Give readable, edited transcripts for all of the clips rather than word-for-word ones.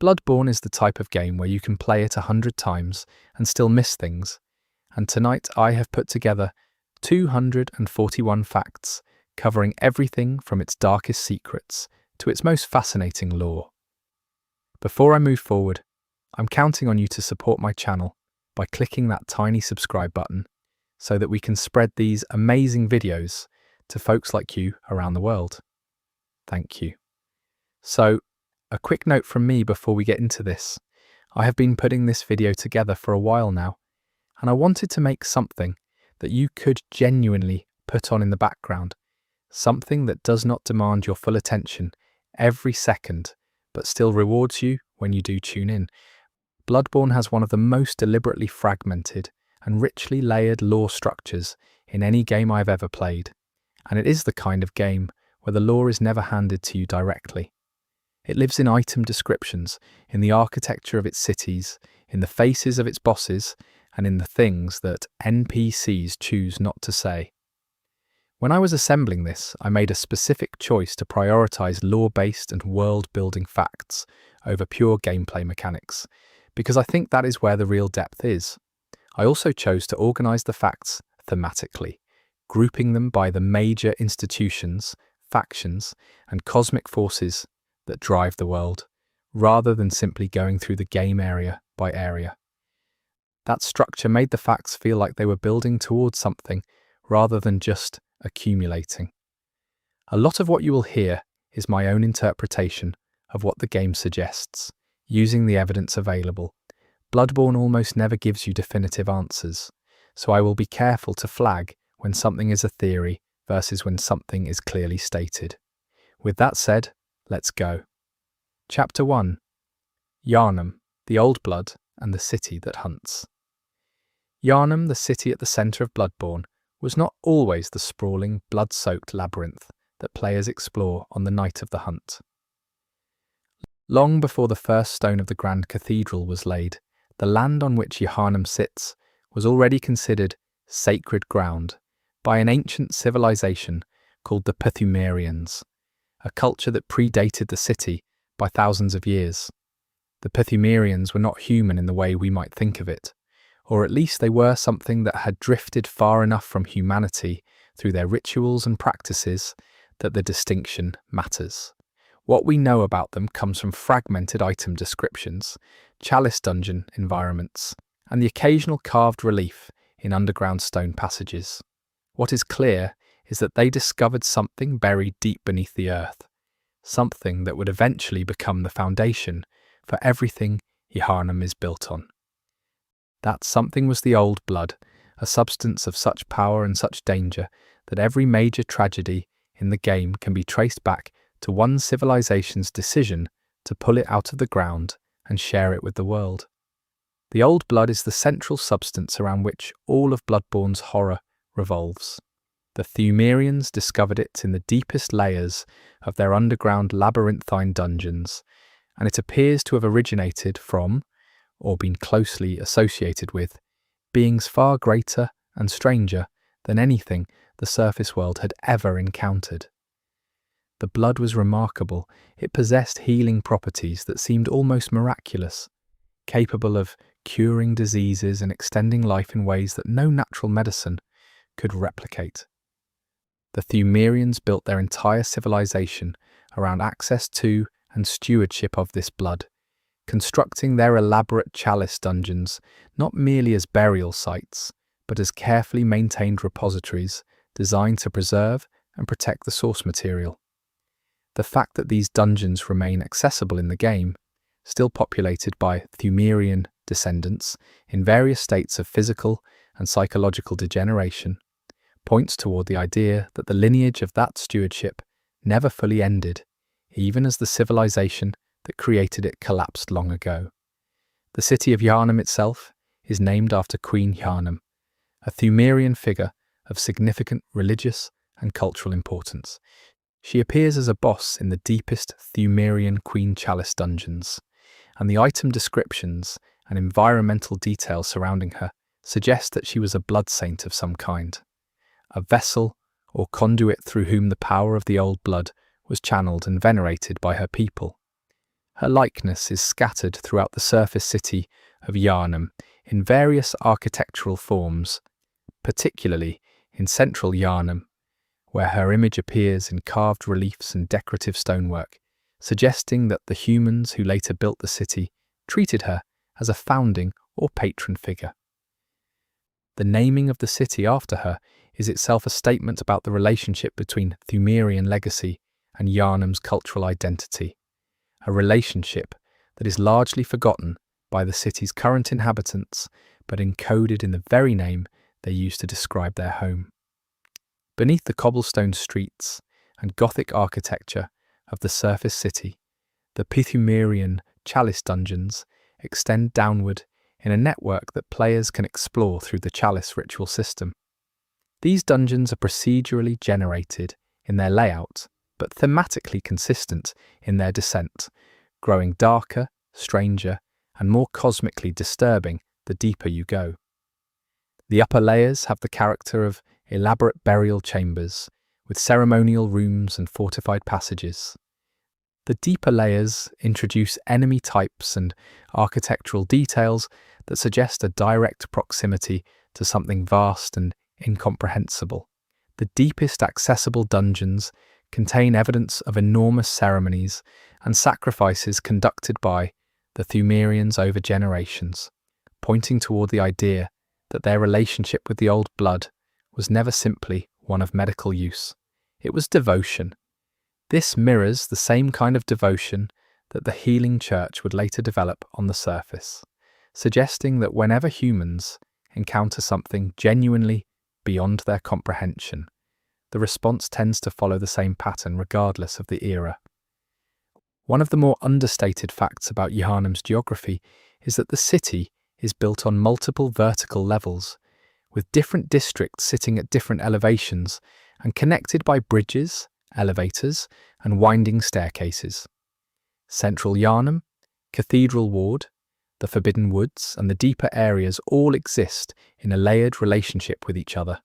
Bloodborne is the type of game where you can play it 100 times and still miss things, and tonight I have put together 241 facts covering everything from its darkest secrets to its most fascinating lore. Before I move forward, I'm counting on you to support my channel by clicking that tiny subscribe button so that we can spread these amazing videos to folks like you around the world. Thank you. So, a quick note from me before we get into this. I have been putting this video together for a while now, and I wanted to make something that you could genuinely put on in the background, something that does not demand your full attention every second, but still rewards you when you do tune in. Bloodborne has one of the most deliberately fragmented and richly layered lore structures in any game I've ever played, and it is the kind of game where the lore is never handed to you directly. It lives in item descriptions, in the architecture of its cities, in the faces of its bosses, and in the things that NPCs choose not to say. When I was assembling this, I made a specific choice to prioritize lore-based and world-building facts over pure gameplay mechanics, because I think that is where the real depth is. I also chose to organize the facts thematically, grouping them by the major institutions, factions, and cosmic forces that drive the world, rather than simply going through the game area by area. That structure made the facts feel like they were building towards something rather than just accumulating. A lot of what you will hear is my own interpretation of what the game suggests, using the evidence available. Bloodborne almost never gives you definitive answers, so I will be careful to flag when something is a theory versus when something is clearly stated. With that said, let's go. Chapter 1. Yharnam, the Old Blood and the City that Hunts. Yharnam, the city at the centre of Bloodborne, was not always the sprawling, blood-soaked labyrinth that players explore on the night of the hunt. Long before the first stone of the Grand Cathedral was laid, the land on which Yharnam sits was already considered sacred ground by an ancient civilization called the Pthumerians, a culture that predated the city by thousands of years. The Pthumerians were not human in the way we might think of it, or at least they were something that had drifted far enough from humanity through their rituals and practices that the distinction matters. What we know about them comes from fragmented item descriptions, chalice dungeon environments, and the occasional carved relief in underground stone passages. What is clear is that they discovered something buried deep beneath the earth, something that would eventually become the foundation for everything Yharnam is built on. That something was the old blood, a substance of such power and such danger that every major tragedy in the game can be traced back to one civilization's decision to pull it out of the ground and share it with the world. The old blood is the central substance around which all of Bloodborne's horror revolves. The Pthumerians discovered it in the deepest layers of their underground labyrinthine dungeons, and it appears to have originated from, or been closely associated with, beings far greater and stranger than anything the surface world had ever encountered. The blood was remarkable. It possessed healing properties that seemed almost miraculous, capable of curing diseases and extending life in ways that no natural medicine could replicate. The Pthumerians built their entire civilization around access to and stewardship of this blood, constructing their elaborate chalice dungeons not merely as burial sites, but as carefully maintained repositories designed to preserve and protect the source material. The fact that these dungeons remain accessible in the game, still populated by Pthumerian descendants in various states of physical and psychological degeneration, points toward the idea that the lineage of that stewardship never fully ended, even as the civilization that created it collapsed long ago. The city of Yharnam itself is named after Queen Yharnam, a Pthumerian figure of significant religious and cultural importance. She appears as a boss in the deepest Pthumerian Queen Chalice dungeons, and the item descriptions and environmental details surrounding her suggest that she was a blood saint of some kind, a vessel or conduit through whom the power of the old blood was channeled and venerated by her people. Her likeness is scattered throughout the surface city of Yharnam in various architectural forms, particularly in central Yharnam, where her image appears in carved reliefs and decorative stonework, suggesting that the humans who later built the city treated her as a founding or patron figure. The naming of the city after her is itself a statement about the relationship between Thumerian legacy and Yharnam's cultural identity, a relationship that is largely forgotten by the city's current inhabitants, but encoded in the very name they use to describe their home. Beneath the cobblestone streets and Gothic architecture of the surface city, the Pithumerian chalice dungeons extend downward in a network that players can explore through the chalice ritual system. These dungeons are procedurally generated in their layout, but thematically consistent in their descent, growing darker, stranger, and more cosmically disturbing the deeper you go. The upper layers have the character of elaborate burial chambers, with ceremonial rooms and fortified passages. The deeper layers introduce enemy types and architectural details that suggest a direct proximity to something vast and incomprehensible. The deepest accessible dungeons contain evidence of enormous ceremonies and sacrifices conducted by the Thumerians over generations, pointing toward the idea that their relationship with the old blood was never simply one of medical use. It was devotion. This mirrors the same kind of devotion that the healing church would later develop on the surface, suggesting that whenever humans encounter something genuinely beyond their comprehension, the response tends to follow the same pattern regardless of the era. One of the more understated facts about Yharnam's geography is that the city is built on multiple vertical levels, with different districts sitting at different elevations and connected by bridges, elevators, and winding staircases. Central Yharnam, Cathedral Ward, the Forbidden Woods, and the deeper areas all exist in a layered relationship with each other,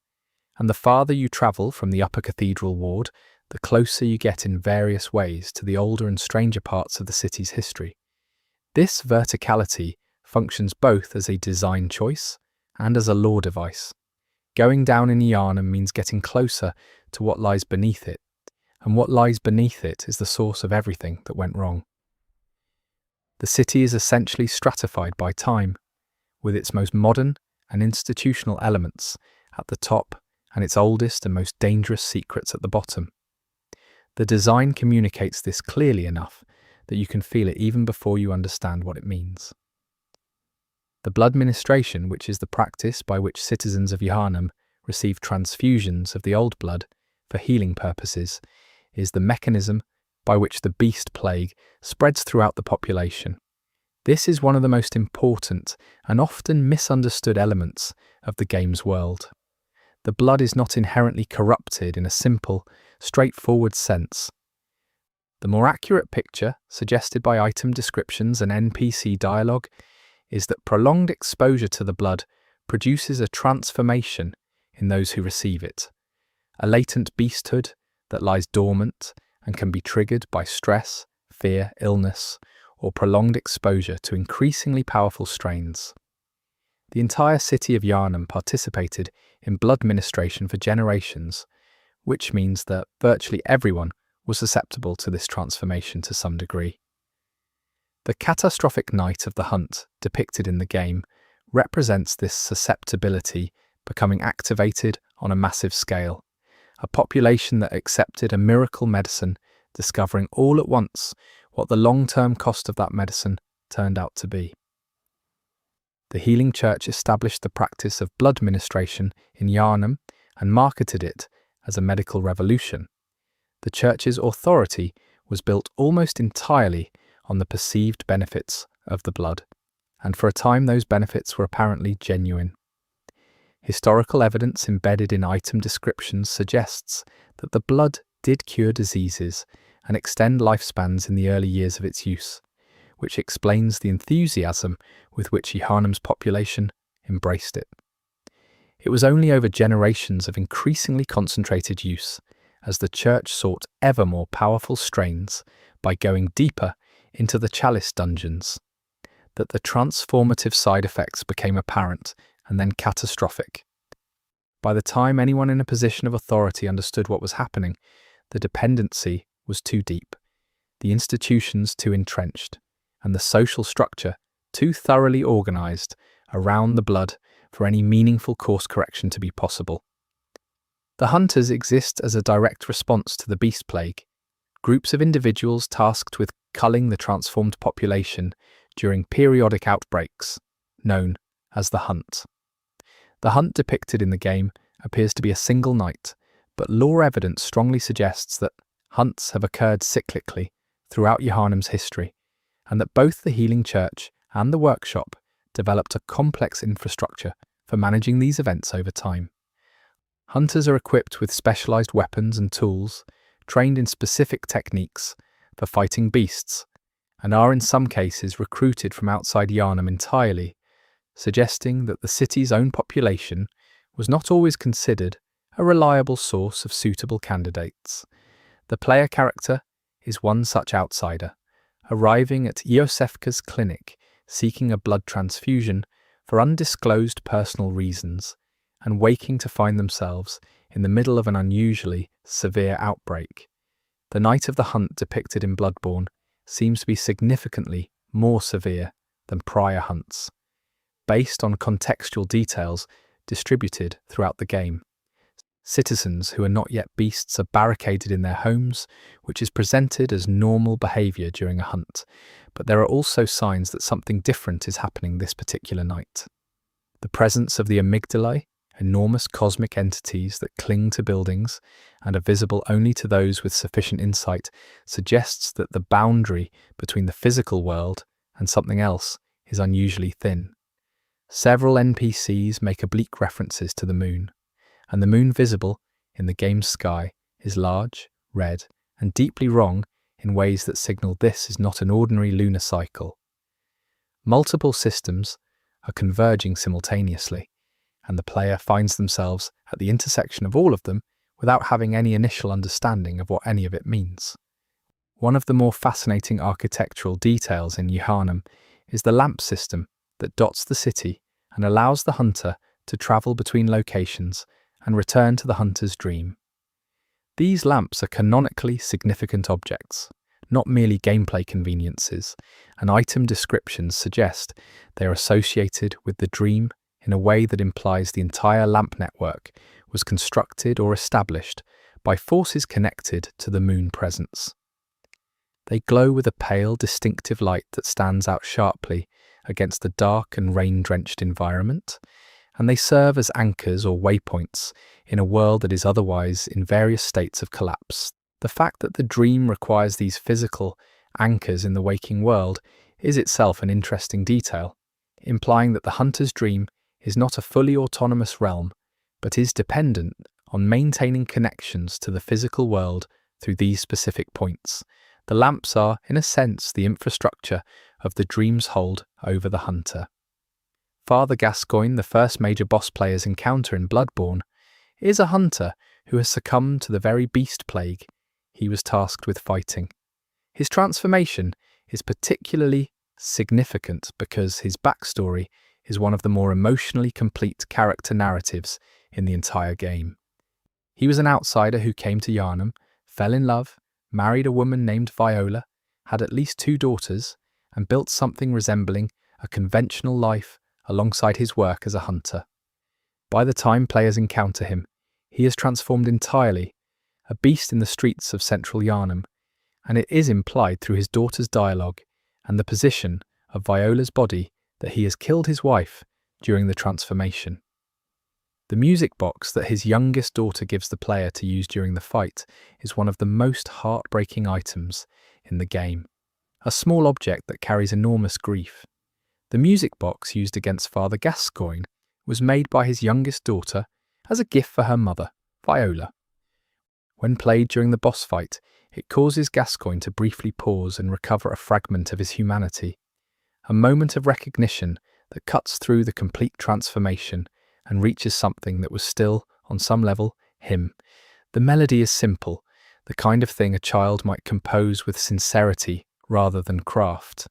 and the farther you travel from the upper Cathedral Ward, the closer you get in various ways to the older and stranger parts of the city's history. This verticality functions both as a design choice and as a lore device. Going down in Yharnam means getting closer to what lies beneath it, and what lies beneath it is the source of everything that went wrong. The city is essentially stratified by time, with its most modern and institutional elements at the top and its oldest and most dangerous secrets at the bottom. The design communicates this clearly enough that you can feel it even before you understand what it means. The blood ministration, which is the practice by which citizens of Yharnam receive transfusions of the old blood for healing purposes, is the mechanism by which the beast plague spreads throughout the population. This is one of the most important and often misunderstood elements of the game's world. The blood is not inherently corrupted in a simple, straightforward sense. The more accurate picture, suggested by item descriptions and NPC dialogue, is that prolonged exposure to the blood produces a transformation in those who receive it, a latent beasthood that lies dormant and can be triggered by stress, fear, illness, or prolonged exposure to increasingly powerful strains. The entire city of Yharnam participated in blood ministration for generations, which means that virtually everyone was susceptible to this transformation to some degree. The catastrophic night of the hunt depicted in the game represents this susceptibility becoming activated on a massive scale, a population that accepted a miracle medicine, discovering all at once what the long-term cost of that medicine turned out to be. The Healing Church established the practice of blood ministration in Yharnam and marketed it as a medical revolution. The Church's authority was built almost entirely on the perceived benefits of the blood, and for a time those benefits were apparently genuine. Historical evidence embedded in item descriptions suggests that the blood did cure diseases and extend lifespans in the early years of its use, which explains the enthusiasm with which Yharnam's population embraced it. It was only over generations of increasingly concentrated use, as the Church sought ever more powerful strains by going deeper into the chalice dungeons, that the transformative side effects became apparent and then catastrophic. By the time anyone in a position of authority understood what was happening, the dependency was too deep, the institutions too entrenched, and the social structure too thoroughly organized around the blood for any meaningful course correction to be possible. The hunters exist as a direct response to the beast plague, groups of individuals tasked with culling the transformed population during periodic outbreaks, known as the hunt. The hunt depicted in the game appears to be a single night, but lore evidence strongly suggests that hunts have occurred cyclically throughout Yharnam's history, and that both the Healing Church and the workshop developed a complex infrastructure for managing these events over time. Hunters are equipped with specialized weapons and tools, trained in specific techniques for fighting beasts, and are in some cases recruited from outside Yharnam entirely, suggesting that the city's own population was not always considered a reliable source of suitable candidates. The player character is one such outsider, arriving at Iosefka's clinic seeking a blood transfusion for undisclosed personal reasons, and waking to find themselves in the middle of an unusually severe outbreak. The night of the hunt depicted in Bloodborne seems to be significantly more severe than prior hunts, based on contextual details distributed throughout the game. Citizens who are not yet beasts are barricaded in their homes, which is presented as normal behavior during a hunt, but there are also signs that something different is happening this particular night. The presence of the amygdalae, enormous cosmic entities that cling to buildings and are visible only to those with sufficient insight, suggests that the boundary between the physical world and something else is unusually thin. Several NPCs make oblique references to the moon, and the moon visible in the game's sky is large, red, and deeply wrong in ways that signal this is not an ordinary lunar cycle. Multiple systems are converging simultaneously, and the player finds themselves at the intersection of all of them without having any initial understanding of what any of it means. One of the more fascinating architectural details in Yharnam is the lamp system that dots the city and allows the hunter to travel between locations and return to the hunter's dream. These lamps are canonically significant objects, not merely gameplay conveniences, and item descriptions suggest they are associated with the dream in a way that implies the entire lamp network was constructed or established by forces connected to the moon presence. They glow with a pale, distinctive light that stands out sharply against the dark and rain-drenched environment, and they serve as anchors or waypoints in a world that is otherwise in various states of collapse. The fact that the dream requires these physical anchors in the waking world is itself an interesting detail, implying that the hunter's dream is not a fully autonomous realm, but is dependent on maintaining connections to the physical world through these specific points. The lamps are, in a sense, the infrastructure of the dream's hold over the hunter. Father Gascoigne, the first major boss player's encounter in Bloodborne, is a hunter who has succumbed to the very beast plague he was tasked with fighting. His transformation is particularly significant because his backstory is one of the more emotionally complete character narratives in the entire game. He was an outsider who came to Yharnam, fell in love, married a woman named Viola, had at least 2 daughters, and built something resembling a conventional life alongside his work as a hunter. By the time players encounter him, he is transformed entirely, a beast in the streets of central Yharnam, and it is implied through his daughter's dialogue and the position of Viola's body that he has killed his wife during the transformation. The music box that his youngest daughter gives the player to use during the fight is one of the most heartbreaking items in the game, a small object that carries enormous grief. The music box used against Father Gascoigne was made by his youngest daughter as a gift for her mother, Viola. When played during the boss fight, it causes Gascoigne to briefly pause and recover a fragment of his humanity, a moment of recognition that cuts through the complete transformation and reaches something that was still, on some level, him. The melody is simple, the kind of thing a child might compose with sincerity rather than craft.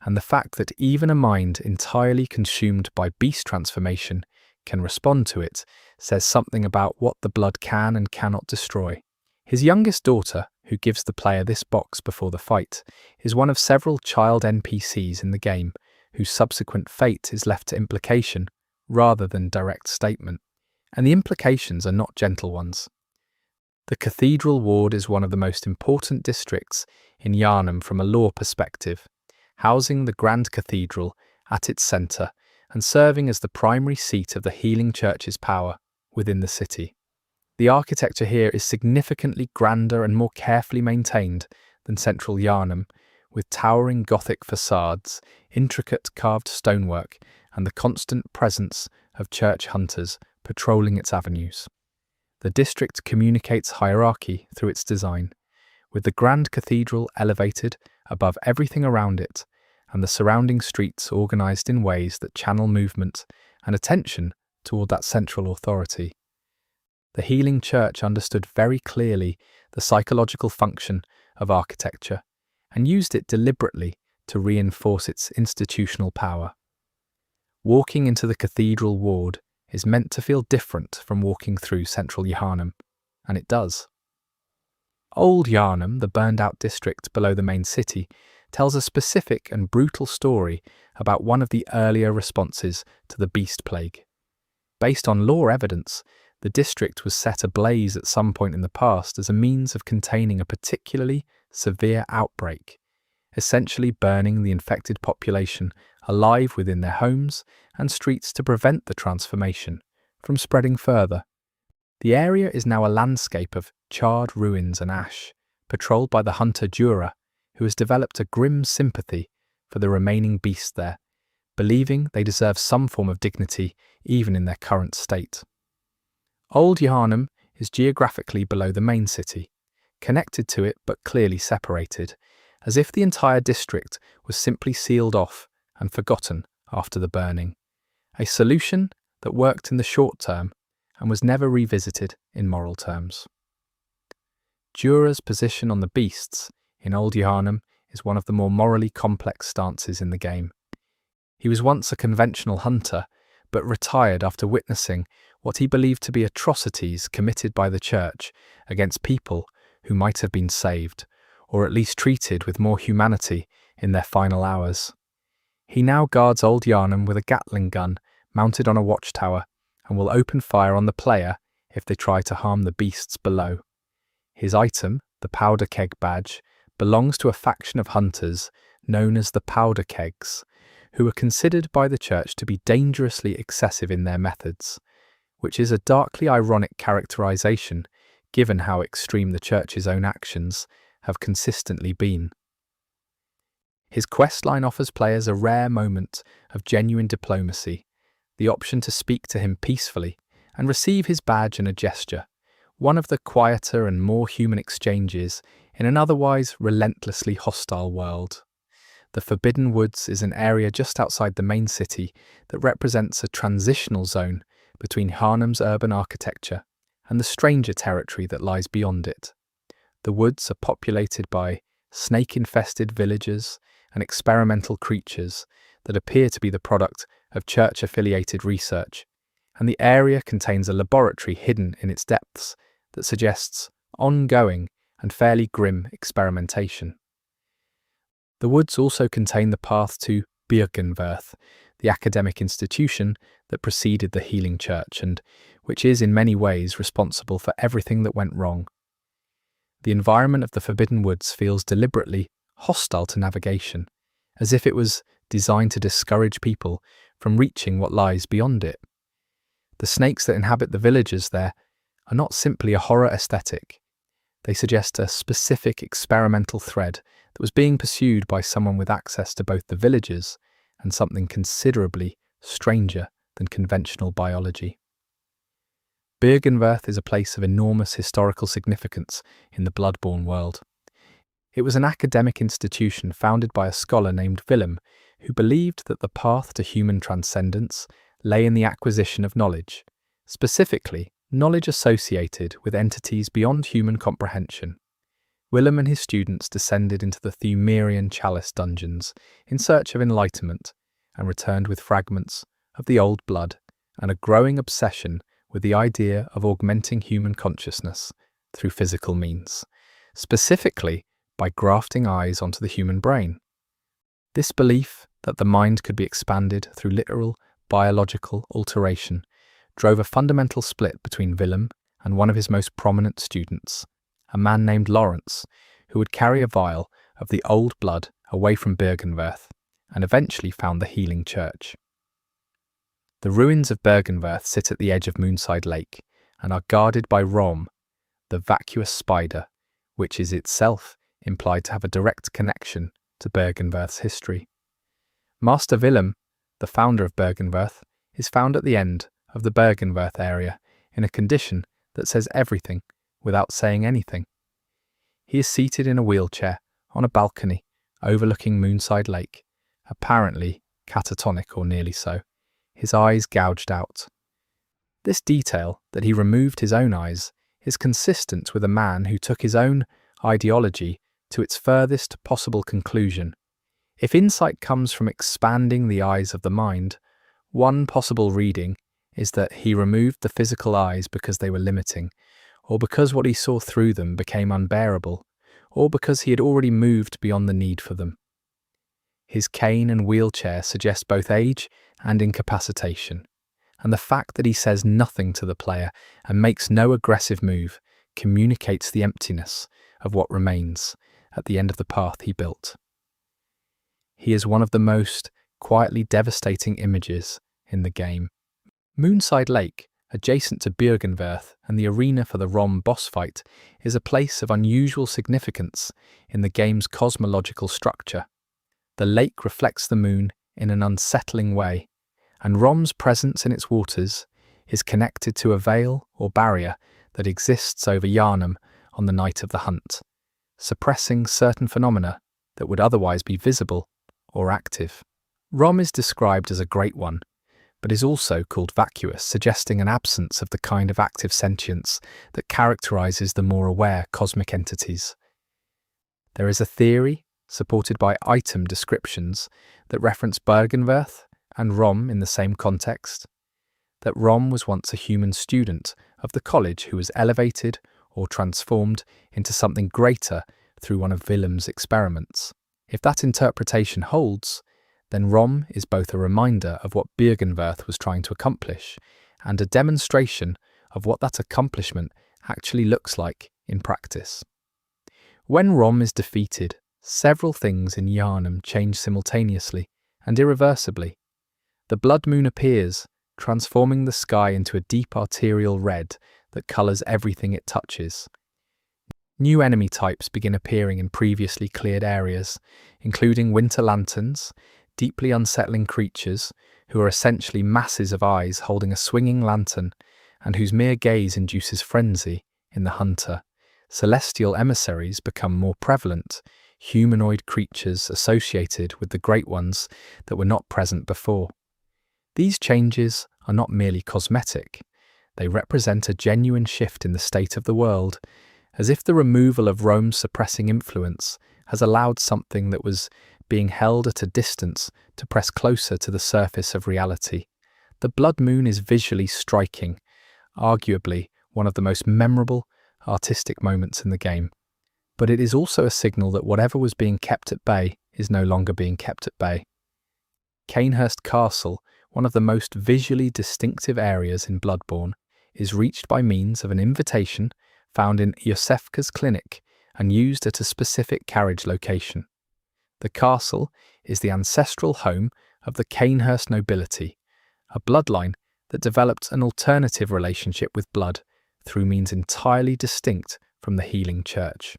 And the fact that even a mind entirely consumed by beast transformation can respond to it says something about what the blood can and cannot destroy. His youngest daughter, who gives the player this box before the fight, is one of several child NPCs in the game, whose subsequent fate is left to implication rather than direct statement. And the implications are not gentle ones. The Cathedral Ward is one of the most important districts in Yharnam from a lore perspective, housing the Grand Cathedral at its centre and serving as the primary seat of the Healing Church's power within the city. The architecture here is significantly grander and more carefully maintained than central Yharnam, with towering Gothic facades, intricate carved stonework, and the constant presence of church hunters patrolling its avenues. The district communicates hierarchy through its design, with the Grand Cathedral elevated above everything around it, and the surrounding streets organised in ways that channel movement and attention toward that central authority. The Healing Church understood very clearly the psychological function of architecture and used it deliberately to reinforce its institutional power. Walking into the Cathedral Ward is meant to feel different from walking through central Yharnam, and it does. Old Yharnam, the burned-out district below the main city, tells a specific and brutal story about one of the earlier responses to the beast plague. Based on lore evidence, the district was set ablaze at some point in the past as a means of containing a particularly severe outbreak, essentially burning the infected population alive within their homes and streets to prevent the transformation from spreading further. The area is now a landscape of charred ruins and ash, patrolled by the hunter Jura, who has developed a grim sympathy for the remaining beasts there, believing they deserve some form of dignity even in their current state. Old Yharnam is geographically below the main city, connected to it but clearly separated, as if the entire district was simply sealed off and forgotten after the burning, a solution that worked in the short term and was never revisited in moral terms. Jura's position on the beasts in Old Yharnam is one of the more morally complex stances in the game. He was once a conventional hunter, but retired after witnessing what he believed to be atrocities committed by the church against people who might have been saved, or at least treated with more humanity in their final hours. He now guards Old Yharnam with a Gatling gun mounted on a watchtower and will open fire on the player if they try to harm the beasts below. His item, the powder keg badge, belongs to a faction of hunters known as the Powder Kegs, who are considered by the church to be dangerously excessive in their methods, which is a darkly ironic characterization given how extreme the church's own actions have consistently been. His questline offers players a rare moment of genuine diplomacy, the option to speak to him peacefully and receive his badge and a gesture, one of the quieter and more human exchanges in an otherwise relentlessly hostile world. The Forbidden Woods is an area just outside the main city that represents a transitional zone between Yharnam's urban architecture and the stranger territory that lies beyond it. The woods are populated by snake-infested villagers and experimental creatures that appear to be the product of church-affiliated research, and the area contains a laboratory hidden in its depths that suggests ongoing and fairly grim experimentation. The woods also contain the path to Byrgenwerth, the academic institution that preceded the Healing Church and which is in many ways responsible for everything that went wrong. The environment of the Forbidden Woods feels deliberately hostile to navigation, as if it was designed to discourage people from reaching what lies beyond it. The snakes that inhabit the villages there are not simply a horror aesthetic. They suggest a specific experimental thread that was being pursued by someone with access to both the villages and something considerably stranger than conventional biology. Byrgenwerth is a place of enormous historical significance in the Bloodborne world. It was an academic institution founded by a scholar named Willem, who believed that the path to human transcendence lay in the acquisition of knowledge, specifically knowledge associated with entities beyond human comprehension. Willem and his students descended into the Thumerian chalice dungeons in search of enlightenment and returned with fragments of the old blood and a growing obsession with the idea of augmenting human consciousness through physical means, specifically by grafting eyes onto the human brain. This belief that the mind could be expanded through literal biological alteration drove a fundamental split between Willem and one of his most prominent students, a man named Lawrence, who would carry a vial of the old blood away from Byrgenwerth and eventually found the healing church. The ruins of Byrgenwerth sit at the edge of Moonside Lake and are guarded by Rom, the vacuous spider, which is itself implied to have a direct connection to Byrgenwerth's history. Master Willem, the founder of Byrgenwerth, is found at the end of the Byrgenwerth area in a condition that says everything without saying anything. He is seated in a wheelchair on a balcony overlooking Moonside Lake, apparently catatonic or nearly so, his eyes gouged out. This detail, that he removed his own eyes, is consistent with a man who took his own ideology to its furthest possible conclusion. If insight comes from expanding the eyes of the mind, one possible reading is that he removed the physical eyes because they were limiting, or because what he saw through them became unbearable, or because he had already moved beyond the need for them. His cane and wheelchair suggest both age and incapacitation, and the fact that he says nothing to the player and makes no aggressive move communicates the emptiness of what remains at the end of the path he built. He is one of the most quietly devastating images in the game. Moonside Lake, adjacent to Byrgenwerth and the arena for the Rom boss fight, is a place of unusual significance in the game's cosmological structure. The lake reflects the moon in an unsettling way, and Rom's presence in its waters is connected to a veil or barrier that exists over Yharnam on the night of the hunt, suppressing certain phenomena that would otherwise be visible or active. Rom is described as a great one, but is also called vacuous, suggesting an absence of the kind of active sentience that characterizes the more aware cosmic entities. There is a theory, supported by item descriptions, that reference Byrgenwerth and Rom in the same context, that Rom was once a human student of the college who was elevated or transformed into something greater through one of Willem's experiments. If that interpretation holds, then Rom is both a reminder of what Byrgenwerth was trying to accomplish and a demonstration of what that accomplishment actually looks like in practice. When Rom is defeated, several things in Yharnam change simultaneously and irreversibly. The blood moon appears, transforming the sky into a deep arterial red that colours everything it touches. New enemy types begin appearing in previously cleared areas, including winter lanterns, deeply unsettling creatures who are essentially masses of eyes holding a swinging lantern and whose mere gaze induces frenzy in the hunter. Celestial emissaries become more prevalent, humanoid creatures associated with the Great Ones that were not present before. These changes are not merely cosmetic, they represent a genuine shift in the state of the world, as if the removal of Rome's suppressing influence has allowed something that was being held at a distance to press closer to the surface of reality. The blood moon is visually striking, arguably one of the most memorable artistic moments in the game. But it is also a signal that whatever was being kept at bay is no longer being kept at bay. Cainhurst Castle, one of the most visually distinctive areas in Bloodborne, is reached by means of an invitation found in Iosefka's clinic and used at a specific carriage location. The castle is the ancestral home of the Cainhurst nobility, a bloodline that developed an alternative relationship with blood through means entirely distinct from the healing church.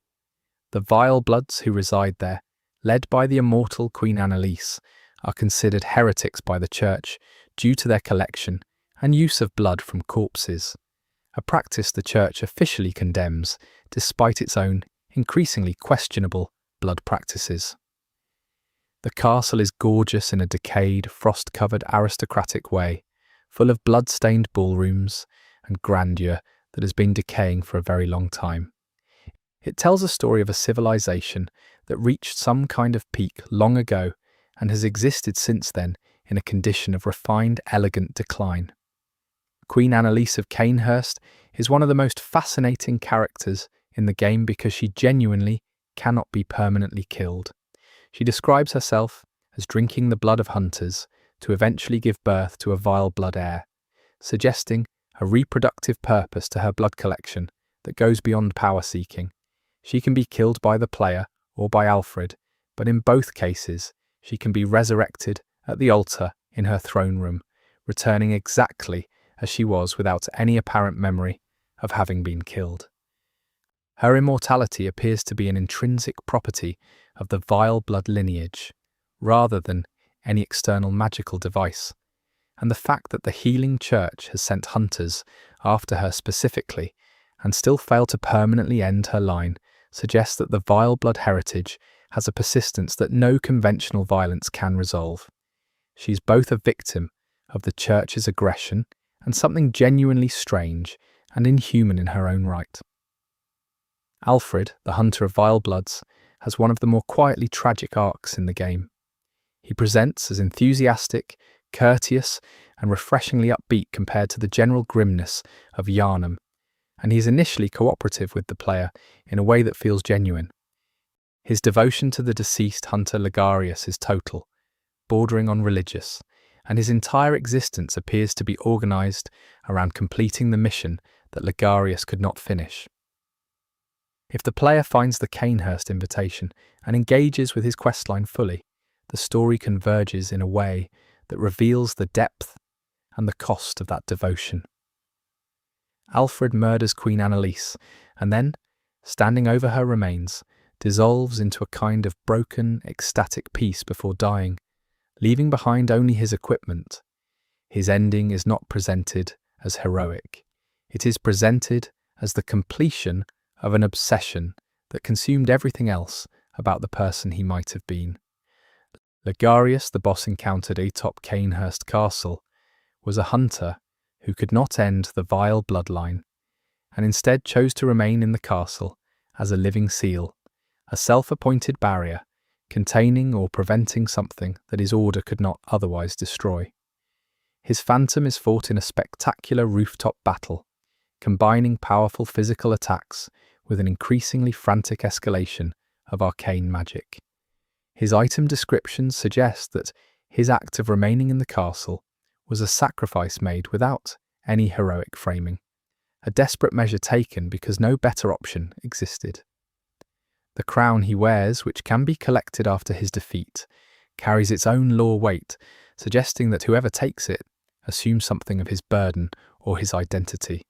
The vile bloods who reside there, led by the immortal Queen Annalise, are considered heretics by the church due to their collection and use of blood from corpses, a practice the church officially condemns despite its own increasingly questionable blood practices. The castle is gorgeous in a decayed, frost-covered aristocratic way, full of blood-stained ballrooms and grandeur that has been decaying for a very long time. It tells a story of a civilization that reached some kind of peak long ago and has existed since then in a condition of refined, elegant decline. Queen Annalise of Cainhurst is one of the most fascinating characters in the game because she genuinely cannot be permanently killed. She describes herself as drinking the blood of hunters to eventually give birth to a vile blood heir, suggesting a reproductive purpose to her blood collection that goes beyond power seeking. She can be killed by the player or by Alfred, but in both cases, she can be resurrected at the altar in her throne room, returning exactly as she was without any apparent memory of having been killed. Her immortality appears to be an intrinsic property of the vile blood lineage, rather than any external magical device, and the fact that the Healing Church has sent hunters after her specifically and still failed to permanently end her line suggests that the vile blood heritage has a persistence that no conventional violence can resolve. She's both a victim of the Church's aggression and something genuinely strange and inhuman in her own right. Alfred, the Hunter of Vile Bloods, has one of the more quietly tragic arcs in the game. He presents as enthusiastic, courteous, and refreshingly upbeat compared to the general grimness of Yharnam, and he's initially cooperative with the player in a way that feels genuine. His devotion to the deceased hunter Ligarius is total, bordering on religious, and his entire existence appears to be organised around completing the mission that Ligarius could not finish. If the player finds the Cainhurst invitation and engages with his questline fully, the story converges in a way that reveals the depth and the cost of that devotion. Alfred murders Queen Annalise and then, standing over her remains, dissolves into a kind of broken, ecstatic peace before dying, leaving behind only his equipment. His ending is not presented as heroic. It is presented as the completion of an obsession that consumed everything else about the person he might have been. Ligarius, the boss encountered atop Cainhurst Castle, was a hunter who could not end the vile bloodline, and instead chose to remain in the castle as a living seal, a self-appointed barrier containing or preventing something that his order could not otherwise destroy. His phantom is fought in a spectacular rooftop battle, combining powerful physical attacks with an increasingly frantic escalation of arcane magic. His item descriptions suggest that his act of remaining in the castle was a sacrifice made without any heroic framing, a desperate measure taken because no better option existed. The crown he wears, which can be collected after his defeat, carries its own lore weight, suggesting that whoever takes it assumes something of his burden or his identity.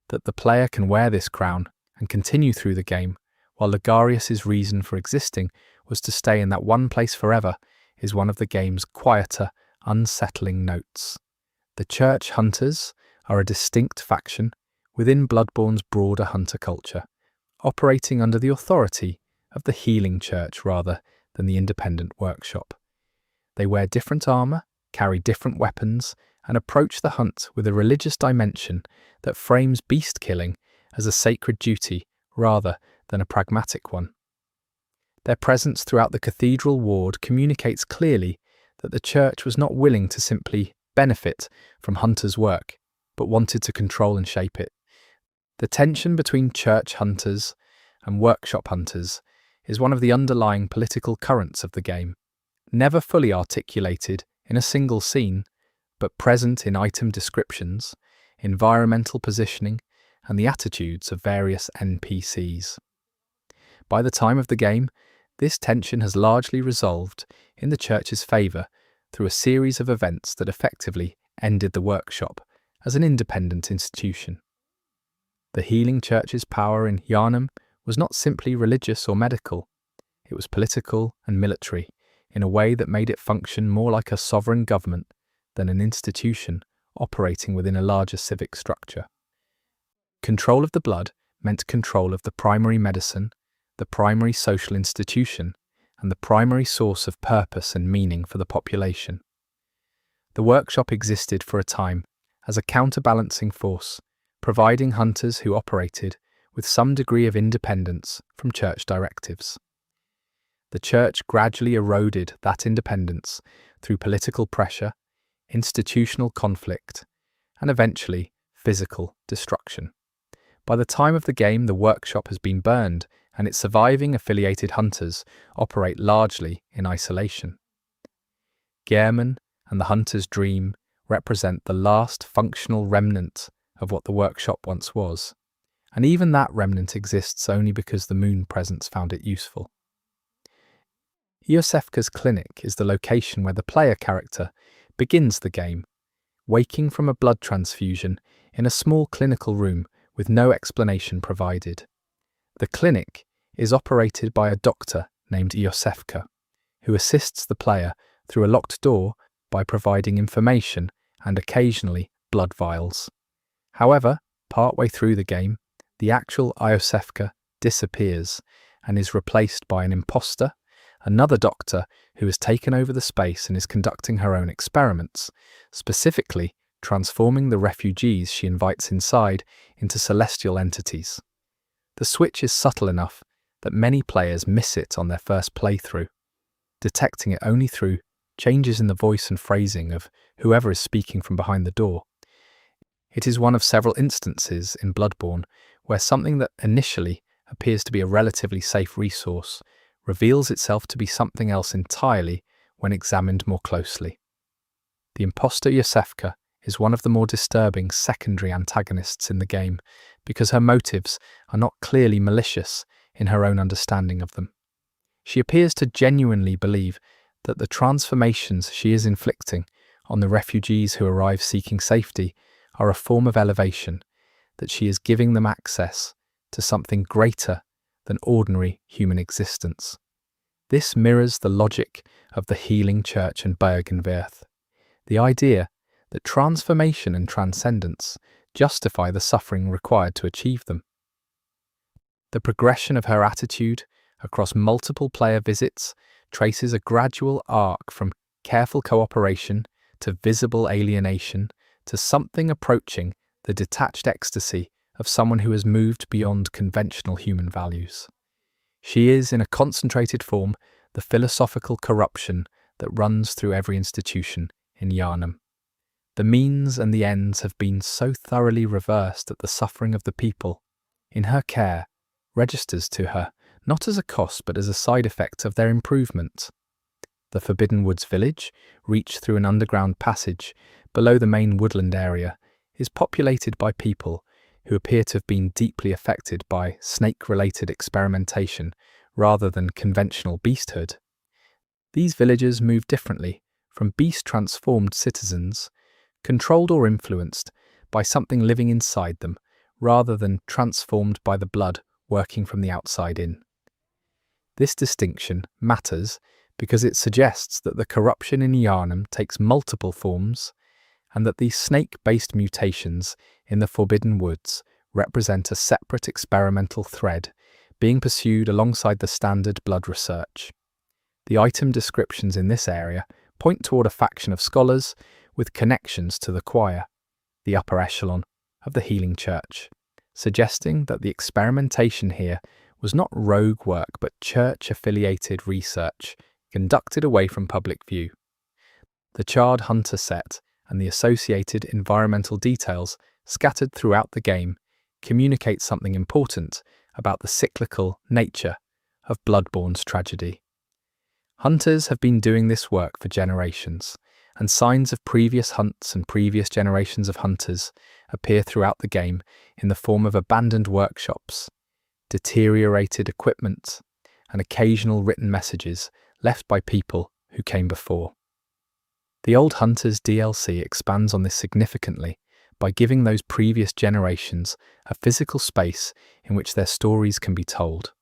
That the player can wear this crown and continue through the game, while Ligarius's reason for existing was to stay in that one place forever, is one of the game's quieter, unsettling notes. The Church Hunters are a distinct faction within Bloodborne's broader hunter culture, operating under the authority of the Healing Church rather than the independent workshop. They wear different armour, carry different weapons, and approach the hunt with a religious dimension that frames beast killing as a sacred duty rather than a pragmatic one. Their presence throughout the cathedral ward communicates clearly that the church was not willing to simply benefit from hunters' work, but wanted to control and shape it. The tension between church hunters and workshop hunters is one of the underlying political currents of the game, never fully articulated in a single scene, but present in item descriptions, environmental positioning, and the attitudes of various NPCs. By the time of the game, this tension has largely resolved in the church's favour through a series of events that effectively ended the workshop as an independent institution. The Healing Church's power in Yharnam was not simply religious or medical, it was political and military in a way that made it function more like a sovereign government than an institution operating within a larger civic structure. Control of the blood meant control of the primary medicine, the primary social institution, and the primary source of purpose and meaning for the population. The workshop existed for a time as a counterbalancing force, providing hunters who operated with some degree of independence from church directives. The church gradually eroded that independence through political pressure, institutional conflict, and eventually physical destruction. By the time of the game, the workshop has been burned, and its surviving affiliated hunters operate largely in isolation. Yharnam and the hunter's dream represent the last functional remnant of what the workshop once was, and even that remnant exists only because the moon presence found it useful. Yosefka's clinic is the location where the player character begins the game, waking from a blood transfusion in a small clinical room with no explanation provided. The clinic is operated by a doctor named Yosefka, who assists the player through a locked door by providing information and occasionally blood vials. However, partway through the game, the actual Yosefka disappears and is replaced by an imposter, another doctor who has taken over the space and is conducting her own experiments, specifically transforming the refugees she invites inside into celestial entities. The switch is subtle enough that many players miss it on their first playthrough, detecting it only through changes in the voice and phrasing of whoever is speaking from behind the door. It is one of several instances in Bloodborne where something that initially appears to be a relatively safe resource reveals itself to be something else entirely when examined more closely. The imposter Yosefka is one of the more disturbing secondary antagonists in the game because her motives are not clearly malicious in her own understanding of them. She appears to genuinely believe that the transformations she is inflicting on the refugees who arrive seeking safety are a form of elevation, that she is giving them access to something greater than ordinary human existence. This mirrors the logic of the healing church and Bergenwerth, the idea that transformation and transcendence justify the suffering required to achieve them. The progression of her attitude across multiple player visits traces a gradual arc from careful cooperation to visible alienation to something approaching the detached ecstasy of someone who has moved beyond conventional human values. She is, in a concentrated form, the philosophical corruption that runs through every institution in Yharnam. The means and the ends have been so thoroughly reversed that the suffering of the people in her care registers to her not as a cost but as a side effect of their improvement. The Forbidden Woods village, reached through an underground passage below the main woodland area, is populated by people who appear to have been deeply affected by snake-related experimentation rather than conventional beasthood. These villagers move differently from beast-transformed citizens, controlled or influenced by something living inside them, rather than transformed by the blood working from the outside in. This distinction matters because it suggests that the corruption in Yharnam takes multiple forms, and that these snake-based mutations in the Forbidden Woods represent a separate experimental thread being pursued alongside the standard blood research. The item descriptions in this area point toward a faction of scholars with connections to the choir, the upper echelon of the healing church, suggesting that the experimentation here was not rogue work but church-affiliated research conducted away from public view. The charred hunter set and the associated environmental details scattered throughout the game communicate something important about the cyclical nature of Bloodborne's tragedy. Hunters have been doing this work for generations, and signs of previous hunts and previous generations of hunters appear throughout the game in the form of abandoned workshops, deteriorated equipment, and occasional written messages left by people who came before. The Old Hunters DLC expands on this significantly by giving those previous generations a physical space in which their stories can be told.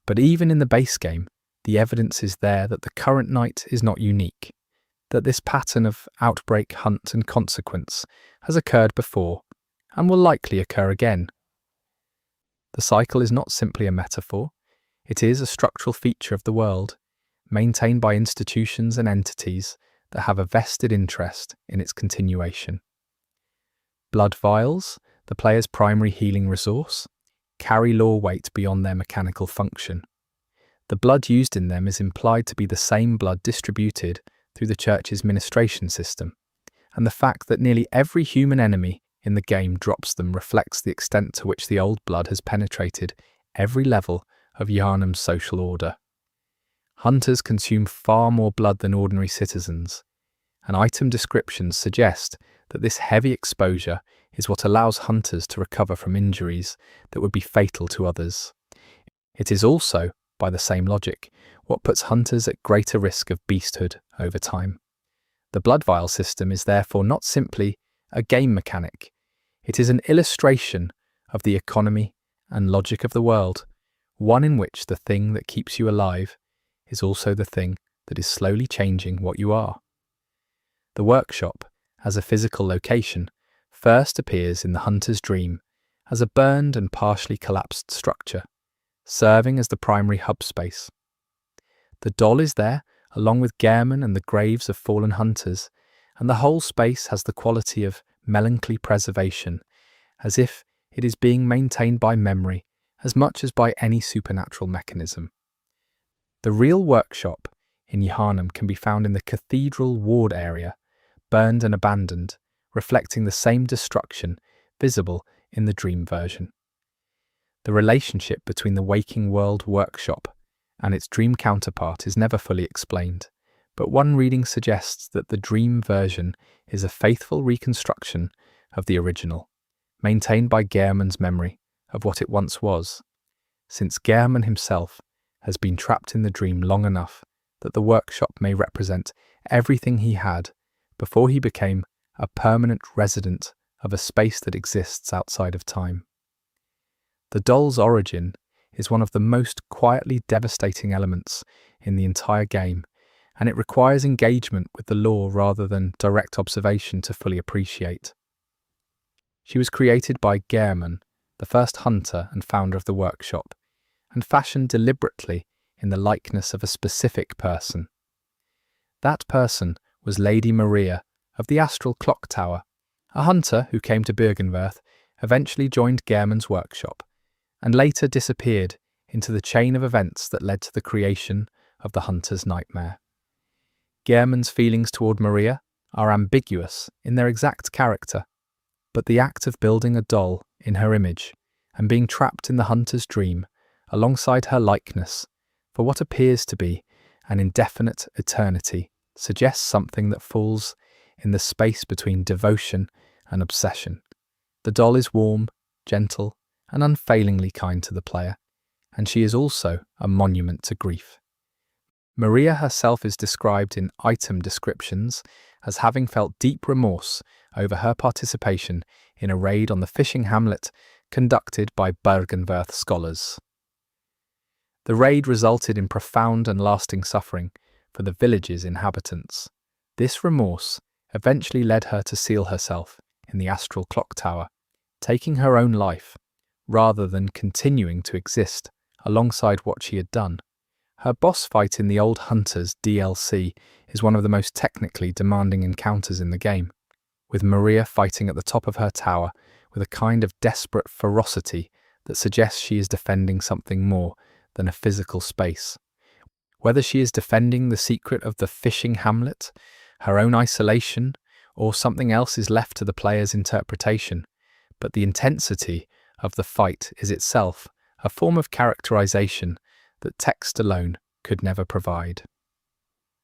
But even in the base game, the evidence is there that the current night is not unique, that this pattern of outbreak, hunt, and consequence has occurred before and will likely occur again. The cycle is not simply a metaphor, it is a structural feature of the world, maintained by institutions and entities that have a vested interest in its continuation. Blood vials, the player's primary healing resource, carry law weight beyond their mechanical function. The blood used in them is implied to be the same blood distributed through the church's ministration system, and the fact that nearly every human enemy in the game drops them reflects the extent to which the old blood has penetrated every level of Yharnam's social order. Hunters consume far more blood than ordinary citizens, and item descriptions suggest that this heavy exposure is what allows hunters to recover from injuries that would be fatal to others. It is also, by the same logic, what puts hunters at greater risk of beasthood over time. The blood vial system is therefore not simply a game mechanic, it is an illustration of the economy and logic of the world, one in which the thing that keeps you alive is also the thing that is slowly changing what you are. The workshop, as a physical location, first appears in the hunter's dream as a burned and partially collapsed structure, serving as the primary hub space. The doll is there, along with Gehrman and the graves of fallen hunters, and the whole space has the quality of melancholy preservation, as if it is being maintained by memory as much as by any supernatural mechanism. The real workshop in Yharnam can be found in the cathedral ward area, burned and abandoned, reflecting the same destruction visible in the dream version. The relationship between the waking world workshop and its dream counterpart is never fully explained, but one reading suggests that the dream version is a faithful reconstruction of the original, maintained by Gehrman's memory of what it once was, since Gehrman himself has been trapped in the dream long enough that the workshop may represent everything he had before he became a permanent resident of a space that exists outside of time. The doll's origin is one of the most quietly devastating elements in the entire game, and it requires engagement with the lore rather than direct observation to fully appreciate. She was created by Gehrman, the first hunter and founder of the workshop, and fashioned deliberately in the likeness of a specific person. That person was Lady Maria of the Astral Clock Tower, a hunter who came to Bürgenwerth, eventually joined Gehrman's workshop, and later disappeared into the chain of events that led to the creation of the hunter's nightmare. Gehrman's feelings toward Maria are ambiguous in their exact character, but the act of building a doll in her image and being trapped in the hunter's dream alongside her likeness for what appears to be an indefinite eternity suggests something that falls in the space between devotion and obsession. The doll is warm, gentle, and unfailingly kind to the player, and she is also a monument to grief. Maria herself is described in item descriptions as having felt deep remorse over her participation in a raid on the fishing hamlet conducted by Bürgenwerth scholars. The raid resulted in profound and lasting suffering for the village's inhabitants. This remorse eventually led her to seal herself in the Astral Clock Tower, taking her own life, rather than continuing to exist alongside what she had done. Her boss fight in the Old Hunters DLC is one of the most technically demanding encounters in the game, with Maria fighting at the top of her tower with a kind of desperate ferocity that suggests she is defending something more than a physical space. Whether she is defending the secret of the fishing hamlet, her own isolation, or something else is left to the player's interpretation, but the intensity of the fight is itself a form of characterization that text alone could never provide.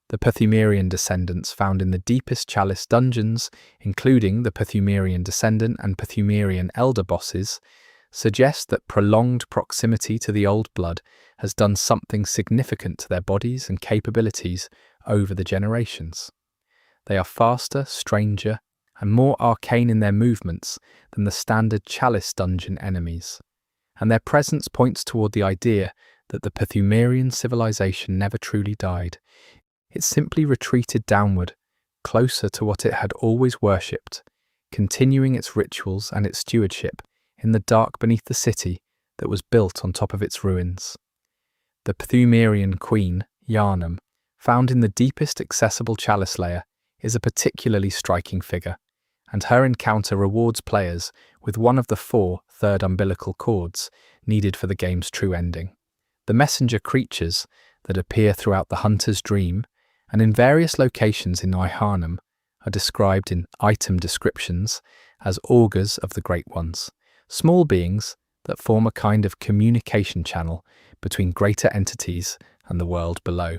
The Pthumerian descendants found in the deepest Chalice dungeons, including the Pthumerian descendant and Pthumerian elder bosses, suggest that prolonged proximity to the old blood has done something significant to their bodies and capabilities over the generations. They are faster, stranger, and more arcane in their movements than the standard Chalice dungeon enemies, and their presence points toward the idea that the Pthumerian civilization never truly died. It simply retreated downward, closer to what it had always worshipped, continuing its rituals and its stewardship in the dark beneath the city that was built on top of its ruins. The Pthumerian queen, Yharnam, found in the deepest accessible Chalice layer, is a particularly striking figure, and her encounter rewards players with one of the 4 third umbilical cords needed for the game's true ending. The messenger creatures that appear throughout the hunter's dream and in various locations in Yharnam are described in item descriptions as augurs of the Great Ones, small beings that form a kind of communication channel between greater entities and the world below.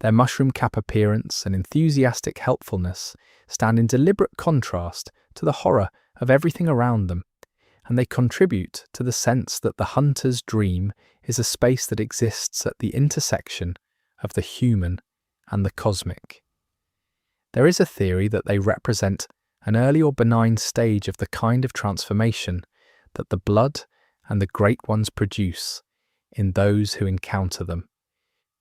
Their mushroom cap appearance and enthusiastic helpfulness stand in deliberate contrast to the horror of everything around them, and they contribute to the sense that the hunter's dream is a space that exists at the intersection of the human and the cosmic. There is a theory that they represent an early or benign stage of the kind of transformation that the blood and the Great Ones produce in those who encounter them.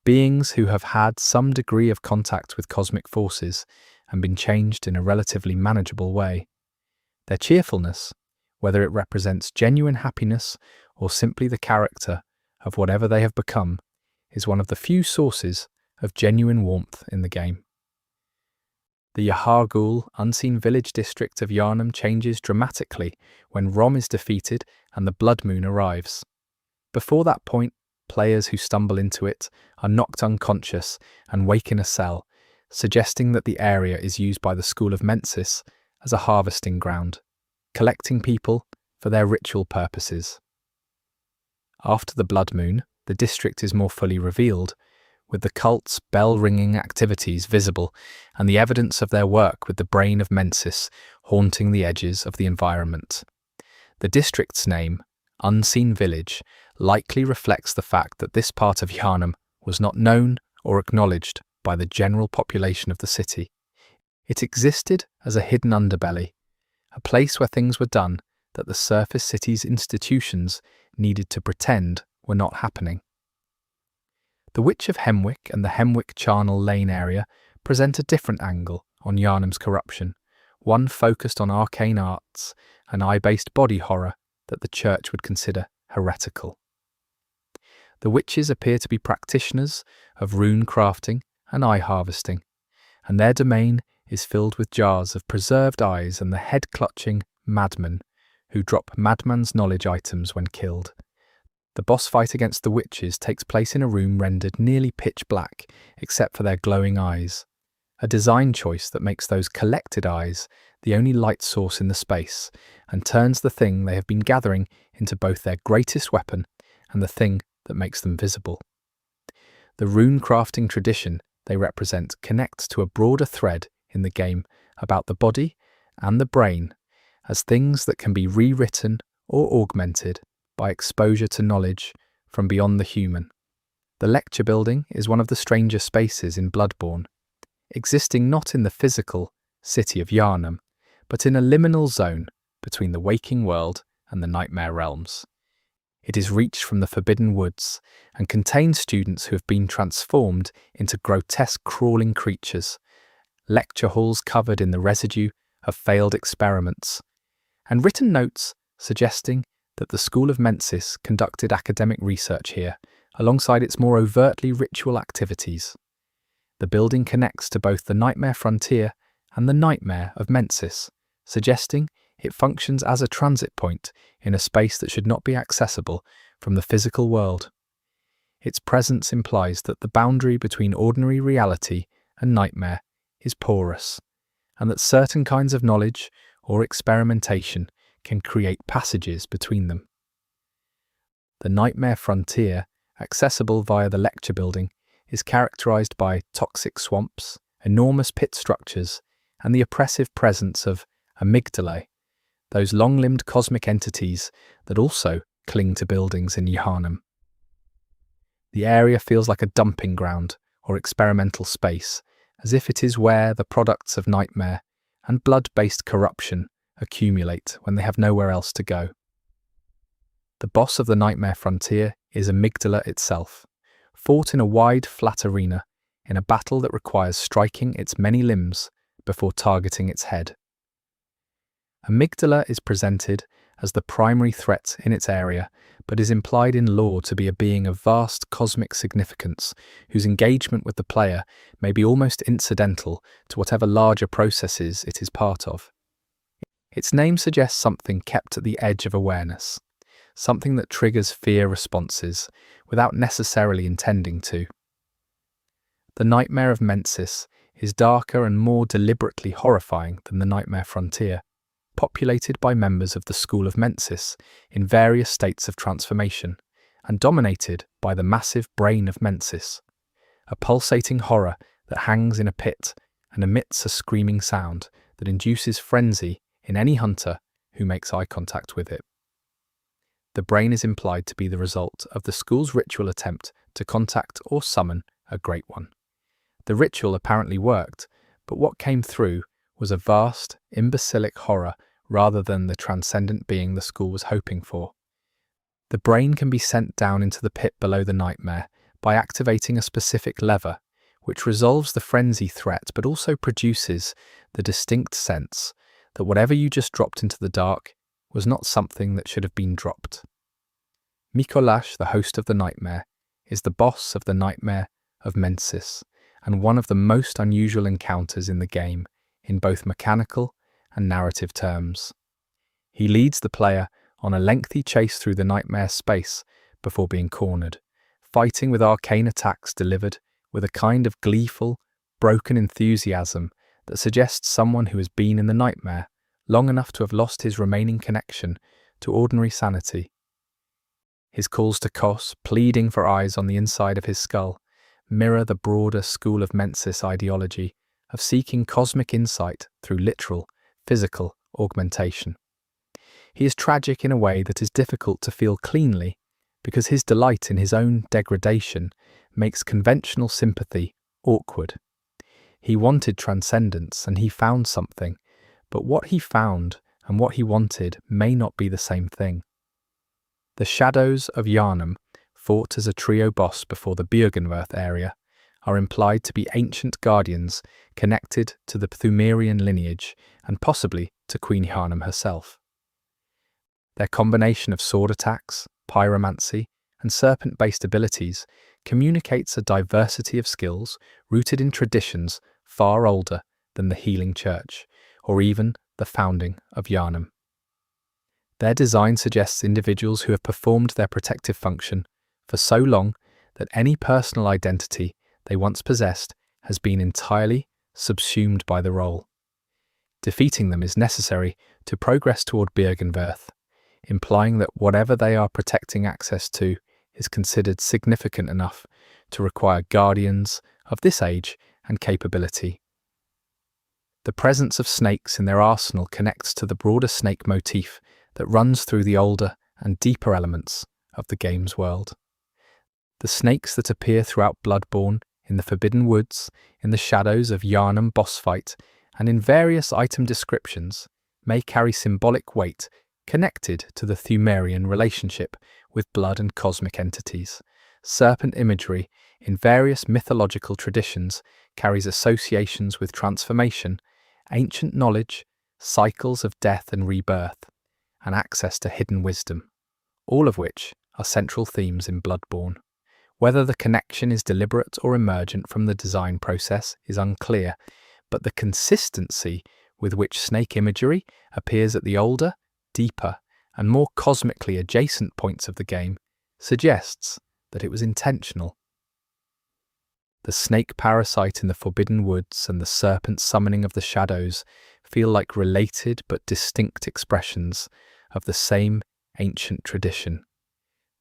Beings who have had some degree of contact with cosmic forces and been changed in a relatively manageable way. Their cheerfulness, whether it represents genuine happiness or simply the character of whatever they have become, is one of the few sources of genuine warmth in the game. The Yahargul unseen village district of Yharnam changes dramatically when Rom is defeated and the blood moon arrives. Before that point, players who stumble into it are knocked unconscious and wake in a cell, suggesting that the area is used by the School of Mensis as a harvesting ground, collecting people for their ritual purposes. After the blood moon, the district is more fully revealed, with the cult's bell-ringing activities visible and the evidence of their work with the brain of Mensis haunting the edges of the environment. The district's name, Unseen Village, likely reflects the fact that this part of Yharnam was not known or acknowledged by the general population of the city. It existed as a hidden underbelly, a place where things were done that the surface city's institutions needed to pretend were not happening. The Witch of Hemwick and the Hemwick Charnel Lane area present a different angle on Yharnam's corruption, one focused on arcane arts and eye-based body horror that the church would consider heretical. The witches appear to be practitioners of rune crafting and eye harvesting, and their domain is filled with jars of preserved eyes and the head-clutching madmen who drop madman's knowledge items when killed. The boss fight against the witches takes place in a room rendered nearly pitch black except for their glowing eyes, a design choice that makes those collected eyes the only light source in the space and turns the thing they have been gathering into both their greatest weapon and the thing that makes them visible. The rune crafting tradition they represent connects to a broader thread in the game about the body and the brain as things that can be rewritten or augmented by exposure to knowledge from beyond the human. The lecture building is one of the stranger spaces in Bloodborne, existing not in the physical city of Yharnam, but in a liminal zone between the waking world and the nightmare realms. It is reached from the Forbidden Woods and contains students who have been transformed into grotesque crawling creatures, lecture halls covered in the residue of failed experiments, and written notes suggesting that the School of Mensis conducted academic research here, alongside its more overtly ritual activities. The building connects to both the Nightmare Frontier and the Nightmare of Mensis, suggesting it functions as a transit point in a space that should not be accessible from the physical world. Its presence implies that the boundary between ordinary reality and nightmare is porous, and that certain kinds of knowledge or experimentation can create passages between them. The Nightmare Frontier, accessible via the lecture building, is characterized by toxic swamps, enormous pit structures, and the oppressive presence of amygdalae, those long-limbed cosmic entities that also cling to buildings in Yharnam. The area feels like a dumping ground or experimental space, as if it is where the products of nightmare and blood-based corruption accumulate when they have nowhere else to go. The boss of the Nightmare Frontier is Amygdala itself, fought in a wide, flat arena in a battle that requires striking its many limbs before targeting its head. Amygdala is presented as the primary threat in its area, but is implied in lore to be a being of vast cosmic significance, whose engagement with the player may be almost incidental to whatever larger processes it is part of. Its name suggests something kept at the edge of awareness, something that triggers fear responses without necessarily intending to. The Nightmare of Mensis is darker and more deliberately horrifying than the Nightmare Frontier, populated by members of the School of Mensis in various states of transformation, and dominated by the massive brain of Mensis, a pulsating horror that hangs in a pit and emits a screaming sound that induces frenzy in any hunter who makes eye contact with it. The brain is implied to be the result of the school's ritual attempt to contact or summon a Great One. The ritual apparently worked, but what came through was a vast, imbecilic horror rather than the transcendent being the school was hoping for. The brain can be sent down into the pit below the nightmare by activating a specific lever, which resolves the frenzy threat but also produces the distinct sense that whatever you just dropped into the dark was not something that should have been dropped. Mikolash, the host of the nightmare, is the boss of the Nightmare of Mensis, and one of the most unusual encounters in the game in both mechanical and narrative terms. He leads the player on a lengthy chase through the nightmare space before being cornered, fighting with arcane attacks delivered with a kind of gleeful, broken enthusiasm that suggests someone who has been in the nightmare long enough to have lost his remaining connection to ordinary sanity. His calls to Kos, pleading for eyes on the inside of his skull, mirror the broader School of Mensis ideology of seeking cosmic insight through literal, physical augmentation. He is tragic in a way that is difficult to feel cleanly, because his delight in his own degradation makes conventional sympathy awkward. He wanted transcendence, and he found something, but what he found and what he wanted may not be the same thing. The shadows of Yharnam, fought as a trio boss before the Byrgenwerth area, are implied to be ancient guardians connected to the Pthumerian lineage and possibly to Queen Yharnam herself. Their combination of sword attacks, pyromancy, and serpent-based abilities communicates a diversity of skills rooted in traditions far older than the Healing Church, or even the founding of Yharnam. Their design suggests individuals who have performed their protective function for so long that any personal identity they once possessed has been entirely subsumed by the role. Defeating them is necessary to progress toward Byrgenwerth, implying that whatever they are protecting access to is considered significant enough to require guardians of this age and capability. The presence of snakes in their arsenal connects to the broader snake motif that runs through the older and deeper elements of the game's world. The snakes that appear throughout Bloodborne, in the Forbidden Woods, in the shadows of Yharnam boss fight, and in various item descriptions may carry symbolic weight connected to the Pthumerian relationship with blood and cosmic entities. Serpent imagery in various mythological traditions carries associations with transformation, ancient knowledge, cycles of death and rebirth, and access to hidden wisdom, all of which are central themes in Bloodborne. Whether the connection is deliberate or emergent from the design process is unclear, but the consistency with which snake imagery appears at the older, deeper, and more cosmically adjacent points of the game suggests that it was intentional. The snake parasite in the Forbidden Woods and the serpent summoning of the shadows feel like related but distinct expressions of the same ancient tradition.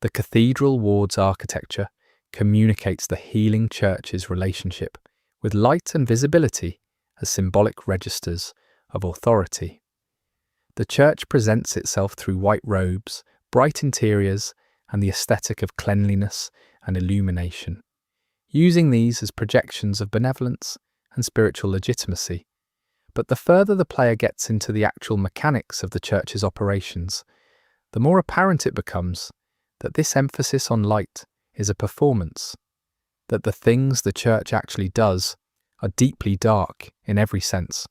The cathedral ward's architecture communicates the Healing Church's relationship with light and visibility as symbolic registers of authority. The church presents itself through white robes, bright interiors, and the aesthetic of cleanliness and illumination, using these as projections of benevolence and spiritual legitimacy. But the further the player gets into the actual mechanics of the church's operations, the more apparent it becomes that this emphasis on light is a performance, that the things the church actually does are deeply dark in every sense.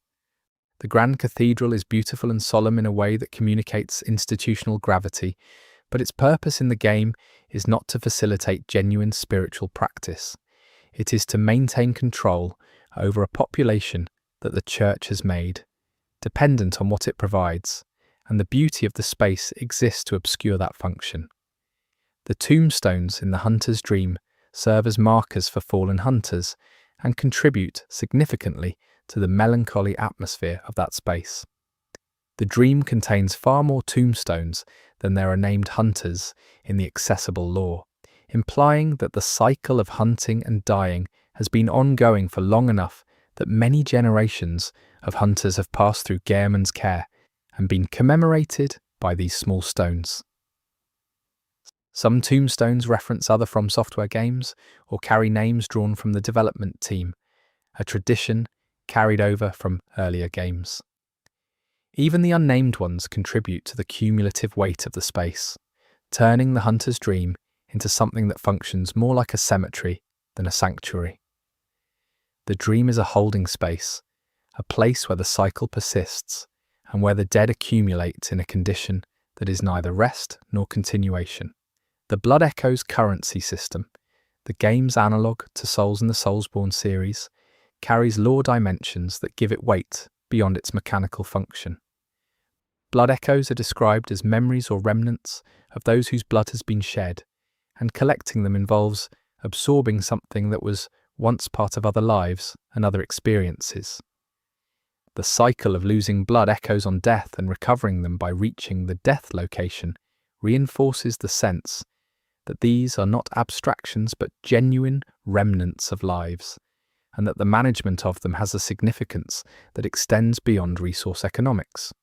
The Grand Cathedral is beautiful and solemn in a way that communicates institutional gravity, but its purpose in the game is not to facilitate genuine spiritual practice. It is to maintain control over a population that the church has made, dependent on what it provides, and the beauty of the space exists to obscure that function. The tombstones in the hunter's dream serve as markers for fallen hunters and contribute significantly to the melancholy atmosphere of that space. The dream contains far more tombstones than there are named hunters in the accessible lore, implying that the cycle of hunting and dying has been ongoing for long enough that many generations of hunters have passed through Yharnam's care and been commemorated by these small stones. Some tombstones reference other From Software games or carry names drawn from the development team, a tradition carried over from earlier games. Even the unnamed ones contribute to the cumulative weight of the space, turning the hunter's dream into something that functions more like a cemetery than a sanctuary. The dream is a holding space, a place where the cycle persists and where the dead accumulate in a condition that is neither rest nor continuation. The Blood Echoes currency system, the game's analogue to Souls in the Soulsborne series, carries lore dimensions that give it weight beyond its mechanical function. Blood Echoes are described as memories or remnants of those whose blood has been shed, and collecting them involves absorbing something that was once part of other lives and other experiences. The cycle of losing blood echoes on death and recovering them by reaching the death location reinforces the sense that these are not abstractions but genuine remnants of lives, and that the management of them has a significance that extends beyond resource economics.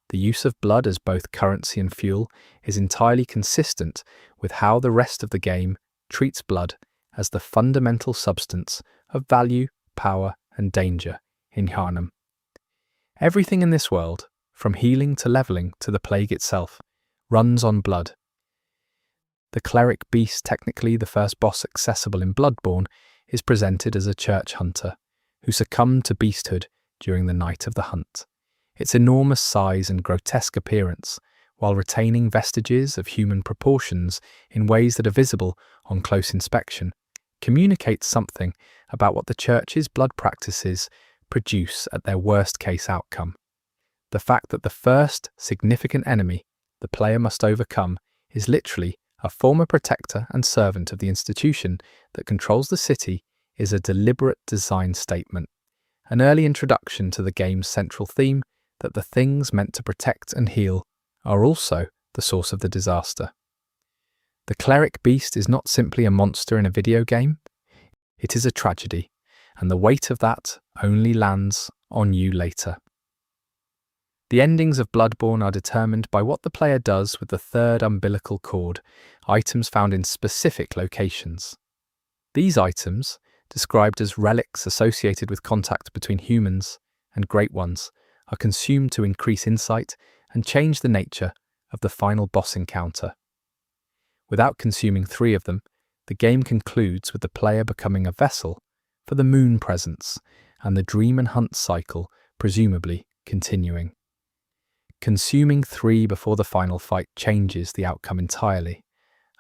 The use of blood as both currency and fuel is entirely consistent with how the rest of the game treats blood as the fundamental substance of value, power, and danger in Yharnam. Everything in this world, from healing to leveling to the plague itself, runs on blood. The cleric beast, technically the first boss accessible in Bloodborne, is presented as a church hunter who succumbed to beasthood during the night of the hunt. Its enormous size and grotesque appearance, while retaining vestiges of human proportions in ways that are visible on close inspection, communicates something about what the church's blood practices produce at their worst-case outcome. The fact that the first significant enemy the player must overcome is literally a former protector and servant of the institution that controls the city is a deliberate design statement, an early introduction to the game's central theme that the things meant to protect and heal are also the source of the disaster. The cleric beast is not simply a monster in a video game, it is a tragedy, and the weight of that only lands on you later. The endings of Bloodborne are determined by what the player does with the third umbilical cord, items found in specific locations. These items, described as relics associated with contact between humans and Great Ones, are consumed to increase insight and change the nature of the final boss encounter. Without consuming 3 of them, the game concludes with the player becoming a vessel for the moon presence and the dream and hunt cycle presumably continuing. Consuming 3 before the final fight changes the outcome entirely,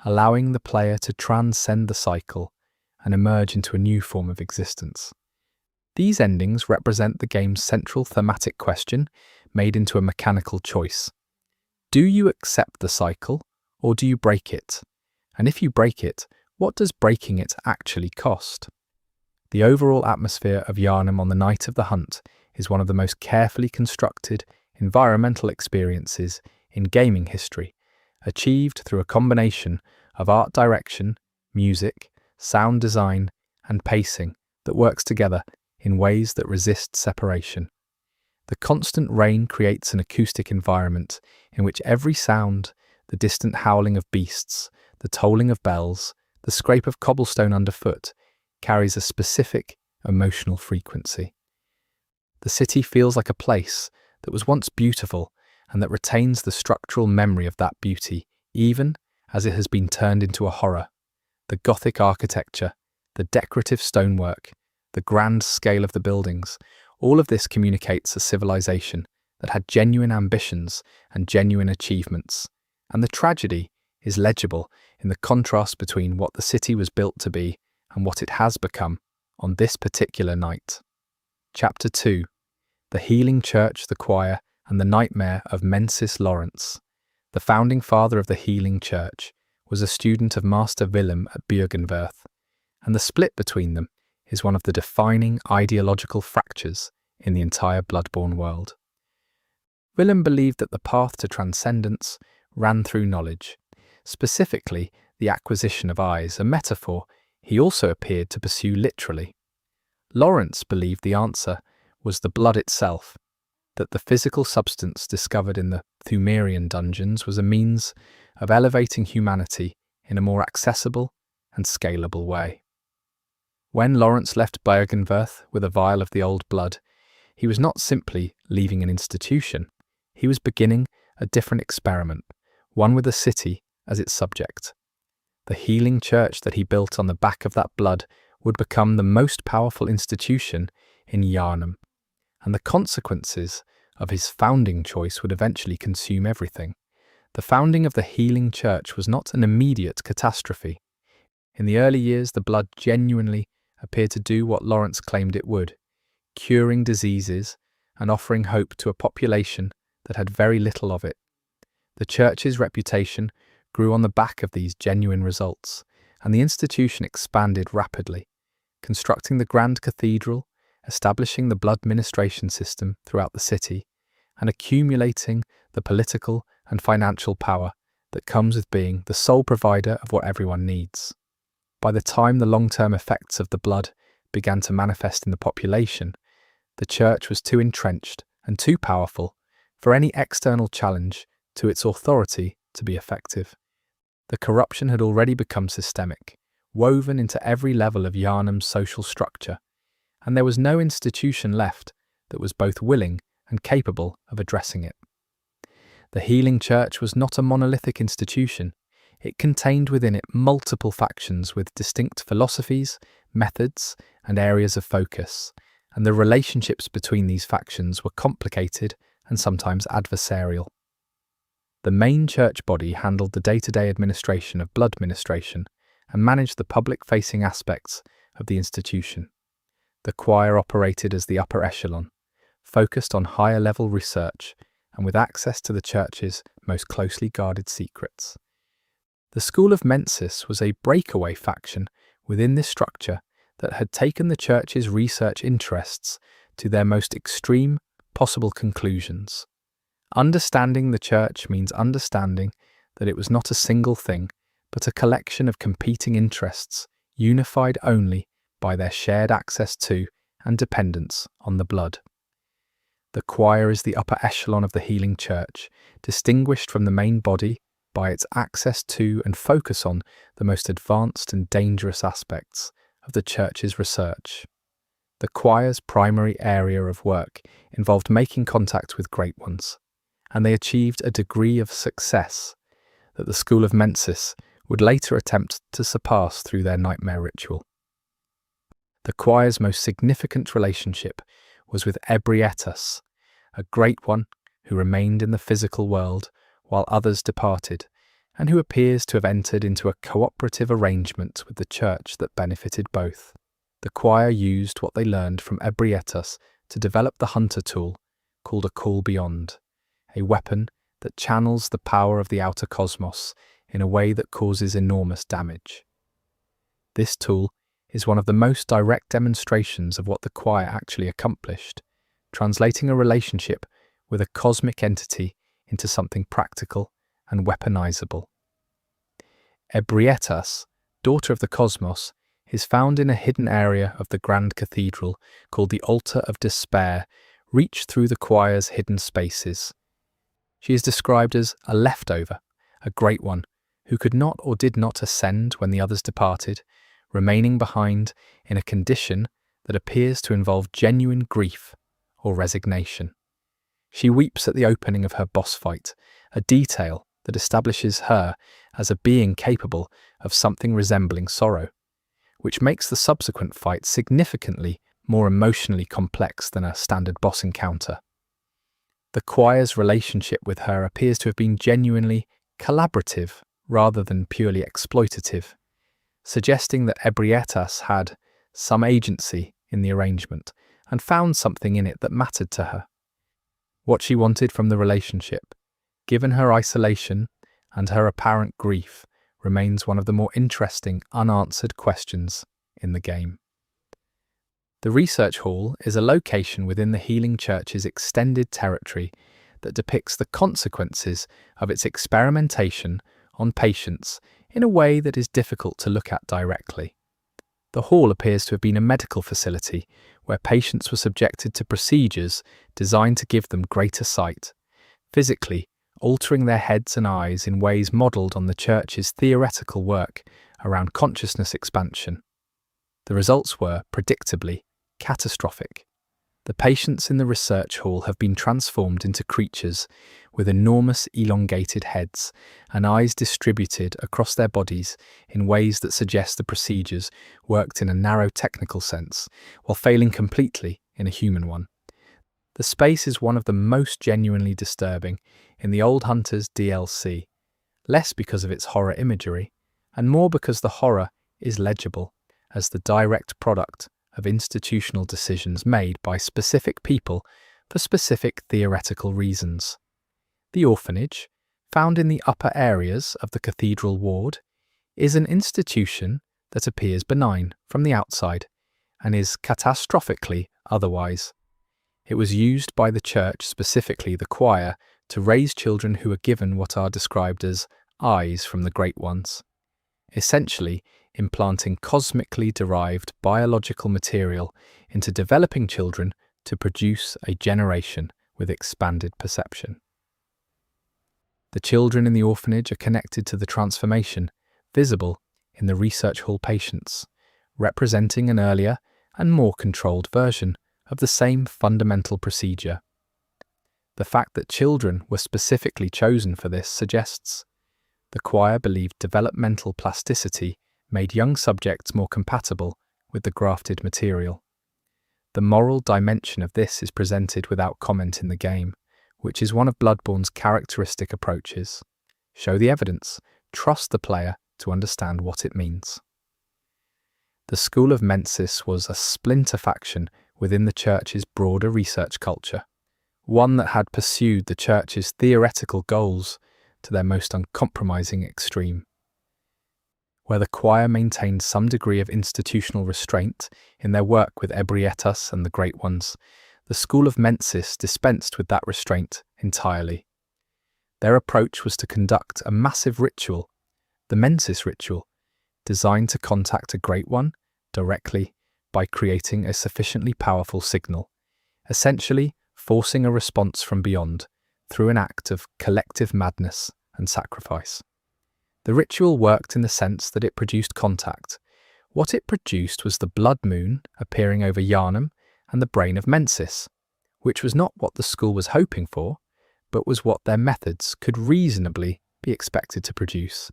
allowing the player to transcend the cycle and emerge into a new form of existence. These endings represent the game's central thematic question made into a mechanical choice. Do you accept the cycle, or do you break it? And if you break it, what does breaking it actually cost? The overall atmosphere of Yharnam on the night of the hunt is one of the most carefully constructed environmental experiences in gaming history, achieved through a combination of art direction, music, sound design, and pacing that works together in ways that resist separation. The constant rain creates an acoustic environment in which every sound, the distant howling of beasts, the tolling of bells, the scrape of cobblestone underfoot, carries a specific emotional frequency. The city feels like a place that was once beautiful and that retains the structural memory of that beauty, even as it has been turned into a horror. The Gothic architecture, the decorative stonework, the grand scale of the buildings, all of this communicates a civilization that had genuine ambitions and genuine achievements, and the tragedy is legible in the contrast between what the city was built to be and what it has become on this particular night. Chapter 2. the Healing Church, the Choir, and the Nightmare of Mensis Lawrence. The founding father of the Healing Church was a student of Master Willem at Bürgenwerth, and the split between them is one of the defining ideological fractures in the entire Bloodborne world. Willem believed that the path to transcendence ran through knowledge, specifically the acquisition of eyes, a metaphor he also appeared to pursue literally. Lawrence believed the answer was the blood itself, that the physical substance discovered in the Thumerian dungeons was a means of elevating humanity in a more accessible and scalable way. When Lawrence left Bürgenwerth with a vial of the old blood, he was not simply leaving an institution, he was beginning a different experiment, one with a city as its subject. The Healing Church that he built on the back of that blood would become the most powerful institution in Yharnam, and the consequences of his founding choice would eventually consume everything. The founding of the Healing Church was not an immediate catastrophe. In the early years, the blood genuinely appeared to do what Lawrence claimed it would, curing diseases and offering hope to a population that had very little of it. The church's reputation grew on the back of these genuine results, and the institution expanded rapidly, constructing the grand cathedral, establishing the blood ministration system throughout the city, and accumulating the political and financial power that comes with being the sole provider of what everyone needs. By the time the long-term effects of the blood began to manifest in the population, the church was too entrenched and too powerful for any external challenge to its authority to be effective. The corruption had already become systemic, woven into every level of Yharnam's social structure, and there was no institution left that was both willing and capable of addressing it. The Healing Church was not a monolithic institution. It contained within it multiple factions with distinct philosophies, methods, and areas of focus, and the relationships between these factions were complicated and sometimes adversarial. The main church body handled the day-to-day administration of blood ministration and managed the public-facing aspects of the institution. The choir operated as the upper echelon, focused on higher-level research and with access to the church's most closely guarded secrets. The School of Mensis was a breakaway faction within this structure that had taken the church's research interests to their most extreme possible conclusions. Understanding the church means understanding that it was not a single thing, but a collection of competing interests, unified only by their shared access to and dependence on the blood. The choir is the upper echelon of the Healing Church, distinguished from the main body by its access to and focus on the most advanced and dangerous aspects of the church's research. The choir's primary area of work involved making contact with great ones, and they achieved a degree of success that the School of Mensis would later attempt to surpass through their nightmare ritual. The choir's most significant relationship was with Ebrietas, a great one who remained in the physical world while others departed, and who appears to have entered into a cooperative arrangement with the church that benefited both. The choir used what they learned from Ebrietas to develop the hunter tool called a call beyond, a weapon that channels the power of the outer cosmos in a way that causes enormous damage. This tool is one of the most direct demonstrations of what the choir actually accomplished, translating a relationship with a cosmic entity into something practical and weaponizable. Ebrietas, daughter of the cosmos, is found in a hidden area of the Grand Cathedral called the Altar of Despair, reached through the choir's hidden spaces. She is described as a leftover, a great one, who could not or did not ascend when the others departed, remaining behind in a condition that appears to involve genuine grief or resignation. She weeps at the opening of her boss fight, a detail that establishes her as a being capable of something resembling sorrow, which makes the subsequent fight significantly more emotionally complex than a standard boss encounter. The choir's relationship with her appears to have been genuinely collaborative rather than purely exploitative, suggesting that Ebrietas had some agency in the arrangement, and found something in it that mattered to her. What she wanted from the relationship, given her isolation and her apparent grief, remains one of the more interesting unanswered questions in the game. The research hall is a location within the Healing Church's extended territory that depicts the consequences of its experimentation on patients in a way that is difficult to look at directly. The hall appears to have been a medical facility where patients were subjected to procedures designed to give them greater sight, physically altering their heads and eyes in ways modelled on the Church's theoretical work around consciousness expansion. The results were, predictably, catastrophic. The patients in the research hall have been transformed into creatures with enormous elongated heads and eyes distributed across their bodies in ways that suggest the procedures worked in a narrow technical sense, while failing completely in a human one. The space is one of the most genuinely disturbing in the Old Hunters DLC, less because of its horror imagery, and more because the horror is legible as the direct product of institutional decisions made by specific people for specific theoretical reasons. The orphanage, found in the upper areas of the cathedral ward, is an institution that appears benign from the outside and is catastrophically otherwise. It was used by the Church, specifically the choir, to raise children who are given what are described as eyes from the Great Ones, essentially implanting cosmically derived biological material into developing children to produce a generation with expanded perception. The children in the orphanage are connected to the transformation visible in the research hall patients, representing an earlier and more controlled version of the same fundamental procedure. The fact that children were specifically chosen for this suggests the choir believed developmental plasticity made young subjects more compatible with the grafted material. The moral dimension of this is presented without comment in the game, which is one of Bloodborne's characteristic approaches. Show the evidence, trust the player to understand what it means. The School of Mensis was a splinter faction within the Church's broader research culture, one that had pursued the Church's theoretical goals to their most uncompromising extreme. Where the choir maintained some degree of institutional restraint in their work with Ebrietas and the Great Ones, the School of Mensis dispensed with that restraint entirely. Their approach was to conduct a massive ritual, the Mensis ritual, designed to contact a Great One directly by creating a sufficiently powerful signal, essentially forcing a response from beyond through an act of collective madness and sacrifice. The ritual worked in the sense that it produced contact. What it produced was the blood moon appearing over Yharnam and the brain of Mensis, which was not what the school was hoping for, but was what their methods could reasonably be expected to produce.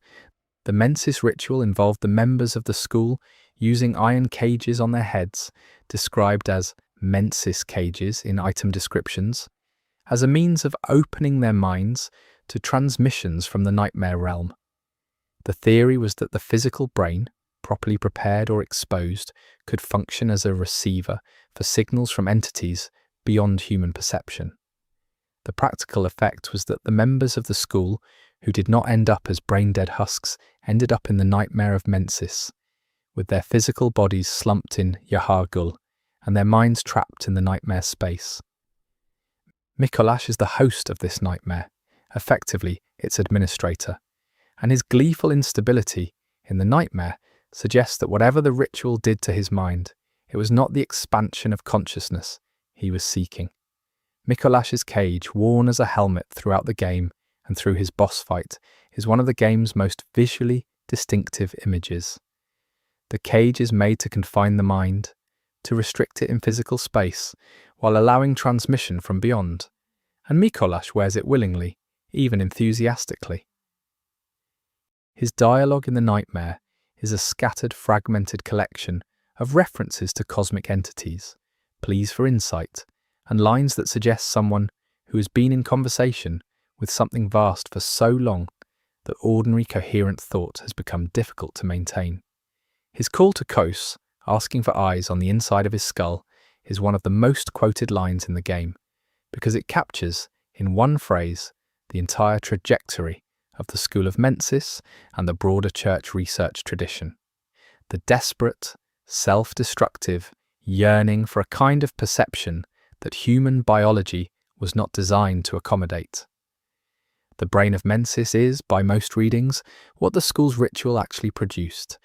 The Mensis ritual involved the members of the school using iron cages on their heads, described as Mensis cages in item descriptions, as a means of opening their minds to transmissions from the nightmare realm. The theory was that the physical brain, properly prepared or exposed, could function as a receiver for signals from entities beyond human perception. The practical effect was that the members of the school, who did not end up as brain-dead husks, ended up in the nightmare of Mensis, with their physical bodies slumped in Yharnam and their minds trapped in the nightmare space. Mikolash is the host of this nightmare, effectively its administrator, and his gleeful instability in the nightmare suggests that whatever the ritual did to his mind, it was not the expansion of consciousness he was seeking. Mikolash's cage, worn as a helmet throughout the game and through his boss fight, is one of the game's most visually distinctive images. The cage is made to confine the mind, to restrict it in physical space, while allowing transmission from beyond, and Mikolash wears it willingly, even enthusiastically. His dialogue in the nightmare is a scattered, fragmented collection of references to cosmic entities, pleas for insight, and lines that suggest someone who has been in conversation with something vast for so long that ordinary coherent thought has become difficult to maintain. His call to Kos, asking for eyes on the inside of his skull, is one of the most quoted lines in the game, because it captures, in one phrase, the entire trajectory of the School of Mensis and the broader church research tradition. The desperate, self-destructive yearning for a kind of perception that human biology was not designed to accommodate. The brain of Mensis is, by most readings, what the school's ritual actually produced.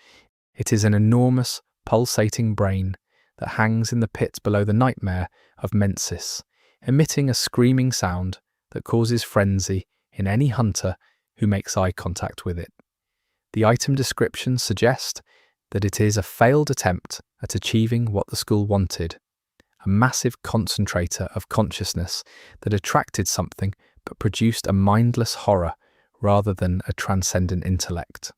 It is an enormous, pulsating brain that hangs in the pit below the nightmare of Mensis, emitting a screaming sound that causes frenzy in any hunter who makes eye contact with it. The item descriptions suggest that it is a failed attempt at achieving what the school wanted, a massive concentrator of consciousness that attracted something but produced a mindless horror rather than a transcendent intellect.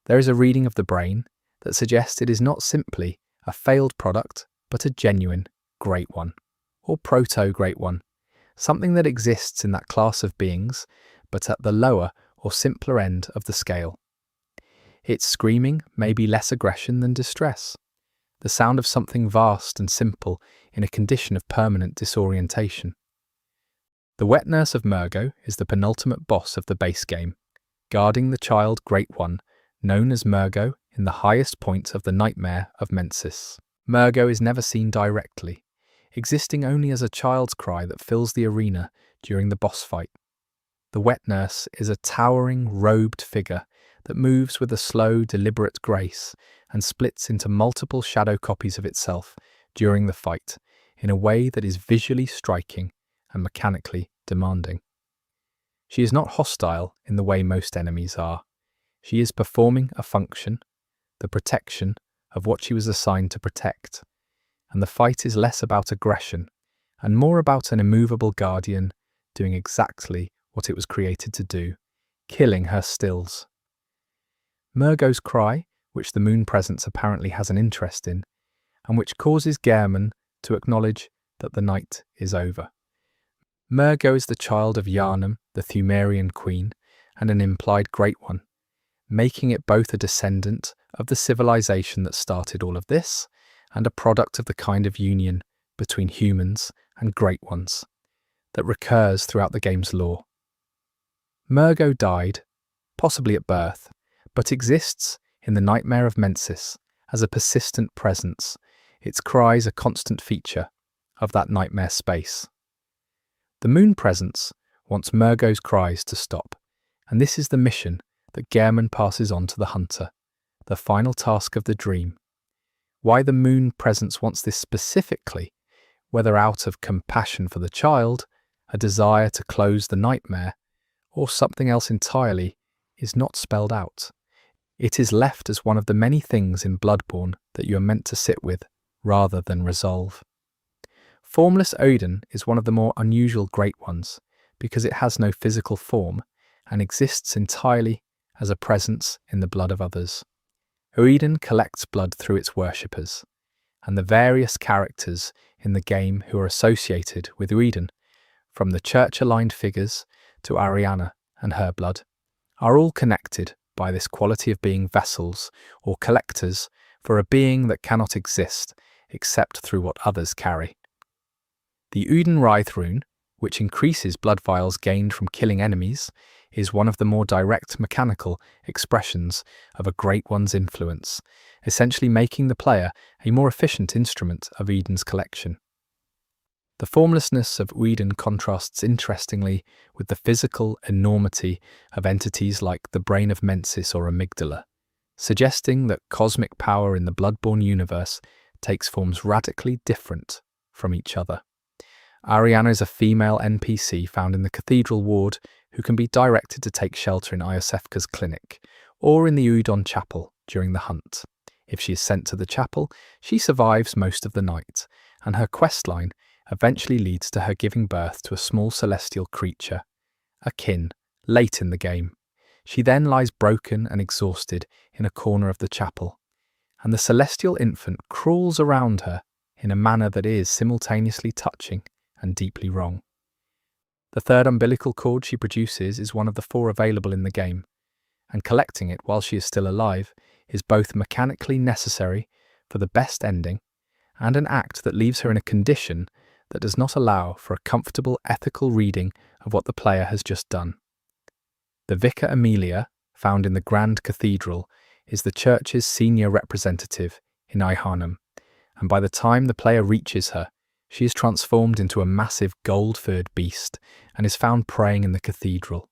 There is a reading of the brain that suggests it is not simply a failed product, but a genuine, great one, or proto-great one, something that exists in that class of beings, but at the lower or simpler end of the scale. Its screaming may be less aggression than distress, the sound of something vast and simple in a condition of permanent disorientation. The wet nurse of Murgo is the penultimate boss of the base game, guarding the child Great One, known as Murgo, in the highest point of the nightmare of Mensis. Murgo is never seen directly, existing only as a child's cry that fills the arena during the boss fight. The wet nurse is a towering, robed figure that moves with a slow, deliberate grace and splits into multiple shadow copies of itself during the fight in a way that is visually striking and mechanically demanding. She is not hostile in the way most enemies are. She is performing a function, the protection of what she was assigned to protect, and the fight is less about aggression and more about an immovable guardian doing exactly what it was created to do, killing her stills. Murgo's cry, which the moon presence apparently has an interest in, and which causes Gehrman to acknowledge that the night is over. Murgo is the child of Yharnam, the Thumerian queen, and an implied great one, making it both a descendant of the civilization that started all of this, and a product of the kind of union between humans and great ones that recurs throughout the game's lore. Murgo died, possibly at birth, but exists in the nightmare of Mensis as a persistent presence, its cries a constant feature of that nightmare space. The moon presence wants Murgo's cries to stop, and this is the mission that Gehrman passes on to the hunter, the final task of the dream. Why the moon presence wants this specifically, whether out of compassion for the child, a desire to close the nightmare, or something else entirely, is not spelled out. It is left as one of the many things in Bloodborne that you are meant to sit with, rather than resolve. Formless Odin is one of the more unusual great ones, because it has no physical form, and exists entirely as a presence in the blood of others. Odin collects blood through its worshippers, and the various characters in the game who are associated with Odin, from the church-aligned figures to Ariana and her blood, are all connected by this quality of being vessels or collectors for a being that cannot exist except through what others carry. The Odin Writhe rune, which increases blood vials gained from killing enemies, is one of the more direct mechanical expressions of a Great One's influence, essentially making the player a more efficient instrument of Odin's collection. The formlessness of Odin contrasts interestingly with the physical enormity of entities like the brain of Mensis or amygdala, suggesting that cosmic power in the Bloodborne universe takes forms radically different from each other. Ariana is a female NPC found in the Cathedral Ward who can be directed to take shelter in Iosefka's clinic or in the Udon Chapel during the hunt. If she is sent to the chapel, she survives most of the night, and her questline eventually leads to her giving birth to a small celestial creature, a kin, late in the game. She then lies broken and exhausted in a corner of the chapel, and the celestial infant crawls around her in a manner that is simultaneously touching and deeply wrong. The third umbilical cord she produces is one of the 4 available in the game, and collecting it while she is still alive is both mechanically necessary for the best ending and an act that leaves her in a condition that does not allow for a comfortable ethical reading of what the player has just done. The Vicar Amelia, found in the Grand Cathedral, is the church's senior representative in Yharnam, and by the time the player reaches her, she is transformed into a massive gold-furred beast and is found praying in the cathedral.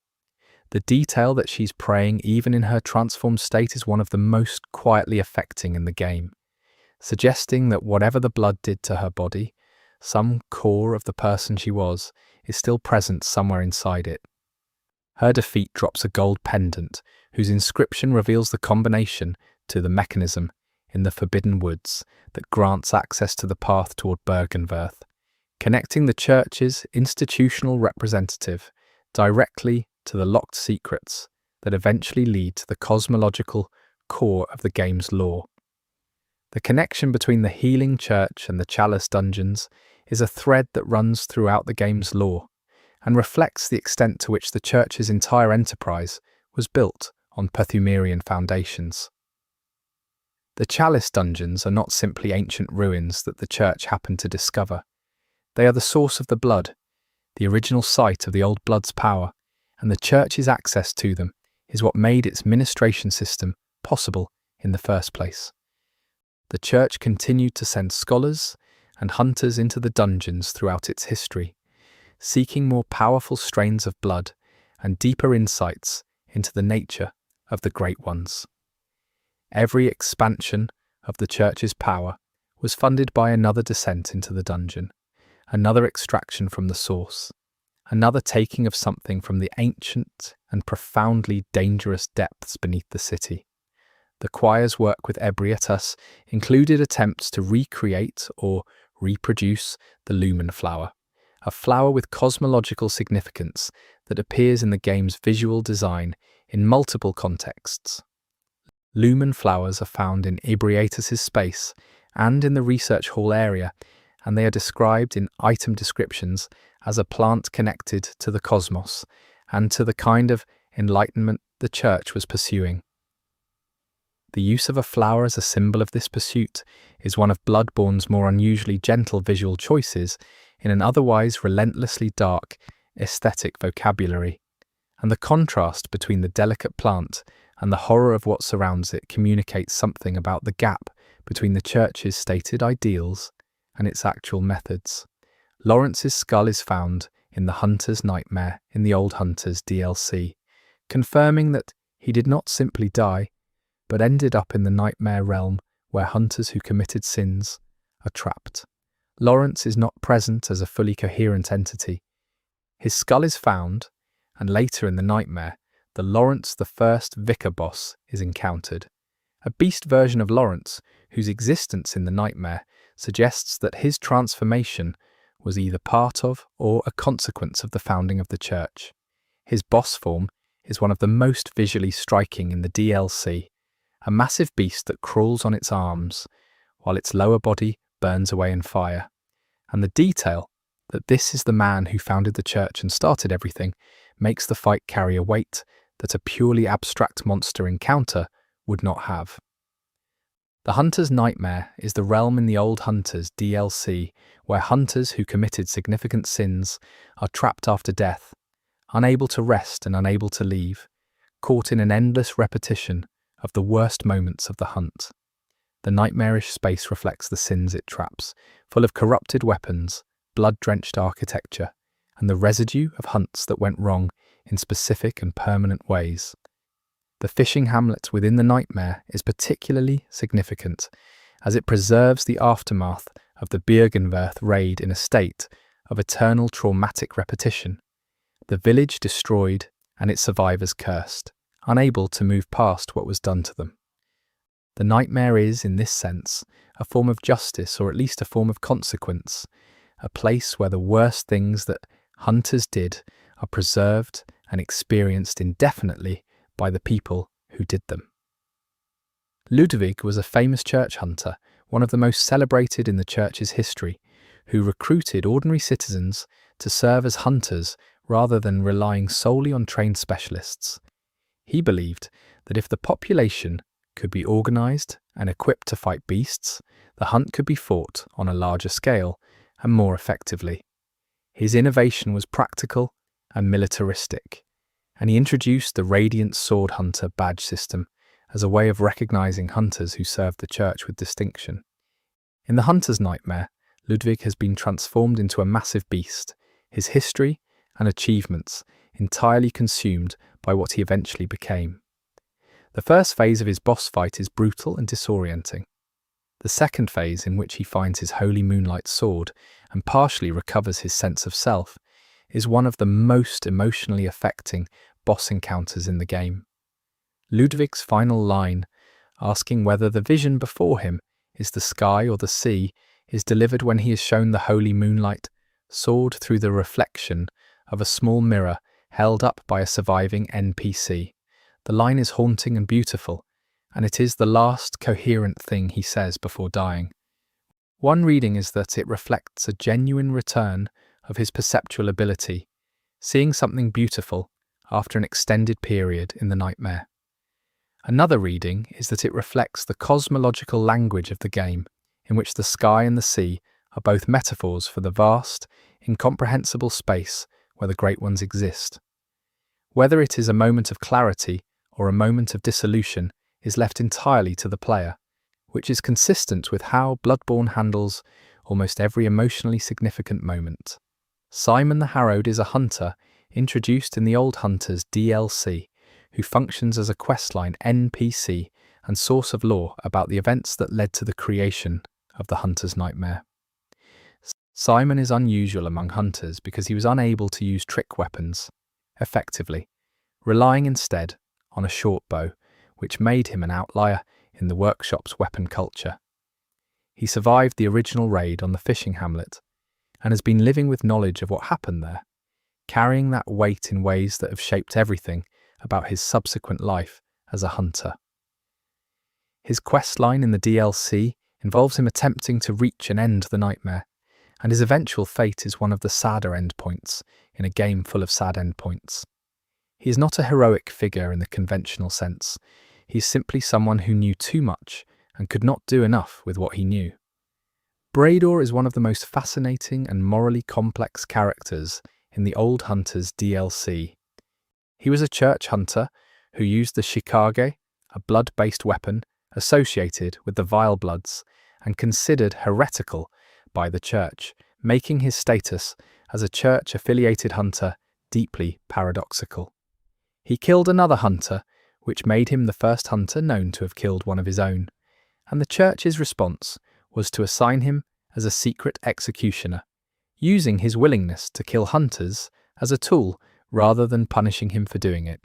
The detail that she's praying even in her transformed state is one of the most quietly affecting in the game, suggesting that whatever the blood did to her body, some core of the person she was is still present somewhere inside it. Her defeat drops a gold pendant, whose inscription reveals the combination to the mechanism in the Forbidden Woods that grants access to the path toward Bergenwerth, connecting the church's institutional representative directly to the locked secrets that eventually lead to the cosmological core of the game's lore. The connection between the Healing Church and the Chalice Dungeons is a thread that runs throughout the game's lore, and reflects the extent to which the Church's entire enterprise was built on Pthumerian foundations. The Chalice Dungeons are not simply ancient ruins that the Church happened to discover. They are the source of the blood, the original site of the Old Blood's power, and the Church's access to them is what made its ministration system possible in the first place. The Church continued to send scholars and hunters into the dungeons throughout its history, seeking more powerful strains of blood and deeper insights into the nature of the Great Ones. Every expansion of the Church's power was funded by another descent into the dungeon, another extraction from the source, another taking of something from the ancient and profoundly dangerous depths beneath the city. The choir's work with Ebrietas included attempts to recreate or reproduce the lumen flower, a flower with cosmological significance that appears in the game's visual design in multiple contexts. Lumen flowers are found in Ebrietas' space and in the research hall area, and they are described in item descriptions as a plant connected to the cosmos and to the kind of enlightenment the Church was pursuing. The use of a flower as a symbol of this pursuit is one of Bloodborne's more unusually gentle visual choices in an otherwise relentlessly dark aesthetic vocabulary, and the contrast between the delicate plant and the horror of what surrounds it communicates something about the gap between the Church's stated ideals and its actual methods. Lawrence's skull is found in the Hunter's Nightmare in the Old Hunters DLC, confirming that he did not simply die, but ended up in the nightmare realm where hunters who committed sins are trapped. Lawrence is not present as a fully coherent entity. His skull is found, and later in the nightmare, the Lawrence the First Vicar boss is encountered, a beast version of Lawrence whose existence in the nightmare suggests that his transformation was either part of or a consequence of the founding of the Church. His boss form is one of the most visually striking in the DLC, a massive beast that crawls on its arms, while its lower body burns away in fire. And the detail that this is the man who founded the Church and started everything makes the fight carry a weight that a purely abstract monster encounter would not have. The Hunter's Nightmare is the realm in the Old Hunters DLC where hunters who committed significant sins are trapped after death, unable to rest and unable to leave, caught in an endless repetition of the worst moments of the hunt. The nightmarish space reflects the sins it traps, full of corrupted weapons, blood-drenched architecture, and the residue of hunts that went wrong in specific and permanent ways. The fishing hamlet within the nightmare is particularly significant, as it preserves the aftermath of the Bergenwerth raid in a state of eternal traumatic repetition. The village destroyed and its survivors cursed, unable to move past what was done to them. The nightmare is, in this sense, a form of justice, or at least a form of consequence, a place where the worst things that hunters did are preserved and experienced indefinitely by the people who did them. Ludwig was a famous church hunter, one of the most celebrated in the Church's history, who recruited ordinary citizens to serve as hunters rather than relying solely on trained specialists. He believed that if the population could be organized and equipped to fight beasts, the hunt could be fought on a larger scale and more effectively. His innovation was practical and militaristic, and he introduced the Radiant Sword Hunter badge system as a way of recognizing hunters who served the church with distinction. In the Hunter's Nightmare, Ludwig has been transformed into a massive beast, his history and achievements entirely consumed by what he eventually became. The first phase of his boss fight is brutal and disorienting. The second phase, in which he finds his holy moonlight sword and partially recovers his sense of self, is one of the most emotionally affecting boss encounters in the game. Ludwig's final line, asking whether the vision before him is the sky or the sea, is delivered when he is shown the holy moonlight sword through the reflection of a small mirror held up by a surviving NPC. The line is haunting and beautiful, and it is the last coherent thing he says before dying. One reading is that it reflects a genuine return of his perceptual ability, seeing something beautiful after an extended period in the nightmare. Another reading is that it reflects the cosmological language of the game, in which the sky and the sea are both metaphors for the vast, incomprehensible space where the Great Ones exist. Whether it is a moment of clarity or a moment of dissolution is left entirely to the player, which is consistent with how Bloodborne handles almost every emotionally significant moment. Simon the Harrowed is a hunter introduced in the Old Hunters DLC, who functions as a questline NPC and source of lore about the events that led to the creation of the Hunter's Nightmare. Simon is unusual among hunters because he was unable to use trick weapons effectively, relying instead on a short bow, which made him an outlier in the workshop's weapon culture. He survived the original raid on the fishing hamlet and has been living with knowledge of what happened there, carrying that weight in ways that have shaped everything about his subsequent life as a hunter. His questline in the DLC involves him attempting to reach and end the nightmare, and his eventual fate is one of the sadder endpoints in a game full of sad endpoints. He is not a heroic figure in the conventional sense. He is simply someone who knew too much and could not do enough with what he knew. Brador is one of the most fascinating and morally complex characters in the Old Hunters DLC. He was a church hunter who used the shikage, a blood-based weapon associated with the Vile Bloods and considered heretical by the church, making his status as a church-affiliated hunter deeply paradoxical. He killed another hunter, which made him the first hunter known to have killed one of his own, and the church's response was to assign him as a secret executioner, using his willingness to kill hunters as a tool rather than punishing him for doing it.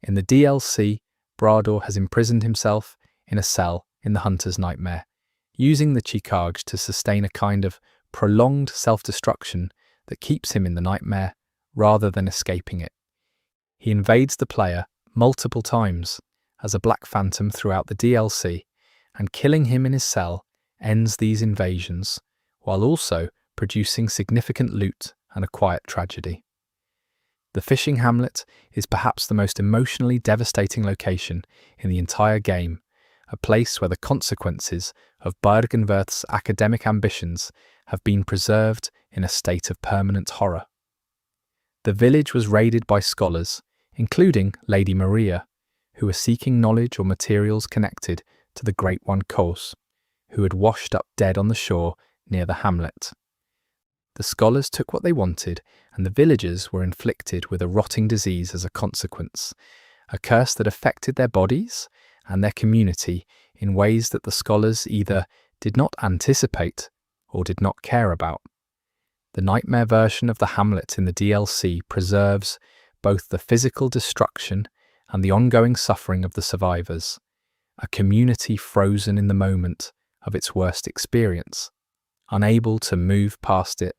In the DLC, Brador has imprisoned himself in a cell in the Hunter's Nightmare, using the Chikage to sustain a kind of prolonged self-destruction that keeps him in the nightmare rather than escaping it. He invades the player multiple times as a Black Phantom throughout the DLC, and killing him in his cell ends these invasions, while also producing significant loot and a quiet tragedy. The fishing hamlet is perhaps the most emotionally devastating location in the entire game, a place where the consequences of Bergenwerth's academic ambitions have been preserved in a state of permanent horror. The village was raided by scholars, including Lady Maria, who were seeking knowledge or materials connected to the Great One Kos, who had washed up dead on the shore near the hamlet. The scholars took what they wanted, and the villagers were inflicted with a rotting disease as a consequence, a curse that affected their bodies and their community in ways that the scholars either did not anticipate or did not care about. The nightmare version of the hamlet in the DLC preserves both the physical destruction and the ongoing suffering of the survivors, a community frozen in the moment of its worst experience, unable to move past it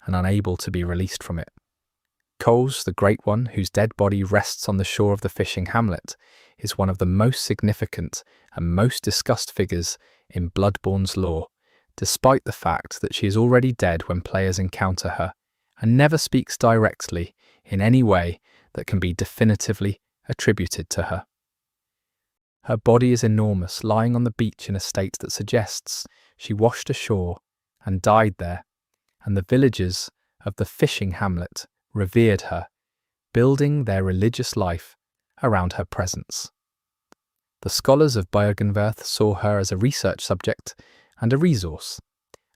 and unable to be released from it. Kos, the Great One, whose dead body rests on the shore of the fishing hamlet, is one of the most significant and most discussed figures in Bloodborne's lore, despite the fact that she is already dead when players encounter her, and never speaks directly in any way that can be definitively attributed to her. Her body is enormous, lying on the beach in a state that suggests she washed ashore and died there, and the villagers of the fishing hamlet revered her, building their religious life around her presence. The scholars of Byrgenwerth saw her as a research subject and a resource,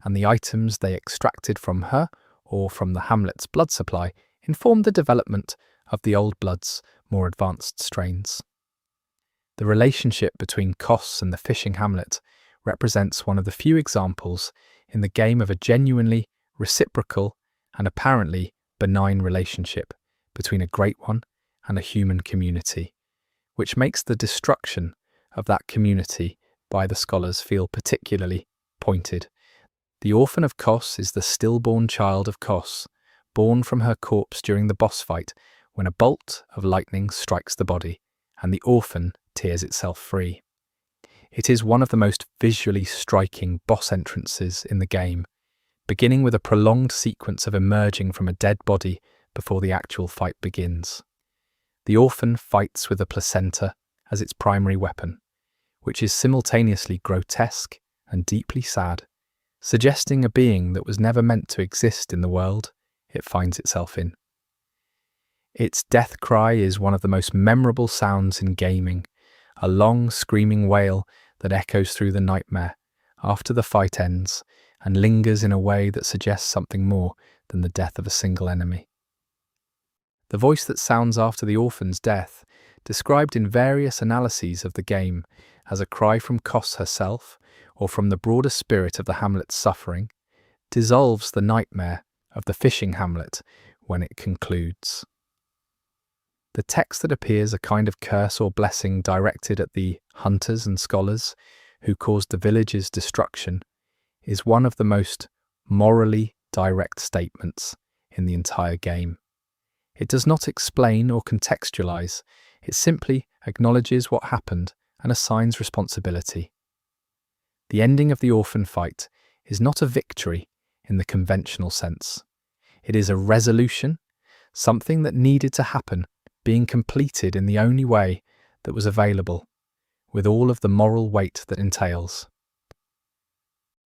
and the items they extracted from her or from the hamlet's blood supply informed the development of the Old Blood's more advanced strains. The relationship between Kos and the fishing hamlet represents one of the few examples in the game of a genuinely reciprocal and apparently benign relationship between a Great One and a human community, which makes the destruction of that community by the scholars feel particularly pointed. The orphan of Kos is the stillborn child of Kos, born from her corpse during the boss fight when a bolt of lightning strikes the body and the orphan tears itself free. It is one of the most visually striking boss entrances in the game, beginning with a prolonged sequence of emerging from a dead body before the actual fight begins. The orphan fights with a placenta as its primary weapon, which is simultaneously grotesque and deeply sad, suggesting a being that was never meant to exist in the world it finds itself in. Its death cry is one of the most memorable sounds in gaming, a long screaming wail that echoes through the nightmare after the fight ends and lingers in a way that suggests something more than the death of a single enemy. The voice that sounds after the orphan's death, described in various analyses of the game as a cry from Kos herself or from the broader spirit of the hamlet's suffering, dissolves the nightmare of the fishing hamlet when it concludes. The text that appears a kind of curse or blessing directed at the hunters and scholars who caused the village's destruction is one of the most morally direct statements in the entire game. It does not explain or contextualize, it simply acknowledges what happened and assigns responsibility. The ending of the orphan fight is not a victory in the conventional sense. It is a resolution, something that needed to happen, being completed in the only way that was available, with all of the moral weight that entails.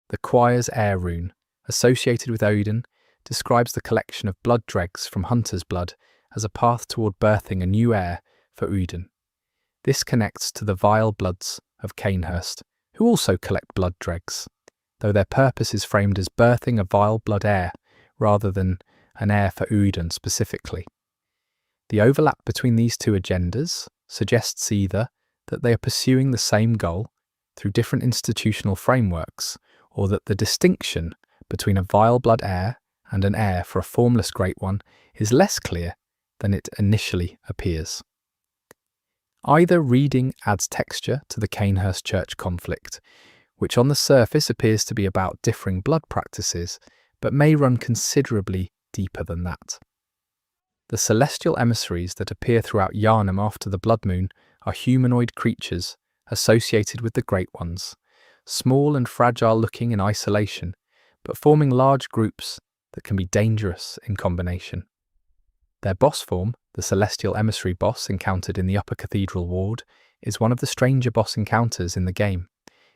The choir's air rune, associated with Odin, describes the collection of blood dregs from hunter's blood as a path toward birthing a new heir for Odin. This connects to the vile bloods of Cainhurst, who also collect blood dregs, though their purpose is framed as birthing a vile blood heir rather than an heir for Odin specifically. The overlap between these two agendas suggests either that they are pursuing the same goal through different institutional frameworks, or that the distinction between a vile blood heir and an heir for a formless Great One is less clear than it initially appears. Either reading adds texture to the Cainhurst Church conflict, which on the surface appears to be about differing blood practices, but may run considerably deeper than that. The celestial emissaries that appear throughout Yharnam after the blood moon are humanoid creatures associated with the Great Ones, small and fragile looking in isolation, but forming large groups that can be dangerous in combination. Their boss form, the celestial emissary boss encountered in the Upper Cathedral Ward, is one of the stranger boss encounters in the game,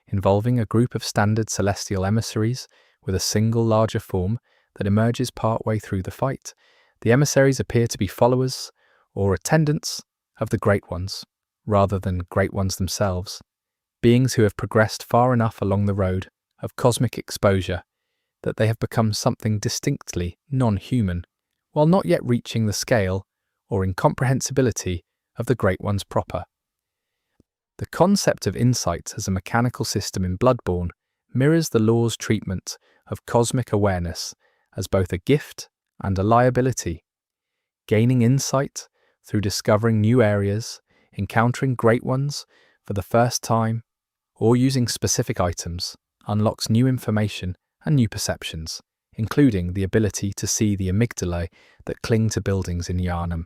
involving a group of standard celestial emissaries with a single larger form that emerges partway through the fight. The emissaries appear to be followers or attendants of the Great Ones, rather than Great Ones themselves, beings who have progressed far enough along the road of cosmic exposure that they have become something distinctly non-human, while not yet reaching the scale or incomprehensibility of the Great Ones proper. The concept of insight as a mechanical system in Bloodborne mirrors the law's treatment of cosmic awareness as both a gift and a liability. Gaining insight through discovering new areas, encountering Great Ones for the first time, or using specific items unlocks new information and new perceptions, including the ability to see the amygdalae that cling to buildings in Yharnam.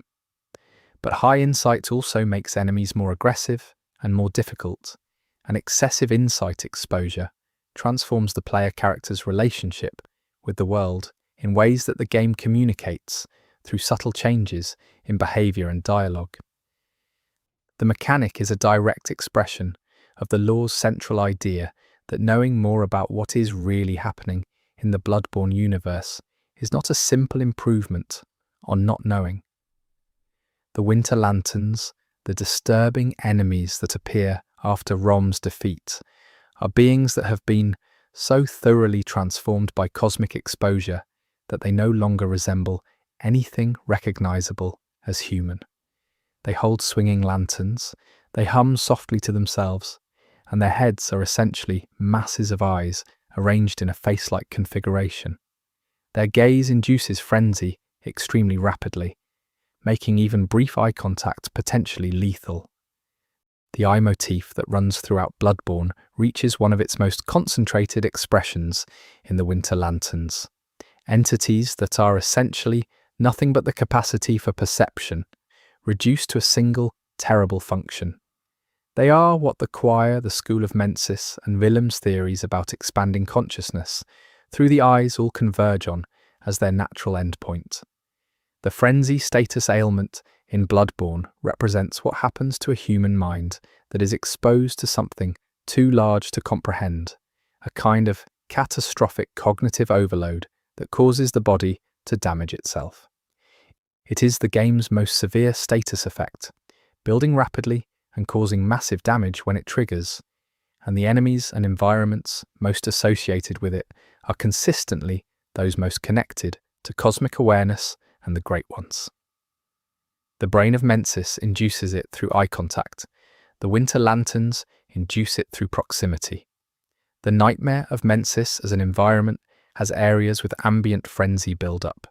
But high insight also makes enemies more aggressive and more difficult, and excessive insight exposure transforms the player character's relationship with the world in ways that the game communicates through subtle changes in behaviour and dialogue. The mechanic is a direct expression of the law's central idea that knowing more about what is really happening in the Bloodborne universe is not a simple improvement on not knowing. The Winter Lanterns, the disturbing enemies that appear after Rom's defeat, are beings that have been so thoroughly transformed by cosmic exposure that they no longer resemble anything recognizable as human. They hold swinging lanterns, they hum softly to themselves, and their heads are essentially masses of eyes arranged in a face-like configuration. Their gaze induces frenzy extremely rapidly, making even brief eye contact potentially lethal. The eye motif that runs throughout Bloodborne reaches one of its most concentrated expressions in the Winter Lanterns, entities that are essentially nothing but the capacity for perception, reduced to a single, terrible function. They are what the Choir, the School of Mensis, and Willem's theories about expanding consciousness through the eyes all converge on as their natural endpoint. The frenzy status ailment in Bloodborne represents what happens to a human mind that is exposed to something too large to comprehend, a kind of catastrophic cognitive overload that causes the body to damage itself. It is the game's most severe status effect, building rapidly and causing massive damage when it triggers, and the enemies and environments most associated with it are consistently those most connected to cosmic awareness and the Great Ones. The brain of Mensis induces it through eye contact. The Winter Lanterns induce it through proximity. The nightmare of Mensis as an environment has areas with ambient frenzy build-up.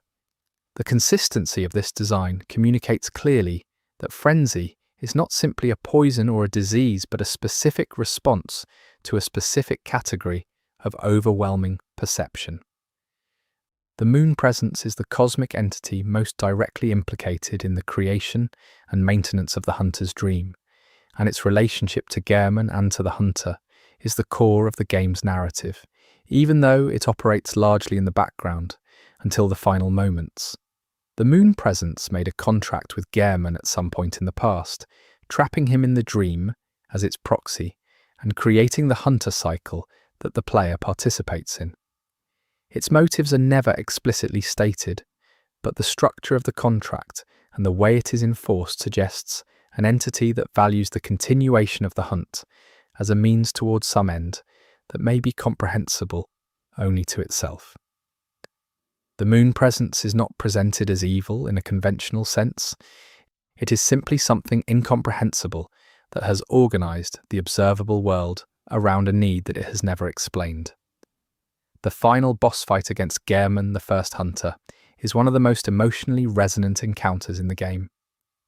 The consistency of this design communicates clearly that frenzy is not simply a poison or a disease, but a specific response to a specific category of overwhelming perception. The moon presence is the cosmic entity most directly implicated in the creation and maintenance of the hunter's dream, and its relationship to Gehrman and to the hunter is the core of the game's narrative, even though it operates largely in the background until the final moments. The moon presence made a contract with Gehrman at some point in the past, trapping him in the dream as its proxy and creating the hunter cycle that the player participates in. Its motives are never explicitly stated, but the structure of the contract and the way it is enforced suggests an entity that values the continuation of the hunt as a means towards some end that may be comprehensible only to itself. The moon presence is not presented as evil in a conventional sense. It is simply something incomprehensible that has organized the observable world around a need that it has never explained. The final boss fight against Gehrman, the first hunter, is one of the most emotionally resonant encounters in the game.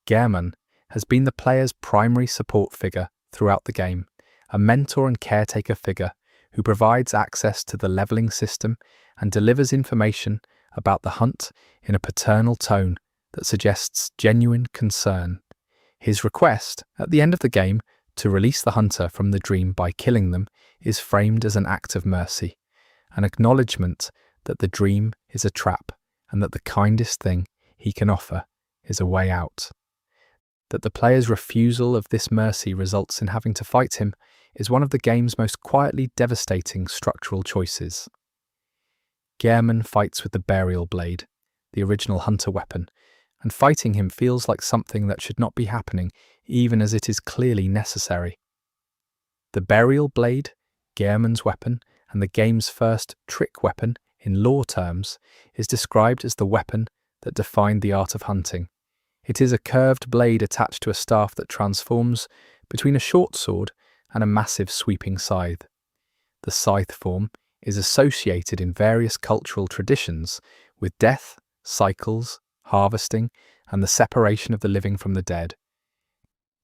Gehrman has been the player's primary support figure throughout the game, a mentor and caretaker figure who provides access to the leveling system and delivers information about the hunt in a paternal tone that suggests genuine concern. His request, at the end of the game, to release the hunter from the dream by killing them is framed as an act of mercy, an acknowledgement that the dream is a trap and that the kindest thing he can offer is a way out. That the player's refusal of this mercy results in having to fight him is one of the game's most quietly devastating structural choices. Gehrman fights with the burial blade, the original hunter weapon, and fighting him feels like something that should not be happening, even as it is clearly necessary. The burial blade, Gehrman's weapon, and the game's first trick weapon, in lore terms, is described as the weapon that defined the art of hunting. It is a curved blade attached to a staff that transforms between a short sword and a massive sweeping scythe. The scythe form is associated in various cultural traditions with death, cycles, harvesting, and the separation of the living from the dead.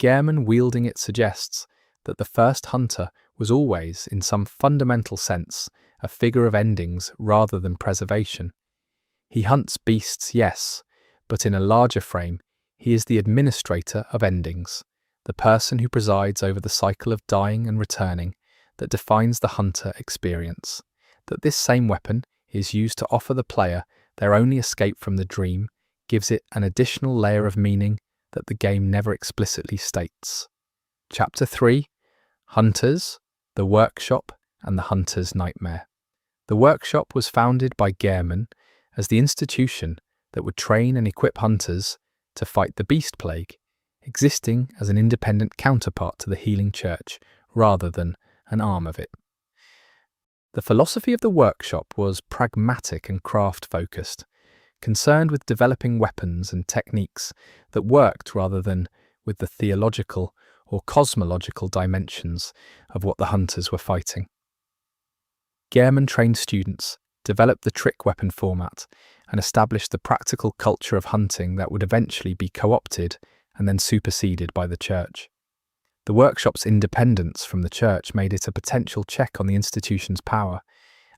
Gehrman wielding it suggests that the first hunter was always, in some fundamental sense, a figure of endings rather than preservation. He hunts beasts, yes, but in a larger frame, he is the administrator of endings, the person who presides over the cycle of dying and returning that defines the hunter experience. That this same weapon is used to offer the player their only escape from the dream gives it an additional layer of meaning that the game never explicitly states. Chapter 3: Hunters, the Workshop, and the Hunter's Nightmare. The Workshop was founded by Yharnam as the institution that would train and equip hunters to fight the beast plague, existing as an independent counterpart to the healing church rather than an arm of it. The philosophy of the Workshop was pragmatic and craft-focused, concerned with developing weapons and techniques that worked rather than with the theological or cosmological dimensions of what the hunters were fighting. Yharnam trained students, developed the trick weapon format, and established the practical culture of hunting that would eventually be co-opted and then superseded by the church. The Workshop's independence from the church made it a potential check on the institution's power,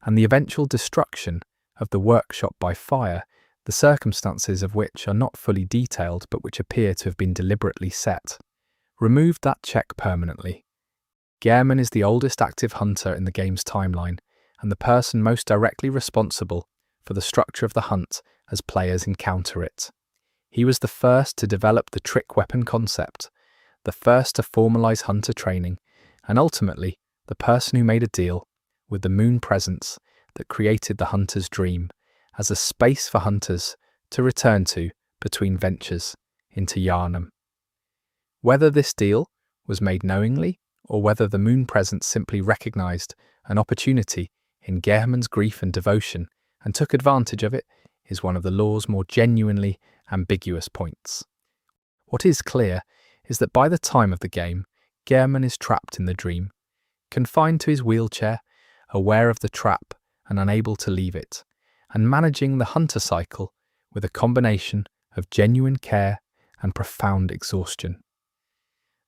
and the eventual destruction of the Workshop by fire, the circumstances of which are not fully detailed but which appear to have been deliberately set, removed that check permanently. Yharnam is the oldest active hunter in the game's timeline, and the person most directly responsible for the structure of the hunt as players encounter it. He was the first to develop the trick weapon concept, the first to formalize hunter training, and ultimately the person who made a deal with the moon presence that created the hunter's dream as a space for hunters to return to between ventures into Yharnam. Whether this deal was made knowingly or whether the moon presence simply recognized an opportunity in Yharnam's grief and devotion and took advantage of it is one of the law's more genuinely ambiguous points. What is clear is that by the time of the game, Yharnam is trapped in the dream, confined to his wheelchair, aware of the trap and unable to leave it, and managing the hunter cycle with a combination of genuine care and profound exhaustion.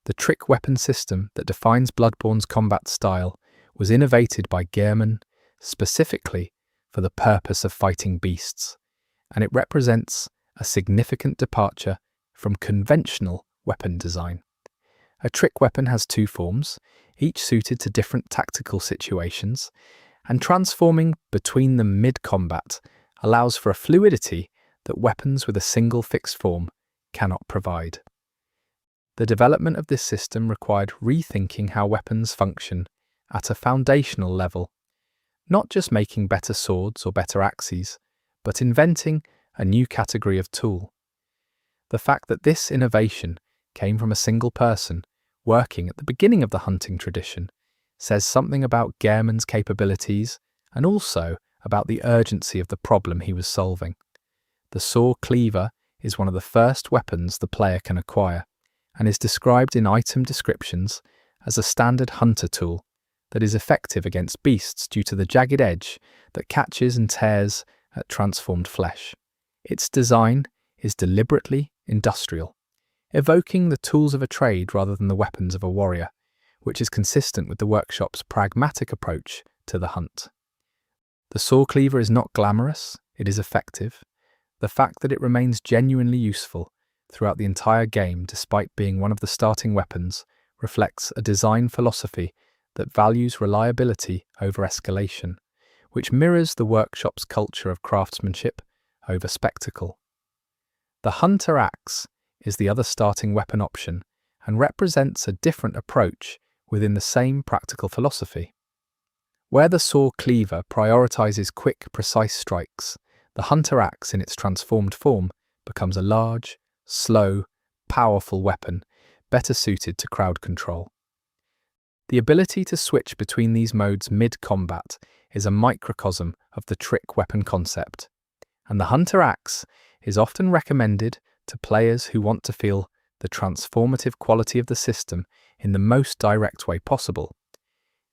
The trick weapon system that defines Bloodborne's combat style was innovated by Yharnam specifically for the purpose of fighting beasts, and it represents a significant departure from conventional weapon design. A trick weapon has two forms, each suited to different tactical situations, and transforming between them mid-combat allows for a fluidity that weapons with a single fixed form cannot provide. The development of this system required rethinking how weapons function at a foundational level, not just making better swords or better axes, but inventing a new category of tool. The fact that this innovation came from a single person working at the beginning of the hunting tradition says something about Yharnam's capabilities and also about the urgency of the problem he was solving. The saw cleaver is one of the first weapons the player can acquire and is described in item descriptions as a standard hunter tool that is effective against beasts due to the jagged edge that catches and tears at transformed flesh. Its design is deliberately industrial, evoking the tools of a trade rather than the weapons of a warrior, which is consistent with the Workshop's pragmatic approach to the hunt. The saw cleaver is not glamorous, it is effective. The fact that it remains genuinely useful throughout the entire game despite being one of the starting weapons reflects a design philosophy that values reliability over escalation, which mirrors the Workshop's culture of craftsmanship over spectacle. The hunter axe is the other starting weapon option and represents a different approach within the same practical philosophy. Where the saw cleaver prioritizes quick, precise strikes, the hunter axe in its transformed form becomes a large, slow, powerful weapon better suited to crowd control. The ability to switch between these modes mid-combat is a microcosm of the trick weapon concept, and the hunter axe is often recommended to players who want to feel the transformative quality of the system in the most direct way possible.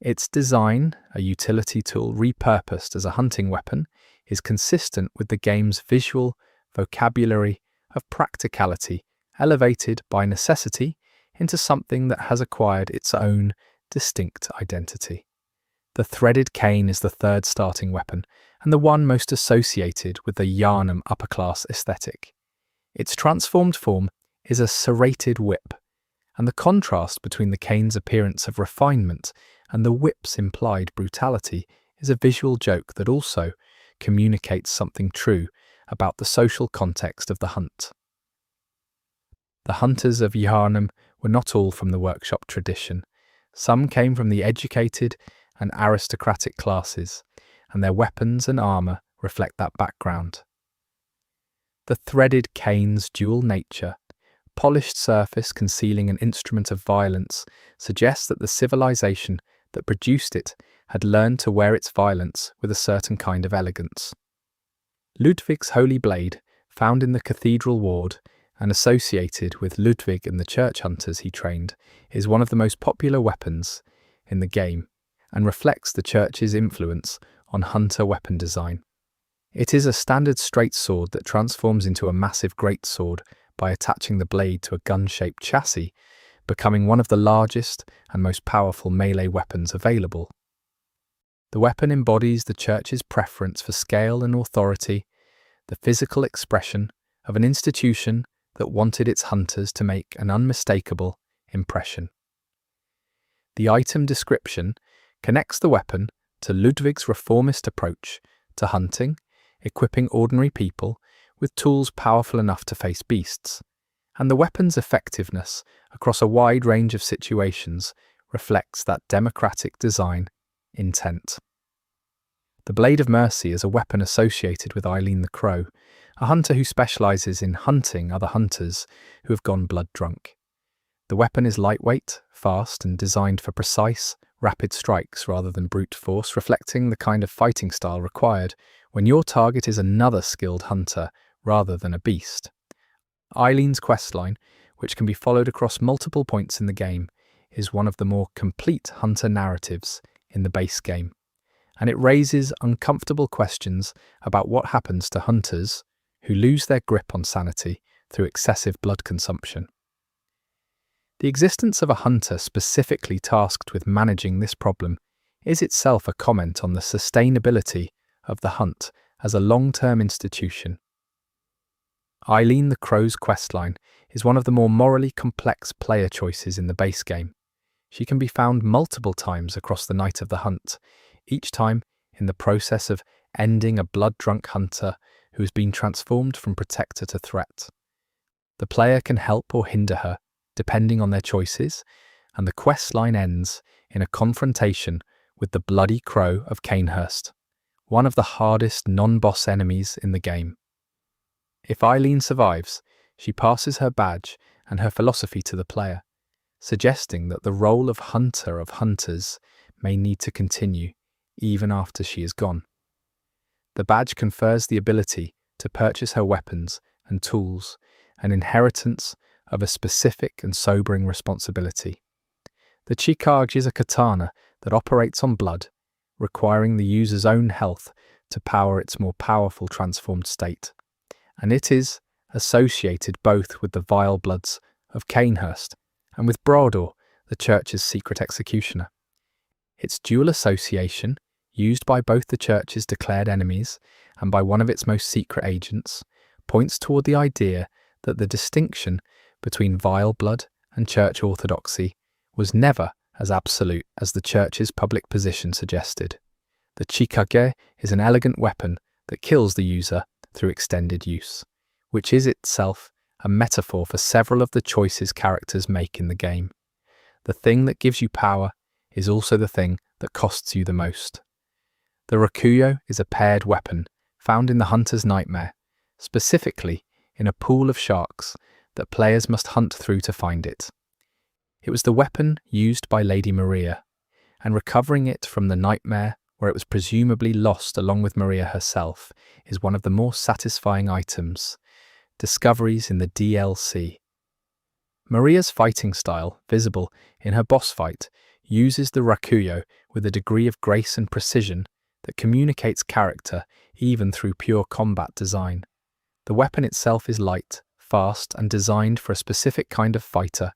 Its design, a utility tool repurposed as a hunting weapon, is consistent with the game's visual vocabulary of practicality, elevated by necessity into something that has acquired its own distinct identity. The threaded cane is the third starting weapon, and the one most associated with the Yharnam upper-class aesthetic. Its transformed form is a serrated whip, and the contrast between the cane's appearance of refinement and the whip's implied brutality is a visual joke that also communicates something true about the social context of the hunt. The hunters of Yharnam were not all from the workshop tradition. Some came from the educated and aristocratic classes, and their weapons and armour reflect that background. The threaded cane's dual nature, polished surface concealing an instrument of violence, suggests that the civilization that produced it had learned to wear its violence with a certain kind of elegance. Ludwig's holy blade, found in the cathedral ward and associated with Ludwig and the church hunters he trained, is one of the most popular weapons in the game and reflects the church's influence on hunter weapon design. It is a standard straight sword that transforms into a massive greatsword by attaching the blade to a gun-shaped chassis, becoming one of the largest and most powerful melee weapons available. The weapon embodies the church's preference for scale and authority, the physical expression of an institution that wanted its hunters to make an unmistakable impression. The item description connects the weapon to Ludwig's reformist approach to hunting, equipping ordinary people with tools powerful enough to face beasts, and the weapon's effectiveness across a wide range of situations reflects that democratic design intent. The Blade of Mercy is a weapon associated with Eileen the Crow, a hunter who specializes in hunting other hunters who have gone blood drunk. The weapon is lightweight, fast, and designed for precise, rapid strikes rather than brute force, reflecting the kind of fighting style required when your target is another skilled hunter rather than a beast. Eileen's questline, which can be followed across multiple points in the game, is one of the more complete hunter narratives in the base game, and it raises uncomfortable questions about what happens to hunters who lose their grip on sanity through excessive blood consumption. The existence of a hunter specifically tasked with managing this problem is itself a comment on the sustainability of the hunt as a long-term institution. Eileen the Crow's questline is one of the more morally complex player choices in the base game. She can be found multiple times across the night of the hunt, each time in the process of ending a blood-drunk hunter who has been transformed from protector to threat. The player can help or hinder her, depending on their choices, and the questline ends in a confrontation with the Bloody Crow of Canehurst, one of the hardest non-boss enemies in the game. If Eileen survives, she passes her badge and her philosophy to the player, suggesting that the role of hunter of hunters may need to continue even after she is gone. The badge confers the ability to purchase her weapons and tools, an inheritance of a specific and sobering responsibility. The Chikage is a katana that operates on blood, requiring the user's own health to power its more powerful transformed state, and it is associated both with the vile bloods of Canehurst and with Brodor, the church's secret executioner. Its dual association, used by both the church's declared enemies and by one of its most secret agents, points toward the idea that the distinction between vile blood and church orthodoxy was never as absolute as the church's public position suggested. The Chikage is an elegant weapon that kills the user through extended use, which is itself a metaphor for several of the choices characters make in the game. The thing that gives you power is also the thing that costs you the most. The Rakuyo is a paired weapon found in the Hunter's Nightmare, specifically in a pool of sharks that players must hunt through to find it. It was the weapon used by Lady Maria, and recovering it from the nightmare where it was presumably lost along with Maria herself is one of the more satisfying items, discoveries in the DLC. Maria's fighting style, visible in her boss fight, uses the Rakuyo with a degree of grace and precision that communicates character even through pure combat design. The weapon itself is light, fast, and designed for a specific kind of fighter,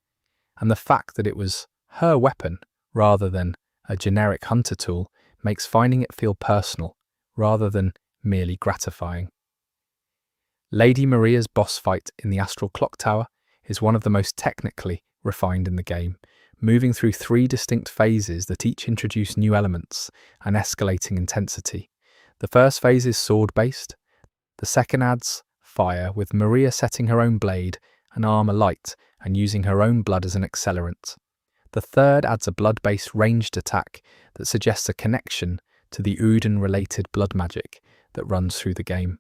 and the fact that it was her weapon rather than a generic hunter tool makes finding it feel personal rather than merely gratifying. Lady Maria's boss fight in the Astral Clock Tower is one of the most technically refined in the game, moving through 3 distinct phases that each introduce new elements and escalating intensity. The first phase is sword-based, the second adds fire, with Maria setting her own blade an armor light, and using her own blood as an accelerant. The third adds a blood-based ranged attack that suggests a connection to the Uden-related blood magic that runs through the game.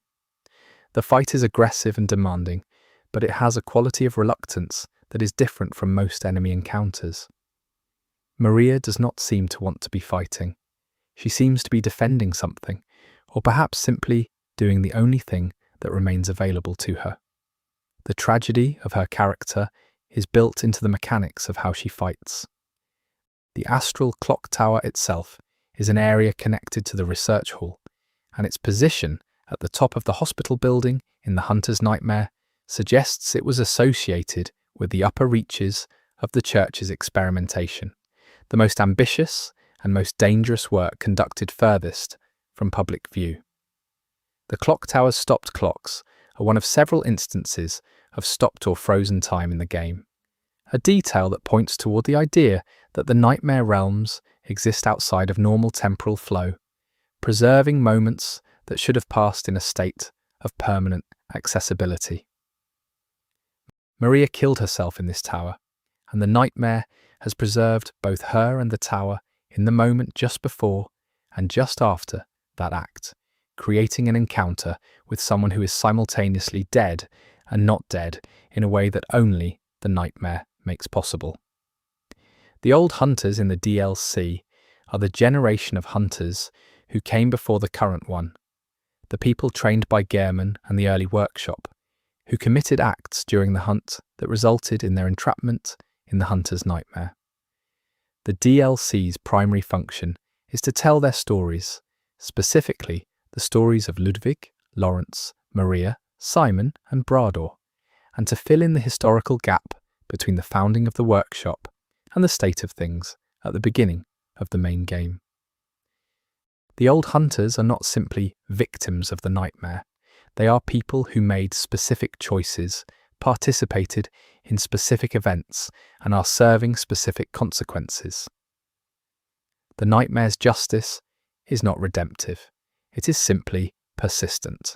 The fight is aggressive and demanding, but it has a quality of reluctance that is different from most enemy encounters. Maria does not seem to want to be fighting. She seems to be defending something, or perhaps simply doing the only thing that remains available to her. The tragedy of her character is built into the mechanics of how she fights. The astral clock tower itself is an area connected to the research hall, and its position at the top of the hospital building in the Hunter's Nightmare suggests it was associated with the upper reaches of the church's experimentation, the most ambitious and most dangerous work conducted furthest from public view. The clock tower's stopped clocks are one of several instances of stopped or frozen time in the game, a detail that points toward the idea that the nightmare realms exist outside of normal temporal flow, preserving moments that should have passed in a state of permanent accessibility. Maria killed herself in this tower, and the nightmare has preserved both her and the tower in the moment just before and just after that act, creating an encounter with someone who is simultaneously dead and not dead in a way that only the nightmare makes possible. The old hunters in the DLC are the generation of hunters who came before the current one, the people trained by Yharnam and the early workshop, who committed acts during the hunt that resulted in their entrapment in the hunter's nightmare. The DLC's primary function is to tell their stories, specifically the stories of Ludwig, Lawrence, Maria, Simon, and Brador, and to fill in the historical gap between the founding of the workshop and the state of things at the beginning of the main game. The old hunters are not simply victims of the nightmare. They are people who made specific choices, participated in specific events, and are serving specific consequences. The nightmare's justice is not redemptive. It is simply persistent.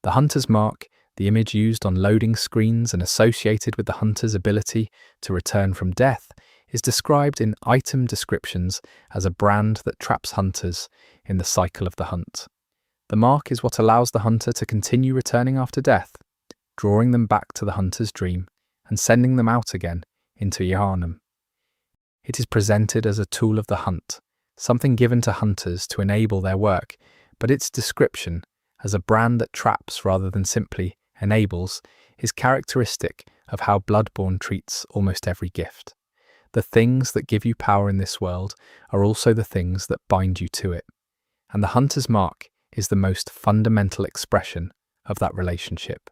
The hunter's mark, the image used on loading screens and associated with the hunter's ability to return from death, is described in item descriptions as a brand that traps hunters in the cycle of the hunt. The mark is what allows the hunter to continue returning after death, drawing them back to the hunter's dream and sending them out again into Yharnam. It is presented as a tool of the hunt, something given to hunters to enable their work, but its description as a brand that traps rather than simply enables is characteristic of how Bloodborne treats almost every gift. The things that give you power in this world are also the things that bind you to it, and the hunter's mark is the most fundamental expression of that relationship.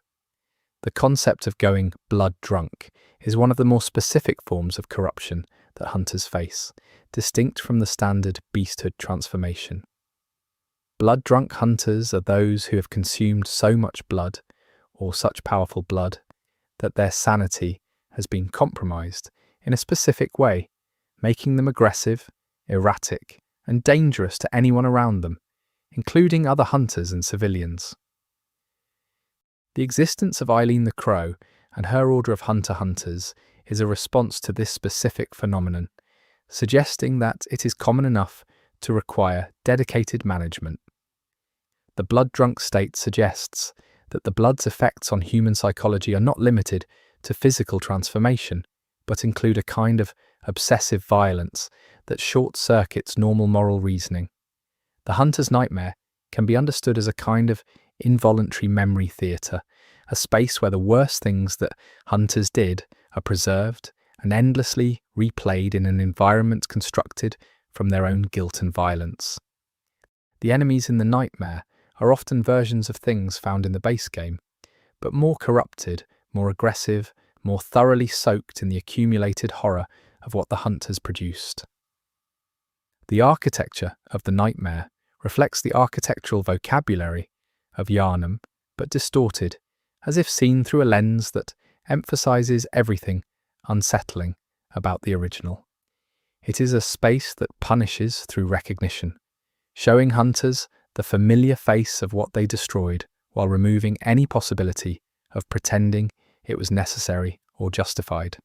The concept of going blood drunk is one of the more specific forms of corruption that hunters face, distinct from the standard beasthood transformation. Blood-drunk hunters are those who have consumed so much blood, or such powerful blood, that their sanity has been compromised in a specific way, making them aggressive, erratic, and dangerous to anyone around them, including other hunters and civilians. The existence of Eileen the Crow and her order of hunter-hunters is a response to this specific phenomenon, suggesting that it is common enough to require dedicated management. The blood-drunk state suggests that the blood's effects on human psychology are not limited to physical transformation, but include a kind of obsessive violence that short-circuits normal moral reasoning. The hunter's nightmare can be understood as a kind of involuntary memory theatre, a space where the worst things that hunters did are preserved and endlessly replayed in an environment constructed from their own guilt and violence. The enemies in the nightmare are often versions of things found in the base game, but more corrupted, more aggressive, more thoroughly soaked in the accumulated horror of what the hunt has produced. The architecture of the nightmare reflects the architectural vocabulary of Yharnam, but distorted, as if seen through a lens that emphasizes everything unsettling about the original. It is a space that punishes through recognition, showing hunters the familiar face of what they destroyed while removing any possibility of pretending it was necessary or justified.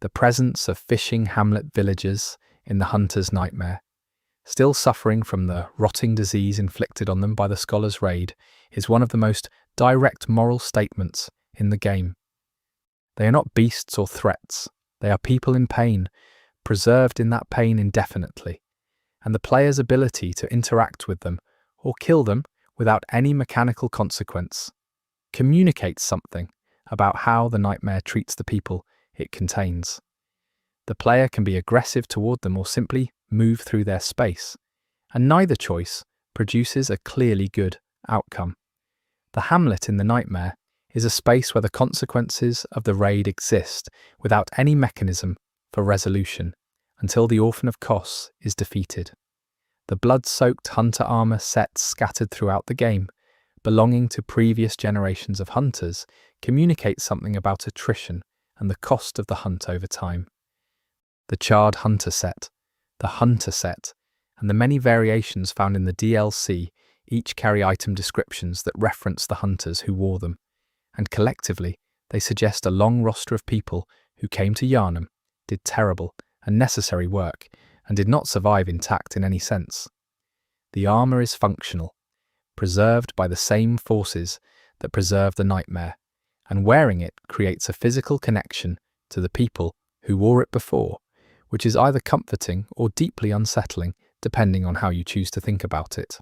The presence of fishing hamlet villagers in the hunter's nightmare, still suffering from the rotting disease inflicted on them by the scholar's raid, is one of the most direct moral statements in the game. They are not beasts or threats, they are people in pain, preserved in that pain indefinitely, and the player's ability to interact with them or kill them without any mechanical consequence communicates something about how the nightmare treats the people it contains. The player can be aggressive toward them or simply move through their space, and neither choice produces a clearly good outcome. The hamlet in the nightmare is a space where the consequences of the raid exist without any mechanism for resolution until the Orphan of Kos is defeated. The blood-soaked hunter armor sets scattered throughout the game, belonging to previous generations of hunters, communicate something about attrition and the cost of the hunt over time. The charred hunter set, the hunter set, and the many variations found in the DLC each carry item descriptions that reference the hunters who wore them, and collectively they suggest a long roster of people who came to Yharnam, did terrible and necessary work, and did not survive intact in any sense. The armor is functional, preserved by the same forces that preserve the nightmare, and wearing it creates a physical connection to the people who wore it before, which is either comforting or deeply unsettling, depending on how you choose to think about it.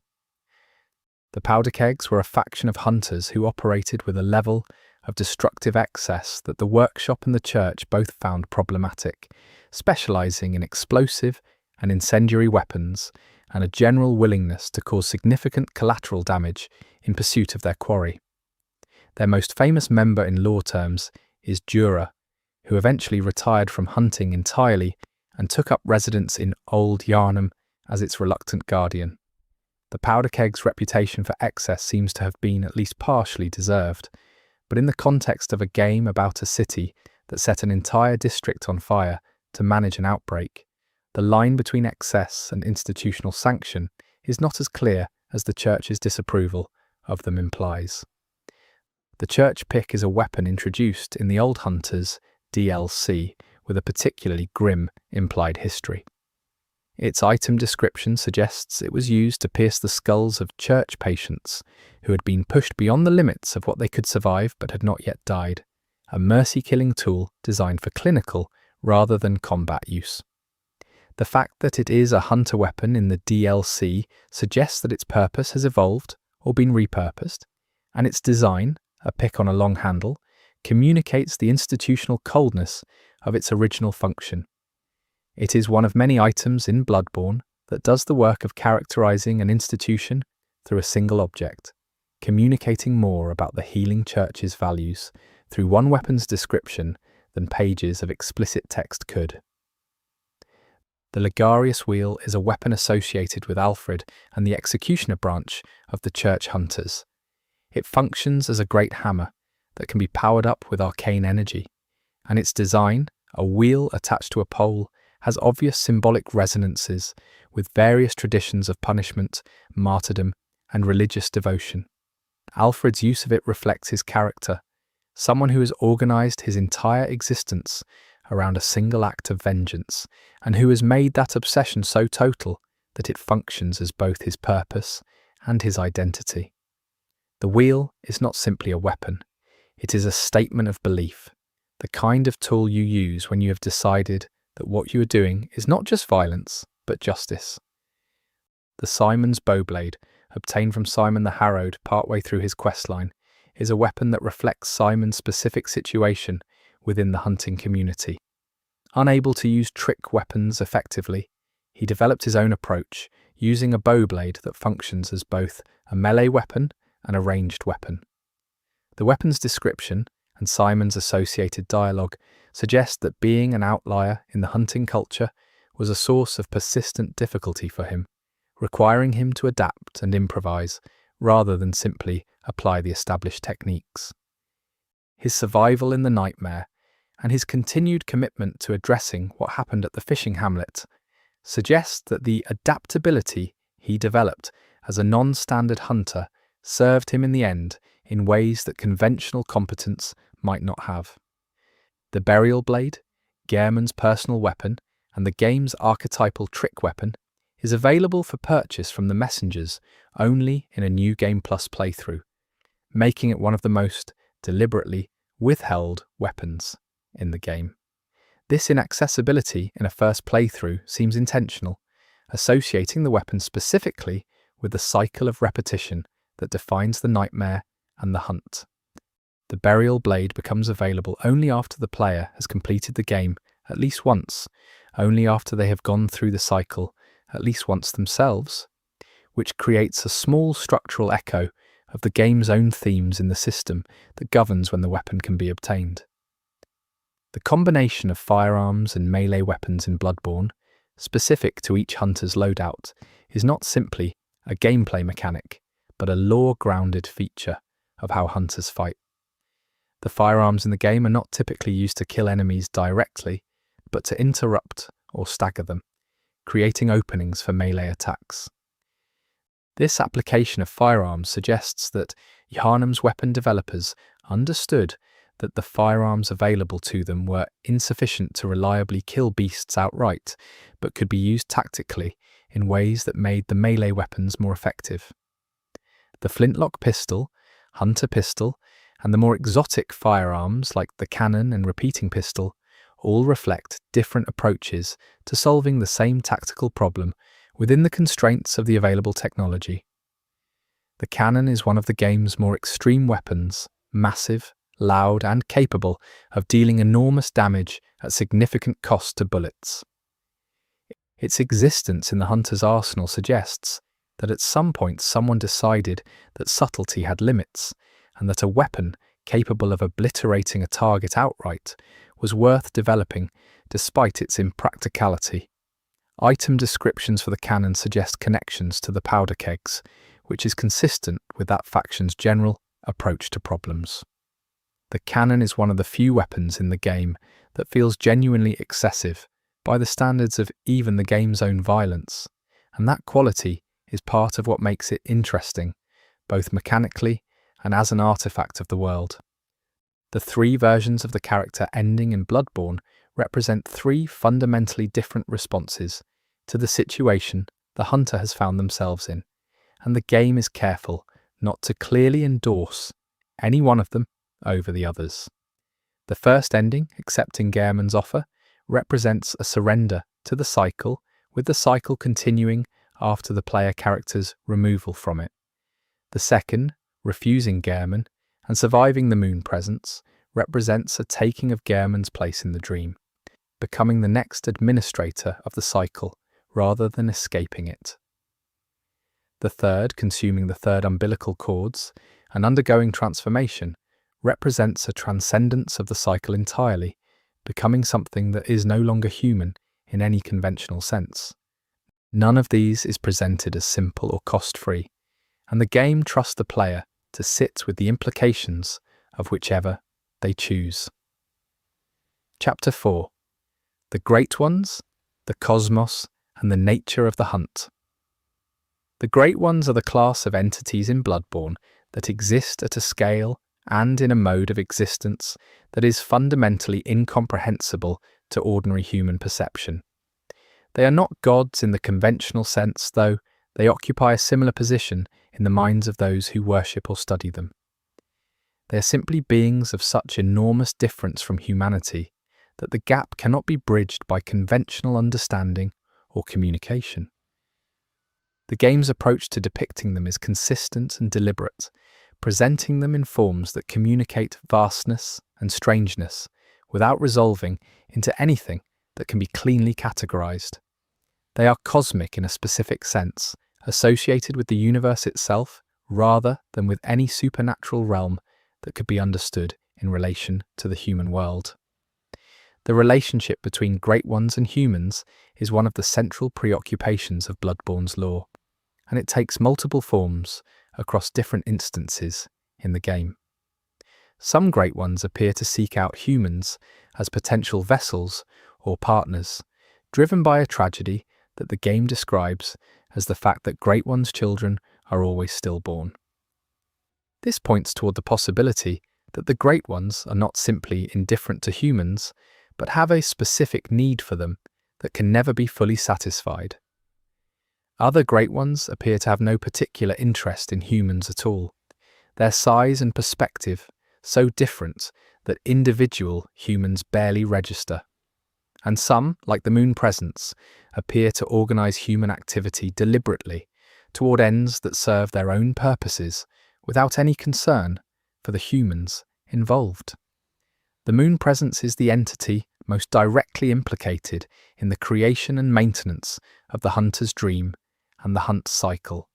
The powder kegs were a faction of hunters who operated with a level of destructive excess that the workshop and the church both found problematic, specializing in explosive and incendiary weapons and a general willingness to cause significant collateral damage in pursuit of their quarry. Their most famous member in lore terms is Jura, who eventually retired from hunting entirely and took up residence in Old Yharnam as its reluctant guardian. The powder keg's reputation for excess seems to have been at least partially deserved, but in the context of a game about a city that set an entire district on fire to manage an outbreak, the line between excess and institutional sanction is not as clear as the church's disapproval of them implies. The church pick is a weapon introduced in the Old Hunters DLC with a particularly grim implied history. Its item description suggests it was used to pierce the skulls of church patients who had been pushed beyond the limits of what they could survive but had not yet died, a mercy-killing tool designed for clinical rather than combat use. The fact that it is a hunter weapon in the DLC suggests that its purpose has evolved or been repurposed, and its design, a pick on a long handle, communicates the institutional coldness of its original function. It is one of many items in Bloodborne that does the work of characterizing an institution through a single object, communicating more about the healing church's values through one weapon's description than pages of explicit text could. The Ligarius wheel is a weapon associated with Alfred and the executioner branch of the church hunters. It functions as a great hammer that can be powered up with arcane energy, and its design, a wheel attached to a pole, has obvious symbolic resonances with various traditions of punishment, martyrdom, and religious devotion. Alfred's use of it reflects his character, someone who has organized his entire existence around a single act of vengeance, and who has made that obsession so total that it functions as both his purpose and his identity. The wheel is not simply a weapon, it is a statement of belief, the kind of tool you use when you have decided that what you are doing is not just violence, but justice. The Simon's Bowblade, obtained from Simon the Harrowed partway through his questline, is a weapon that reflects Simon's specific situation within the hunting community. Unable to use trick weapons effectively, he developed his own approach, using a bowblade that functions as both a melee weapon and a ranged weapon. The weapon's description and Simon's associated dialogue suggest that being an outlier in the hunting culture was a source of persistent difficulty for him, requiring him to adapt and improvise rather than simply apply the established techniques. His survival in the nightmare and his continued commitment to addressing what happened at the fishing hamlet suggest that the adaptability he developed as a non-standard hunter served him in the end in ways that conventional competence might not have. The burial blade, Gehrman's personal weapon, and the game's archetypal trick weapon, is available for purchase from the messengers only in a New Game Plus playthrough, making it one of the most deliberately withheld weapons in the game. This inaccessibility in a first playthrough seems intentional, associating the weapon specifically with the cycle of repetition that defines the nightmare and the hunt. The burial blade becomes available only after the player has completed the game at least once, only after they have gone through the cycle at least once themselves, which creates a small structural echo of the game's own themes in the system that governs when the weapon can be obtained. The combination of firearms and melee weapons in Bloodborne, specific to each hunter's loadout, is not simply a gameplay mechanic, but a lore-grounded feature of how hunters fight. The firearms in the game are not typically used to kill enemies directly, but to interrupt or stagger them, creating openings for melee attacks. This application of firearms suggests that Yharnam's weapon developers understood that the firearms available to them were insufficient to reliably kill beasts outright, but could be used tactically in ways that made the melee weapons more effective. The flintlock pistol, hunter pistol, and the more exotic firearms like the cannon and repeating pistol all reflect different approaches to solving the same tactical problem within the constraints of the available technology. The cannon is one of the game's more extreme weapons, massive, loud, and capable of dealing enormous damage at significant cost to bullets. Its existence in the hunter's arsenal suggests that at some point someone decided that subtlety had limits, and that a weapon capable of obliterating a target outright was worth developing despite its impracticality. Item descriptions for the cannon suggest connections to the powder kegs, which is consistent with that faction's general approach to problems. The cannon is one of the few weapons in the game that feels genuinely excessive by the standards of even the game's own violence, and that quality is part of what makes it interesting, both mechanically and as an artifact of the world. The three versions of the character ending in Bloodborne represent three fundamentally different responses to the situation the hunter has found themselves in, and the game is careful not to clearly endorse any one of them over the others. The first ending, accepting Gehrman's offer, represents a surrender to the cycle, with the cycle continuing after the player character's removal from it. The second, refusing Gehrman and surviving the moon presence, represents a taking of Gehrman's place in the dream, becoming the next administrator of the cycle rather than escaping it. The third, consuming the third umbilical cords and undergoing transformation, represents a transcendence of the cycle entirely, becoming something that is no longer human in any conventional sense. None of these is presented as simple or cost-free, and the game trusts the player to sit with the implications of whichever they choose. Chapter 4. The Great Ones, the Cosmos, and the Nature of the Hunt. The Great Ones are the class of entities in Bloodborne that exist at a scale and in a mode of existence that is fundamentally incomprehensible to ordinary human perception. They are not gods in the conventional sense, though they occupy a similar position in the minds of those who worship or study them. They are simply beings of such enormous difference from humanity that the gap cannot be bridged by conventional understanding or communication. The game's approach to depicting them is consistent and deliberate, presenting them in forms that communicate vastness and strangeness without resolving into anything that can be cleanly categorized. They are cosmic in a specific sense, associated with the universe itself rather than with any supernatural realm that could be understood in relation to the human world. The relationship between Great Ones and humans is one of the central preoccupations of Bloodborne's lore, and it takes multiple forms across different instances in the game. Some Great Ones appear to seek out humans as potential vessels or partners, driven by a tragedy that the game describes as the fact that Great One's children are always stillborn. This points toward the possibility that the Great Ones are not simply indifferent to humans, but have a specific need for them that can never be fully satisfied. Other Great Ones appear to have no particular interest in humans at all, their size and perspective so different that individual humans barely register. And some, like the Moon Presence, appear to organize human activity deliberately toward ends that serve their own purposes without any concern for the humans involved. The Moon Presence is the entity most directly implicated in the creation and maintenance of the hunter's dream and the hunt cycle.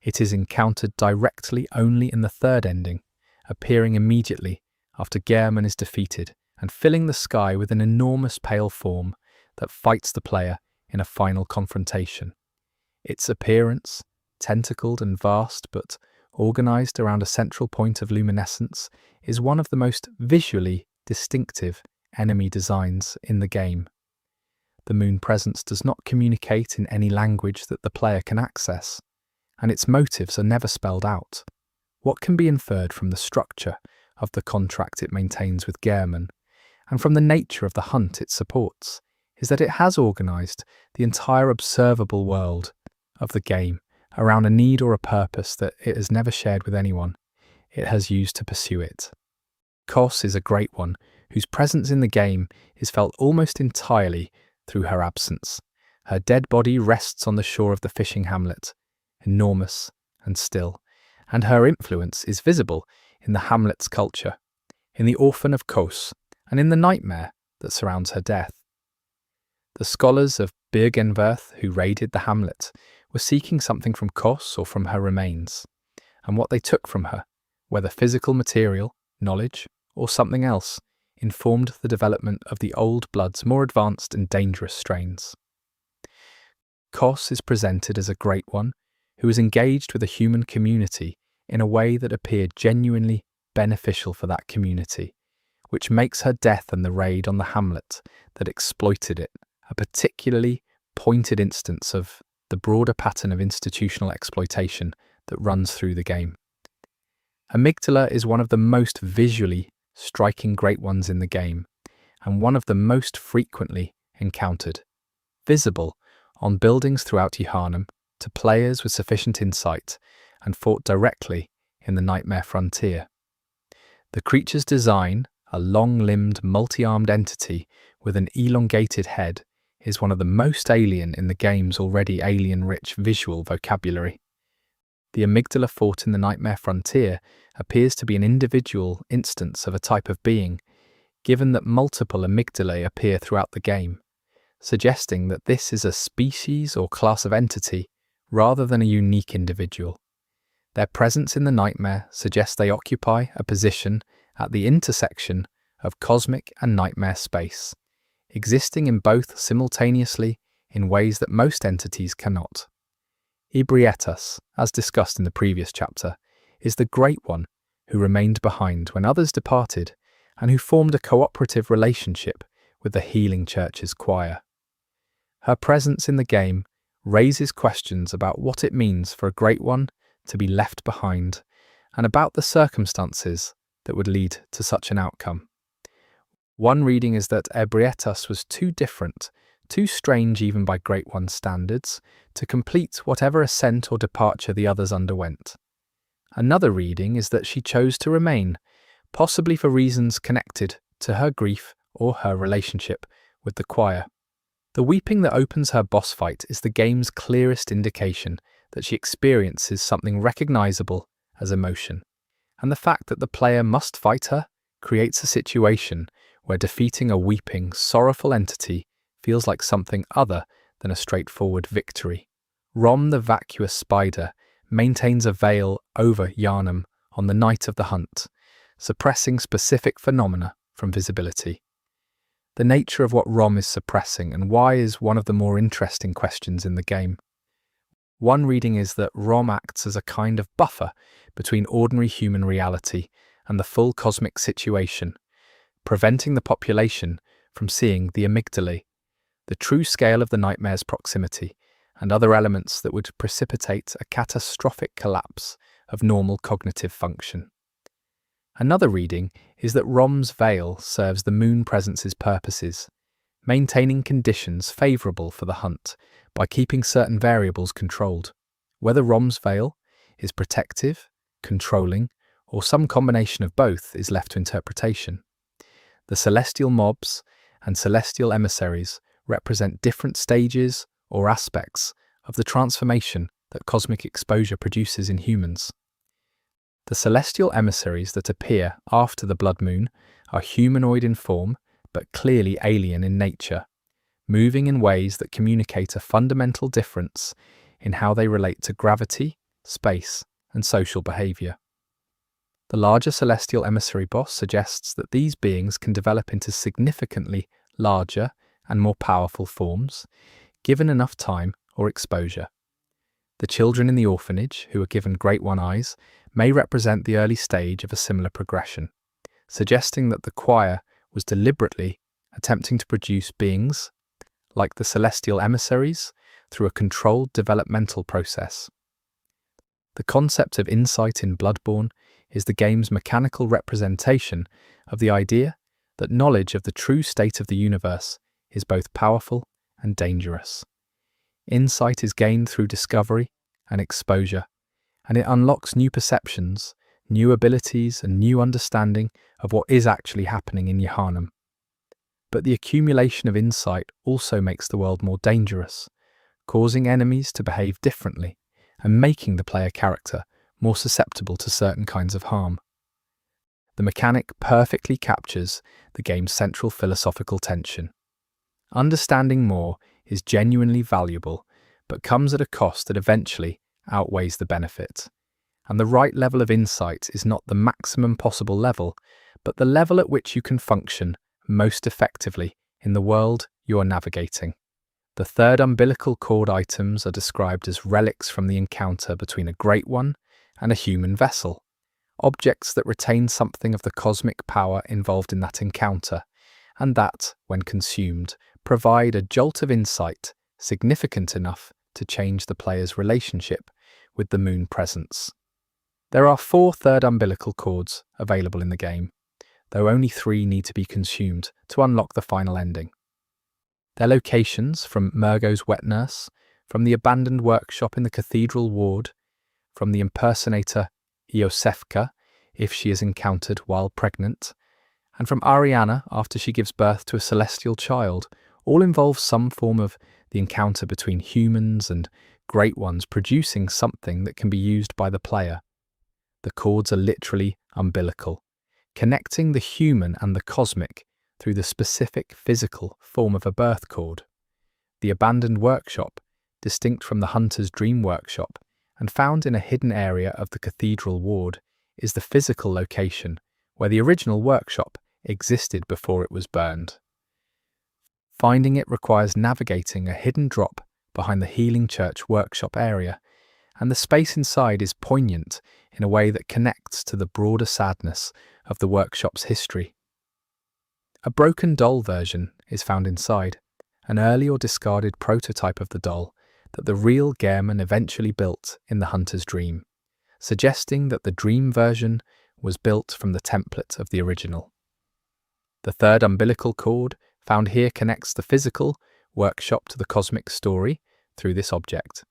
It is encountered directly only in the third ending, appearing immediately after Yharnam is defeated and filling the sky with an enormous pale form that fights the player in a final confrontation. Its appearance, tentacled and vast but organized around a central point of luminescence, is one of the most visually distinctive enemy designs in the game. The Moon Presence does not communicate in any language that the player can access, and its motives are never spelled out. What can be inferred from the structure of the contract it maintains with Yharnam, and from the nature of the hunt it supports, is that it has organized the entire observable world of the game around a need or a purpose that it has never shared with anyone. It has used to pursue it. Kos is a Great One whose presence in the game is felt almost entirely through her absence. Her dead body rests on the shore of the fishing hamlet, enormous and still, and her influence is visible in the hamlet's culture, in the orphan of Kos, and in the nightmare that surrounds her death. The scholars of Byrgenwerth who raided the hamlet were seeking something from Kos or from her remains, and what they took from her, whether physical material, knowledge, or something else, informed the development of the old blood's more advanced and dangerous strains. Kos is presented as a Great One who is engaged with the human community in a way that appeared genuinely beneficial for that community, which makes her death and the raid on the hamlet that exploited it a particularly pointed instance of the broader pattern of institutional exploitation that runs through the game. Amygdala is one of the most visually striking Great Ones in the game, and one of the most frequently encountered, visible on buildings throughout Yharnam to players with sufficient insight, and fought directly in the Nightmare Frontier. The creature's design, a long-limbed, multi-armed entity with an elongated head, is one of the most alien in the game's already alien-rich visual vocabulary. The amygdala fought in the Nightmare Frontier appears to be an individual instance of a type of being, given that multiple amygdalae appear throughout the game, suggesting that this is a species or class of entity rather than a unique individual. Their presence in the nightmare suggests they occupy a position at the intersection of cosmic and nightmare space, existing in both simultaneously in ways that most entities cannot. Ibrietas, as discussed in the previous chapter, is the Great One who remained behind when others departed and who formed a cooperative relationship with the Healing Church's choir. Her presence in the game raises questions about what it means for a Great One to be left behind and about the circumstances that would lead to such an outcome. One reading is that Ebrietas was too different, too strange even by Great One standards, to complete whatever ascent or departure the others underwent. Another reading is that she chose to remain, possibly for reasons connected to her grief or her relationship with the choir. The weeping that opens her boss fight is the game's clearest indication that she experiences something recognizable as emotion, and the fact that the player must fight her creates a situation where defeating a weeping, sorrowful entity feels like something other than a straightforward victory. Rom the vacuous spider maintains a veil over Yharnam on the night of the hunt, suppressing specific phenomena from visibility. The nature of what Rom is suppressing and why is one of the more interesting questions in the game. One reading is that Rom acts as a kind of buffer between ordinary human reality and the full cosmic situation, preventing the population from seeing the amygdalae, the true scale of the nightmare's proximity, and other elements that would precipitate a catastrophic collapse of normal cognitive function. Another reading is that Rom's veil serves the moon presence's purposes, maintaining conditions favourable for the hunt by keeping certain variables controlled. Whether Rom's veil is protective, controlling, or some combination of both is left to interpretation. The celestial mobs and celestial emissaries represent different stages or aspects of the transformation that cosmic exposure produces in humans. The celestial emissaries that appear after the blood moon are humanoid in form, but clearly alien in nature, moving in ways that communicate a fundamental difference in how they relate to gravity, space, and social behavior. The larger celestial emissary boss suggests that these beings can develop into significantly larger and more powerful forms, given enough time or exposure. The children in the orphanage, who are given Great One eyes, may represent the early stage of a similar progression, suggesting that the choir was deliberately attempting to produce beings like the celestial emissaries through a controlled developmental process. The concept of insight in Bloodborne is the game's mechanical representation of the idea that knowledge of the true state of the universe is both powerful and dangerous. Insight is gained through discovery and exposure, and it unlocks new perceptions, new abilities, and new understanding of what is actually happening in Yharnam. But the accumulation of insight also makes the world more dangerous, causing enemies to behave differently and making the player character more susceptible to certain kinds of harm. The mechanic perfectly captures the game's central philosophical tension. Understanding more is genuinely valuable, but comes at a cost that eventually outweighs the benefit. And the right level of insight is not the maximum possible level, but the level at which you can function most effectively in the world you are navigating. The third umbilical cord items are described as relics from the encounter between a Great One and a human vessel, objects that retain something of the cosmic power involved in that encounter, and that, when consumed, provide a jolt of insight significant enough to change the player's relationship with the moon presence. There are 4 third umbilical cords available in the game, though only 3 need to be consumed to unlock the final ending. Their locations from Murgo's wet nurse, from the abandoned workshop in the cathedral ward, from the impersonator Iosefka, if she is encountered while pregnant, and from Ariana after she gives birth to a celestial child, all involve some form of the encounter between humans and Great Ones producing something that can be used by the player. The cords are literally umbilical, connecting the human and the cosmic through the specific physical form of a birth cord. The abandoned workshop, distinct from the hunter's dream workshop and found in a hidden area of the cathedral ward, is the physical location where the original workshop existed before it was burned. Finding it requires navigating a hidden drop behind the Healing Church workshop area, and the space inside is poignant in a way that connects to the broader sadness of the workshop's history. A broken doll version is found inside, an early or discarded prototype of the doll that the real Gehrman eventually built in the hunter's dream, suggesting that the dream version was built from the template of the original. The third umbilical cord found here connects the physical workshop to the cosmic story through this object,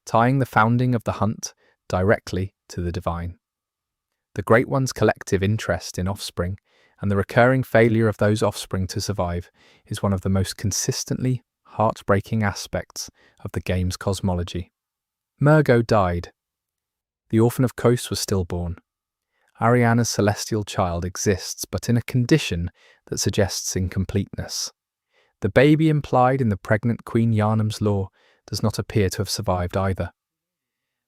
tying the founding of the hunt directly to the divine. The Great One's collective interest in offspring and the recurring failure of those offspring to survive is one of the most consistently heartbreaking aspects of the game's cosmology. Murgo died. The Orphan of Kos was stillborn. Ariana's celestial child exists, but in a condition that suggests incompleteness. The baby implied in the pregnant Queen Yharnam's lore does not appear to have survived either.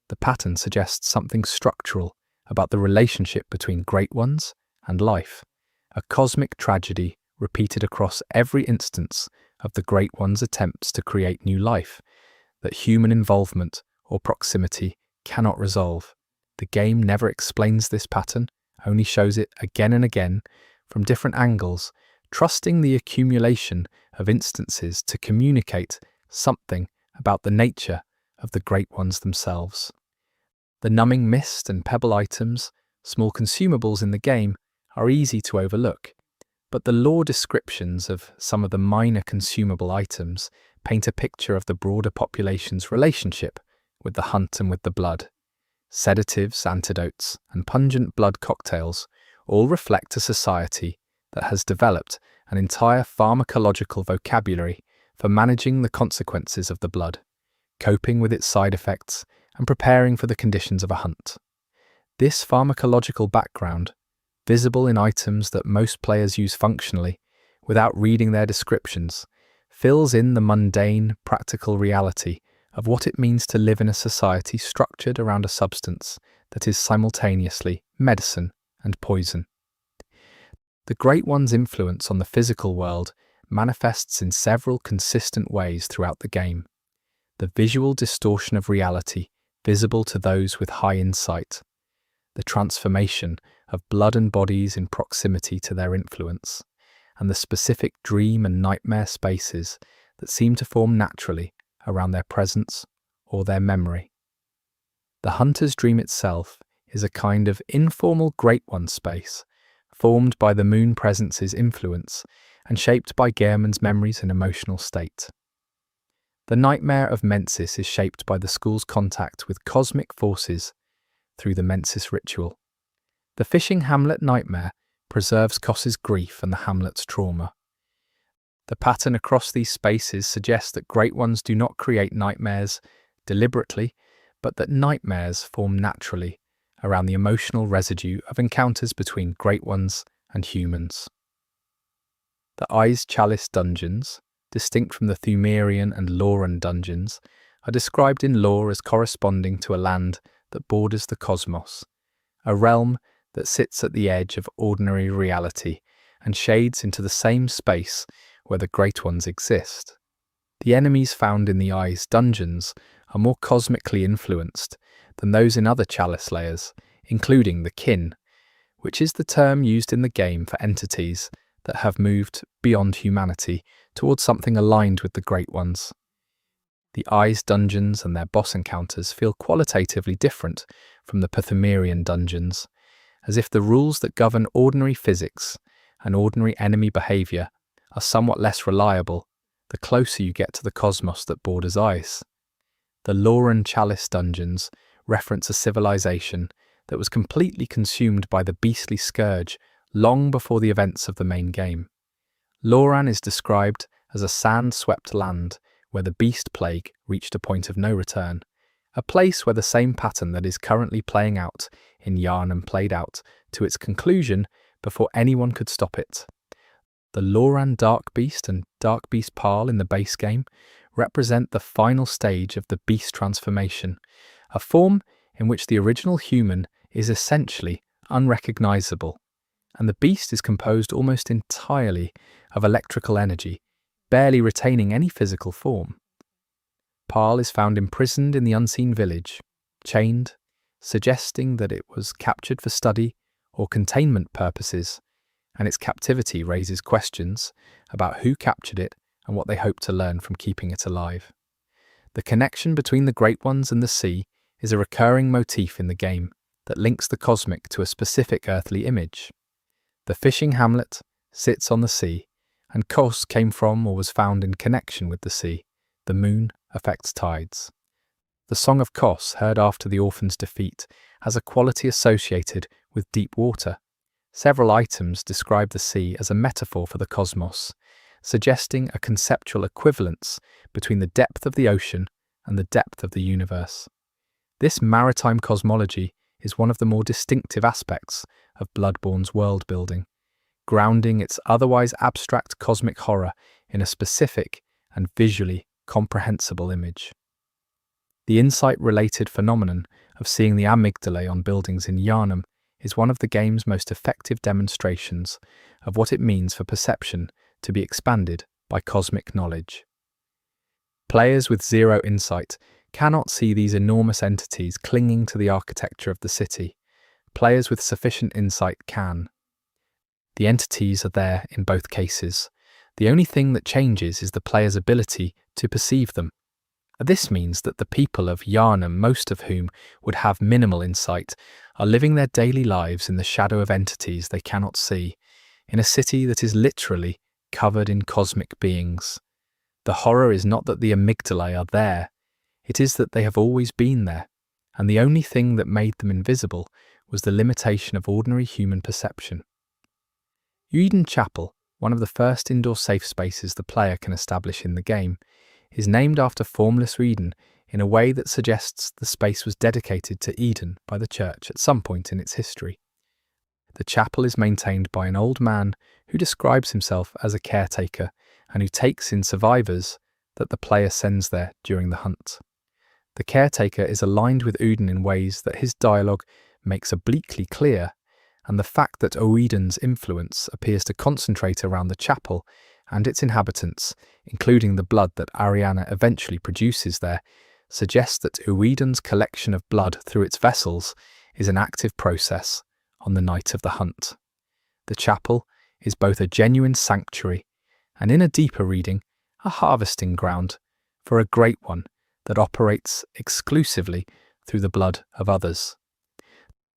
The pattern suggests something structural about the relationship between Great Ones and life, a cosmic tragedy repeated across every instance of the Great One's attempts to create new life that human involvement or proximity cannot resolve. The game never explains this pattern, only shows it again and again from different angles, trusting the accumulation of instances to communicate something about the nature of the Great Ones themselves. The numbing mist and pebble items Small consumables in the game are easy to overlook, but the lore descriptions of some of the minor consumable items paint a picture of the broader population's relationship with the hunt and with the blood. Sedatives, antidotes, and pungent blood cocktails all reflect a society that has developed an entire pharmacological vocabulary for managing the consequences of the blood, coping with its side effects, and preparing for the conditions of a hunt. This pharmacological background, visible in items that most players use functionally, without reading their descriptions, fills in the mundane, practical reality of what it means to live in a society structured around a substance that is simultaneously medicine and poison. The Great One's influence on the physical world manifests in several consistent ways throughout the game. The visual distortion of reality visible to those with high insight, the transformation of blood and bodies in proximity to their influence, and the specific dream and nightmare spaces that seem to form naturally around their presence or their memory. The hunter's dream itself is a kind of informal Great One space, formed by the moon presence's influence and shaped by Gehrman's memories and emotional state. The nightmare of Mensis is shaped by the school's contact with cosmic forces through the Mensis ritual. The fishing hamlet nightmare preserves Koss's grief and the hamlet's trauma. The pattern across these spaces suggests that Great Ones do not create nightmares deliberately, but that nightmares form naturally around the emotional residue of encounters between Great Ones and humans. The Eyes Chalice dungeons, distinct from the Thumerian and Lauran dungeons, are described in lore as corresponding to a land that borders the cosmos, a realm that sits at the edge of ordinary reality and shades into the same space where the Great Ones exist. The enemies found in the Eyes dungeons are more cosmically influenced than those in other chalice layers, including the kin, which is the term used in the game for entities that have moved beyond humanity towards something aligned with the Great Ones. The Eyes dungeons and their boss encounters feel qualitatively different from the Pthumerian dungeons, as if the rules that govern ordinary physics and ordinary enemy behavior are somewhat less reliable the closer you get to the cosmos that borders Eyes. The Lauran Chalice dungeons reference a civilization that was completely consumed by the beastly scourge long before the events of the main game. Lauran is described as a sand-swept land where the beast plague reached a point of no return, a place where the same pattern that is currently playing out in Yharnam played out to its conclusion before anyone could stop it. The Lauran Dark Beast and Dark Beast Parl in the base game represent the final stage of the beast transformation, a form in which the original human is essentially unrecognizable, and the beast is composed almost entirely of electrical energy, barely retaining any physical form. Parl is found imprisoned in the unseen village, chained, suggesting that it was captured for study or containment purposes, and its captivity raises questions about who captured it and what they hope to learn from keeping it alive. The connection between the Great Ones and the sea is a recurring motif in the game that links the cosmic to a specific earthly image. The fishing hamlet sits on the sea, and Koss came from or was found in connection with the sea. The moon affects tides. The Song of Koss, heard after the orphan's defeat, has a quality associated with deep water. Several items describe the sea as a metaphor for the cosmos, suggesting a conceptual equivalence between the depth of the ocean and the depth of the universe. This maritime cosmology is one of the more distinctive aspects of Bloodborne's world-building, grounding its otherwise abstract cosmic horror in a specific and visually comprehensible image. The insight-related phenomenon of seeing the amygdalae on buildings in Yharnam is one of the game's most effective demonstrations of what it means for perception to be expanded by cosmic knowledge. Players with zero insight cannot see these enormous entities clinging to the architecture of the city. Players with sufficient insight can. The entities are there in both cases. The only thing that changes is the player's ability to perceive them. This means that the people of Yharnam, most of whom would have minimal insight, are living their daily lives in the shadow of entities they cannot see, in a city that is literally covered in cosmic beings. The horror is not that the amygdalae are there, it is that they have always been there, and the only thing that made them invisible was the limitation of ordinary human perception. Eden Chapel, one of the first indoor safe spaces the player can establish in the game, is named after formless Eden in a way that suggests the space was dedicated to Eden by the church at some point in its history. The chapel is maintained by an old man who describes himself as a caretaker and who takes in survivors that the player sends there during the hunt. The caretaker is aligned with Eden in ways that his dialogue makes obliquely clear, and the fact that Eden's influence appears to concentrate around the chapel and its inhabitants, including the blood that Ariana eventually produces there, suggests that Eden's collection of blood through its vessels is an active process on the night of the hunt. The chapel is both a genuine sanctuary and, in a deeper reading, a harvesting ground for a great one that operates exclusively through the blood of others.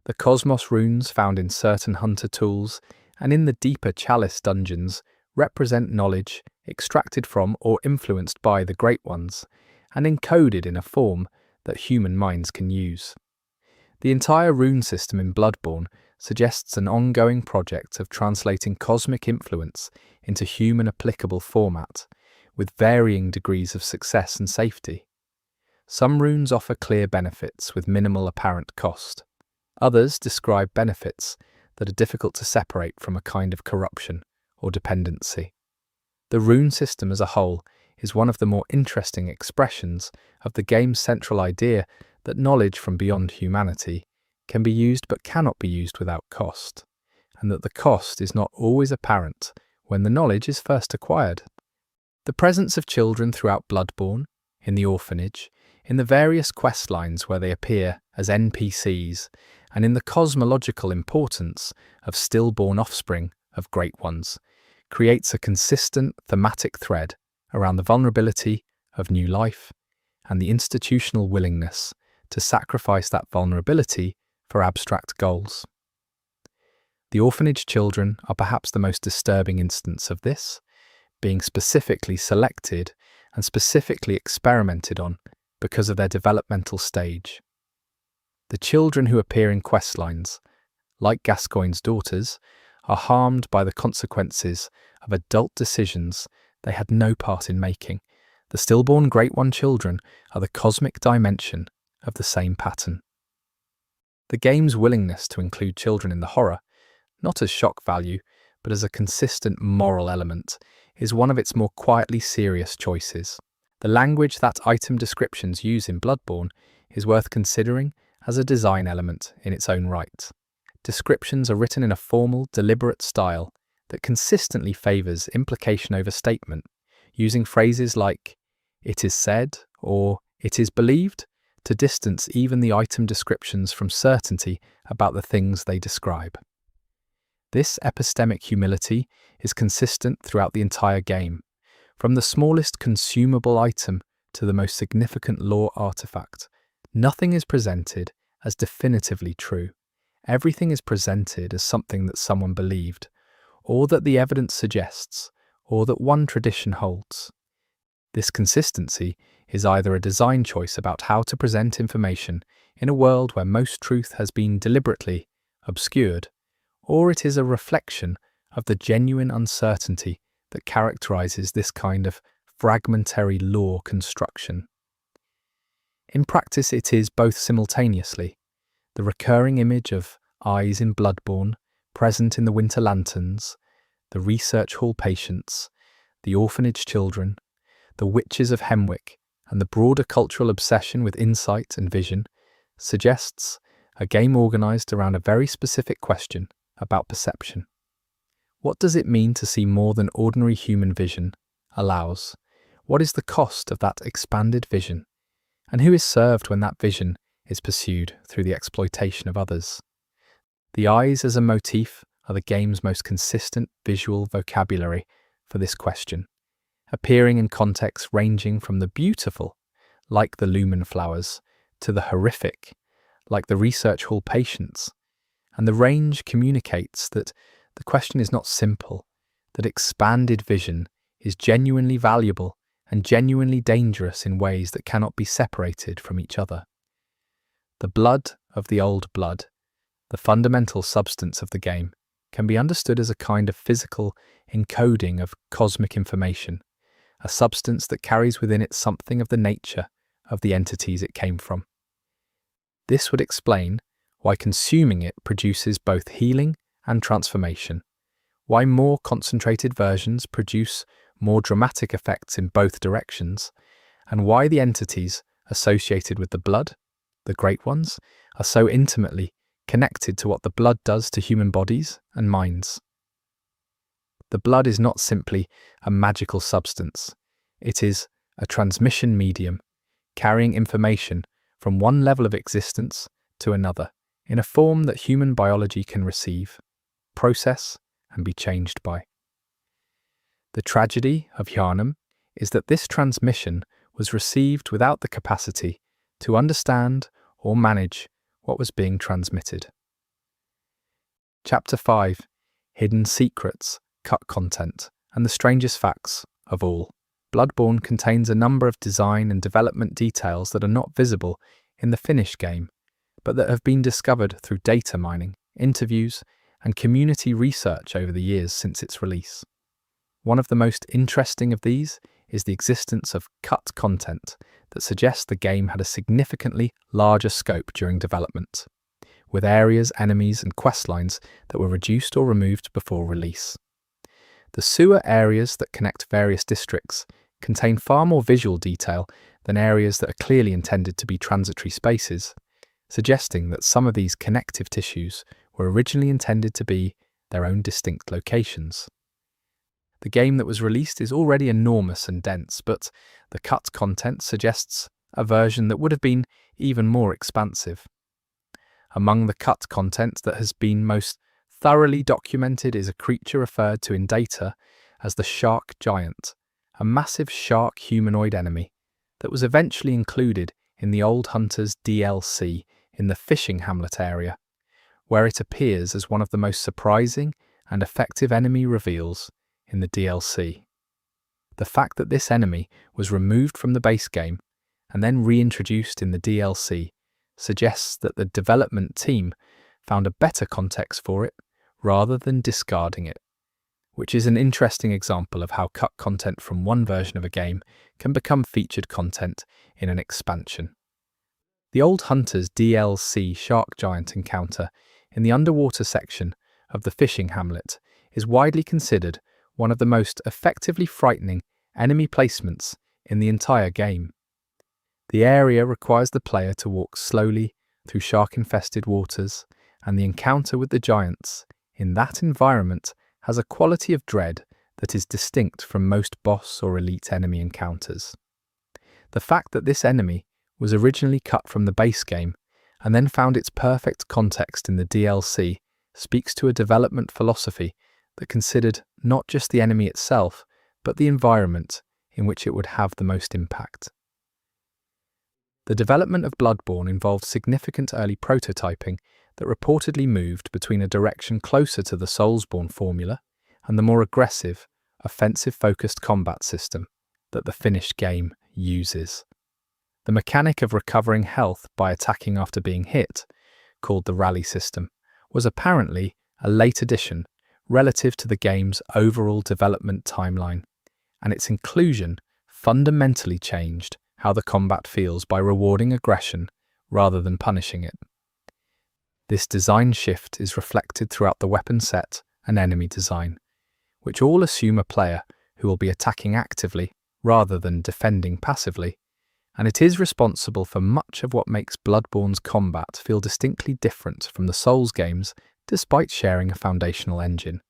The cosmos runes found in certain hunter tools and in the deeper chalice dungeons represent knowledge extracted from or influenced by the Great Ones and encoded in a form that human minds can use. The entire rune system in Bloodborne suggests an ongoing project of translating cosmic influence into human applicable format, with varying degrees of success and safety. Some runes offer clear benefits with minimal apparent cost. Others describe benefits that are difficult to separate from a kind of corruption or dependency. The rune system as a whole is one of the more interesting expressions of the game's central idea that knowledge from beyond humanity can be used but cannot be used without cost, and that the cost is not always apparent when the knowledge is first acquired. The presence of children throughout Bloodborne, in the orphanage, in the various quest lines where they appear as NPCs, and in the cosmological importance of stillborn offspring of Great Ones, creates a consistent thematic thread around the vulnerability of new life and the institutional willingness to sacrifice that vulnerability for abstract goals. The orphanage children are perhaps the most disturbing instance of this, being specifically selected and specifically experimented on because of their developmental stage. The children who appear in quest lines, like Gascoigne's daughters, are harmed by the consequences of adult decisions they had no part in making. The stillborn Great One children are the cosmic dimension of the same pattern. The game's willingness to include children in the horror, not as shock value, but as a consistent moral element, is one of its more quietly serious choices. The language that item descriptions use in Bloodborne is worth considering as a design element in its own right. Descriptions are written in a formal, deliberate style that consistently favours implication over statement, using phrases like "it is said" or "it is believed" to distance even the item descriptions from certainty about the things they describe. This epistemic humility is consistent throughout the entire game, from the smallest consumable item to the most significant lore artifact. Nothing is presented as definitively true. Everything is presented as something that someone believed, or that the evidence suggests, or that one tradition holds. This consistency is either a design choice about how to present information in a world where most truth has been deliberately obscured, or it is a reflection of the genuine uncertainty that characterizes this kind of fragmentary lore construction. In practice, it is both simultaneously. The recurring image of eyes in Bloodborne, present in the Winter Lanterns, the research hall patients, the orphanage children, the witches of Hemwick, and the broader cultural obsession with insight and vision, suggests a game organized around a very specific question about perception. What does it mean to see more than ordinary human vision allows? What is the cost of that expanded vision? And who is served when that vision is pursued through the exploitation of others? The eyes as a motif are the game's most consistent visual vocabulary for this question, appearing in contexts ranging from the beautiful, like the lumen flowers, to the horrific, like the research hall patients, and the range communicates that the question is not simple, that expanded vision is genuinely valuable and genuinely dangerous in ways that cannot be separated from each other. The blood of the old blood, the fundamental substance of the game, can be understood as a kind of physical encoding of cosmic information, a substance that carries within it something of the nature of the entities it came from. This would explain why consuming it produces both healing and transformation, why more concentrated versions produce more dramatic effects in both directions, and why the entities associated with the blood, the Great Ones, are so intimately connected to what the blood does to human bodies and minds. The blood is not simply a magical substance. It is a transmission medium, carrying information from one level of existence to another, in a form that human biology can receive, process, and be changed by. The tragedy of Yharnam is that this transmission was received without the capacity to understand or manage what was being transmitted. Chapter 5: Hidden Secrets, Cut Content, and the Strangest Facts of All. Bloodborne contains a number of design and development details that are not visible in the finished game, but that have been discovered through data mining, interviews, and community research over the years since its release. One of the most interesting of these is the existence of cut content that suggests the game had a significantly larger scope during development, with areas, enemies, and questlines that were reduced or removed before release. The sewer areas that connect various districts contain far more visual detail than areas that are clearly intended to be transitory spaces, suggesting that some of these connective tissues were originally intended to be their own distinct locations. The game that was released is already enormous and dense, but the cut content suggests a version that would have been even more expansive. Among the cut content that has been most thoroughly documented is a creature referred to in data as the Shark Giant, a massive shark humanoid enemy that was eventually included in the Old Hunters DLC in the fishing hamlet area, where it appears as one of the most surprising and effective enemy reveals in the DLC. The fact that this enemy was removed from the base game and then reintroduced in the DLC suggests that the development team found a better context for it rather than discarding it, which is an interesting example of how cut content from one version of a game can become featured content in an expansion. The Old Hunters DLC Shark Giant encounter in the underwater section of the fishing hamlet is widely considered one of the most effectively frightening enemy placements in the entire game. The area requires the player to walk slowly through shark-infested waters, and the encounter with the giants in that environment has a quality of dread that is distinct from most boss or elite enemy encounters. The fact that this enemy was originally cut from the base game and then found its perfect context in the DLC speaks to a development philosophy that considered not just the enemy itself, but the environment in which it would have the most impact. The development of Bloodborne involved significant early prototyping that reportedly moved between a direction closer to the Soulsborne formula and the more aggressive, offensive-focused combat system that the finished game uses. The mechanic of recovering health by attacking after being hit, called the rally system, was apparently a late addition relative to the game's overall development timeline, and its inclusion fundamentally changed how the combat feels by rewarding aggression rather than punishing it. This design shift is reflected throughout the weapon set and enemy design, which all assume a player who will be attacking actively rather than defending passively, and it is responsible for much of what makes Bloodborne's combat feel distinctly different from the Souls games despite sharing a foundational engine.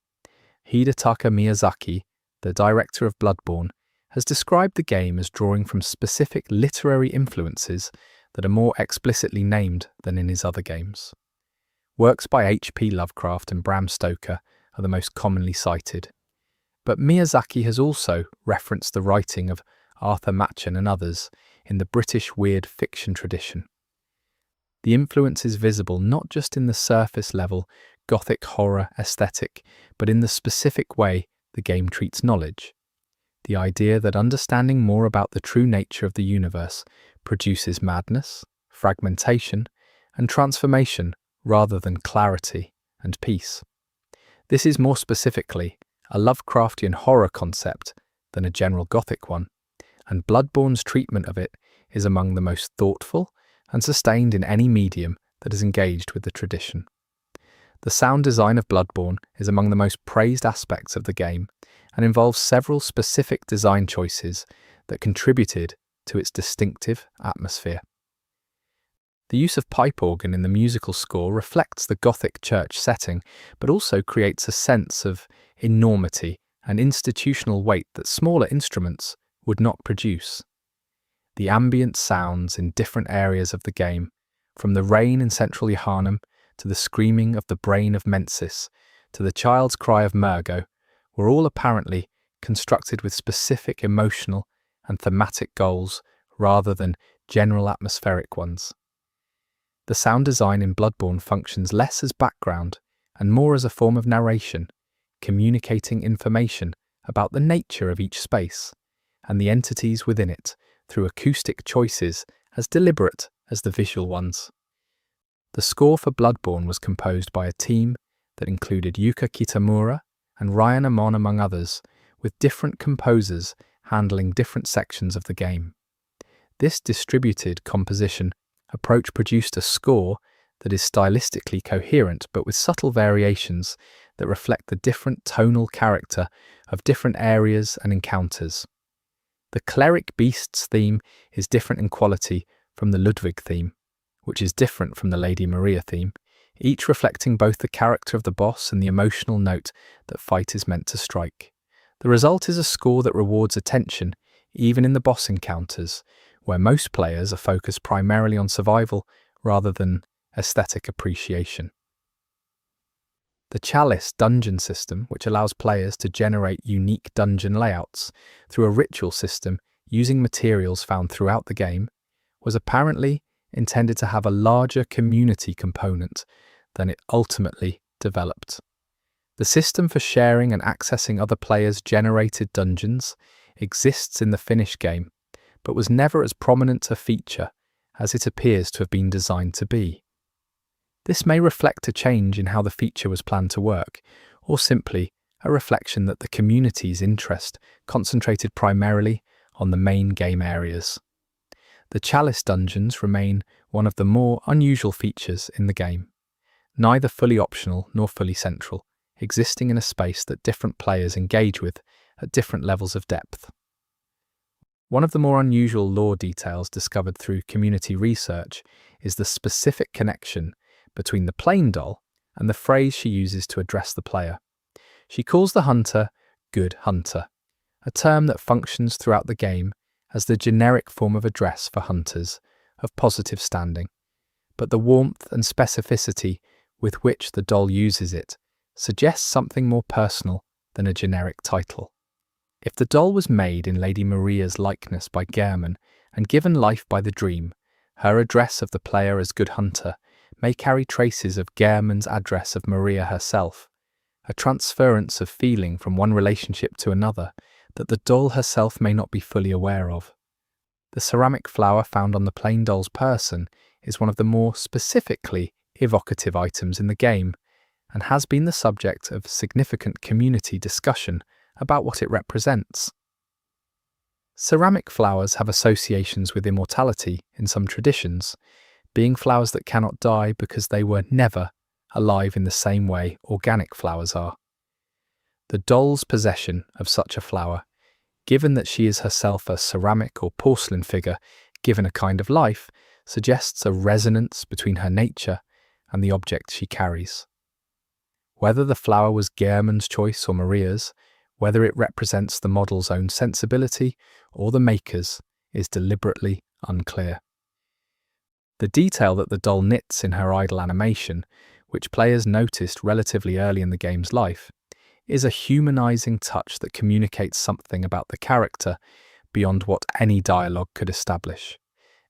Hidetaka Miyazaki, the director of Bloodborne, has described the game as drawing from specific literary influences that are more explicitly named than in his other games. Works by H.P. Lovecraft and Bram Stoker are the most commonly cited, but Miyazaki has also referenced the writing of Arthur Machen and others in the British weird fiction tradition. The influence is visible not just in the surface level Gothic horror aesthetic, but in the specific way the game treats knowledge. The idea that understanding more about the true nature of the universe produces madness, fragmentation, and transformation rather than clarity and peace. This is more specifically a Lovecraftian horror concept than a general Gothic one, and Bloodborne's treatment of it is among the most thoughtful and sustained in any medium that is engaged with the tradition. The sound design of Bloodborne is among the most praised aspects of the game and involves several specific design choices that contributed to its distinctive atmosphere. The use of pipe organ in the musical score reflects the Gothic church setting, but also creates a sense of enormity and institutional weight that smaller instruments would not produce. The ambient sounds in different areas of the game, from the rain in central Yharnam to the screaming of the brain of Mensis to the child's cry of Murgo, were all apparently constructed with specific emotional and thematic goals rather than general atmospheric ones. The sound design in Bloodborne functions less as background and more as a form of narration, communicating information about the nature of each space and the entities within it through acoustic choices as deliberate as the visual ones. The score for Bloodborne was composed by a team that included Yuka Kitamura and Ryan Amon among others, with different composers handling different sections of the game. This distributed composition approach produced a score that is stylistically coherent but with subtle variations that reflect the different tonal character of different areas and encounters. The cleric beasts theme is different in quality from the Ludwig theme, which is different from the Lady Maria theme, each reflecting both the character of the boss and the emotional note that fight is meant to strike. The result is a score that rewards attention, even in the boss encounters, where most players are focused primarily on survival rather than aesthetic appreciation. The Chalice dungeon system, which allows players to generate unique dungeon layouts through a ritual system using materials found throughout the game, was apparently intended to have a larger community component than it ultimately developed. The system for sharing and accessing other players' generated dungeons exists in the finished game, but was never as prominent a feature as it appears to have been designed to be. This may reflect a change in how the feature was planned to work, or simply a reflection that the community's interest concentrated primarily on the main game areas. The Chalice dungeons remain one of the more unusual features in the game, neither fully optional nor fully central, existing in a space that different players engage with at different levels of depth. One of the more unusual lore details discovered through community research is the specific connection between the plain doll and the phrase she uses to address the player. She calls the hunter Good Hunter, a term that functions throughout the game as the generic form of address for hunters of positive standing, but the warmth and specificity with which the doll uses it suggests something more personal than a generic title. If the doll was made in Lady Maria's likeness by Gehrman and given life by the dream, her address of the player as Good Hunter may carry traces of Gehrman's address of Maria herself, a transference of feeling from one relationship to another that the doll herself may not be fully aware of. The ceramic flower found on the plain doll's person is one of the more specifically evocative items in the game, and has been the subject of significant community discussion about what it represents. Ceramic flowers have associations with immortality in some traditions, being flowers that cannot die because they were never alive in the same way organic flowers are. The doll's possession of such a flower, given that she is herself a ceramic or porcelain figure given a kind of life, suggests a resonance between her nature and the object she carries. Whether the flower was Gehrman's choice or Maria's, whether it represents the model's own sensibility or the maker's, is deliberately unclear. The detail that the doll knits in her idle animation, which players noticed relatively early in the game's life, is a humanizing touch that communicates something about the character beyond what any dialogue could establish.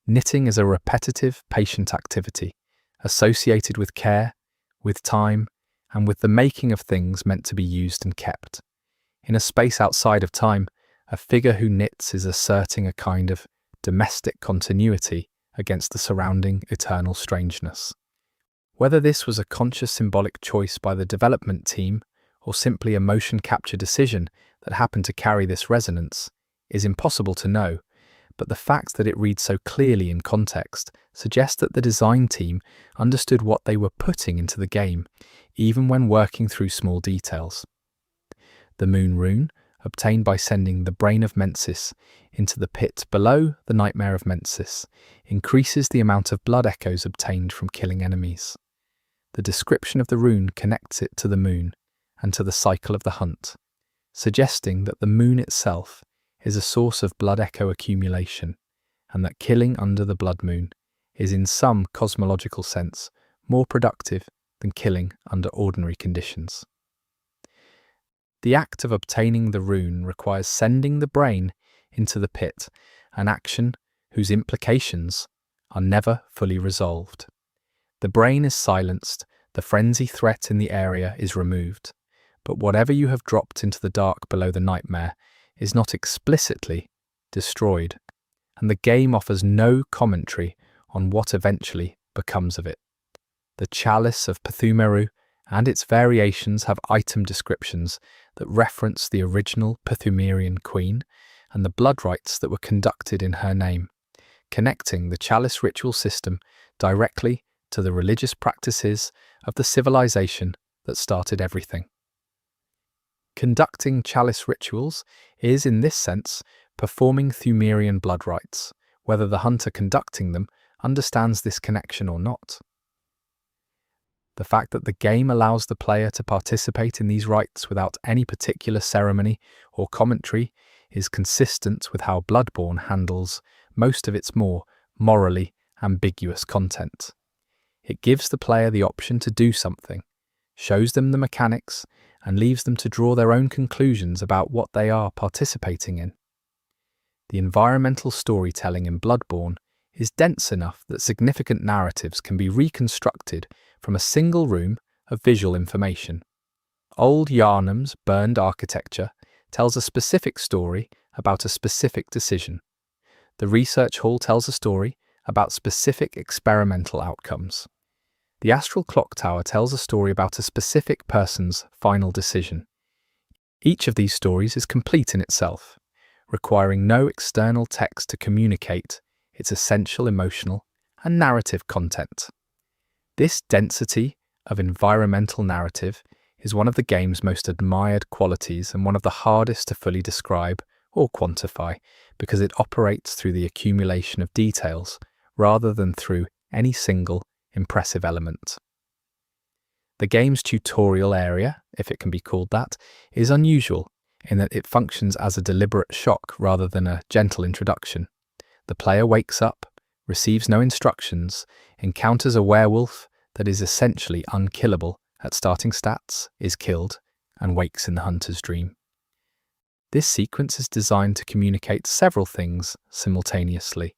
Knitting is a repetitive, patient activity, associated with care, with time, and with the making of things meant to be used and kept. In a space outside of time, a figure who knits is asserting a kind of domestic continuity against the surrounding eternal strangeness. Whether this was a conscious symbolic choice by the development team or simply a motion capture decision that happened to carry this resonance is impossible to know, but the fact that it reads so clearly in context suggests that the design team understood what they were putting into the game, even when working through small details. The Moon Rune, obtained by sending the Brain of Mensis into the pit below the Nightmare of Mensis, increases the amount of blood echoes obtained from killing enemies. The description of the rune connects it to the moon and to the cycle of the hunt, suggesting that the moon itself is a source of blood echo accumulation, and that killing under the blood moon is in some cosmological sense more productive than killing under ordinary conditions. The act of obtaining the rune requires sending the brain into the pit, an action whose implications are never fully resolved. The brain is silenced, the frenzy threat in the area is removed, but whatever you have dropped into the dark below the nightmare is not explicitly destroyed, and the game offers no commentary on what eventually becomes of it. The Chalice of Pethumeru and its variations have item descriptions that reference the original Pethumerian queen and the blood rites that were conducted in her name, connecting the Chalice ritual system directly to the religious practices of the civilization that started everything. Conducting Chalice rituals is, in this sense, performing Pthumerian blood rites, whether the hunter conducting them understands this connection or not. The fact that the game allows the player to participate in these rites without any particular ceremony or commentary is consistent with how Bloodborne handles most of its more morally ambiguous content. It gives the player the option to do something, shows them the mechanics, and leaves them to draw their own conclusions about what they are participating in. The environmental storytelling in Bloodborne is dense enough that significant narratives can be reconstructed from a single room of visual information. Old Yharnam's burned architecture tells a specific story about a specific decision. The research hall tells a story about specific experimental outcomes. The astral clock tower tells a story about a specific person's final decision. Each of these stories is complete in itself, requiring no external text to communicate its essential emotional and narrative content. This density of environmental narrative is one of the game's most admired qualities and one of the hardest to fully describe or quantify because it operates through the accumulation of details rather than through any single impressive element. The game's tutorial area, if it can be called that, is unusual in that it functions as a deliberate shock rather than a gentle introduction. The player wakes up, receives no instructions, encounters a werewolf that is essentially unkillable at starting stats, is killed, and wakes in the hunter's dream. This sequence is designed to communicate several things simultaneously: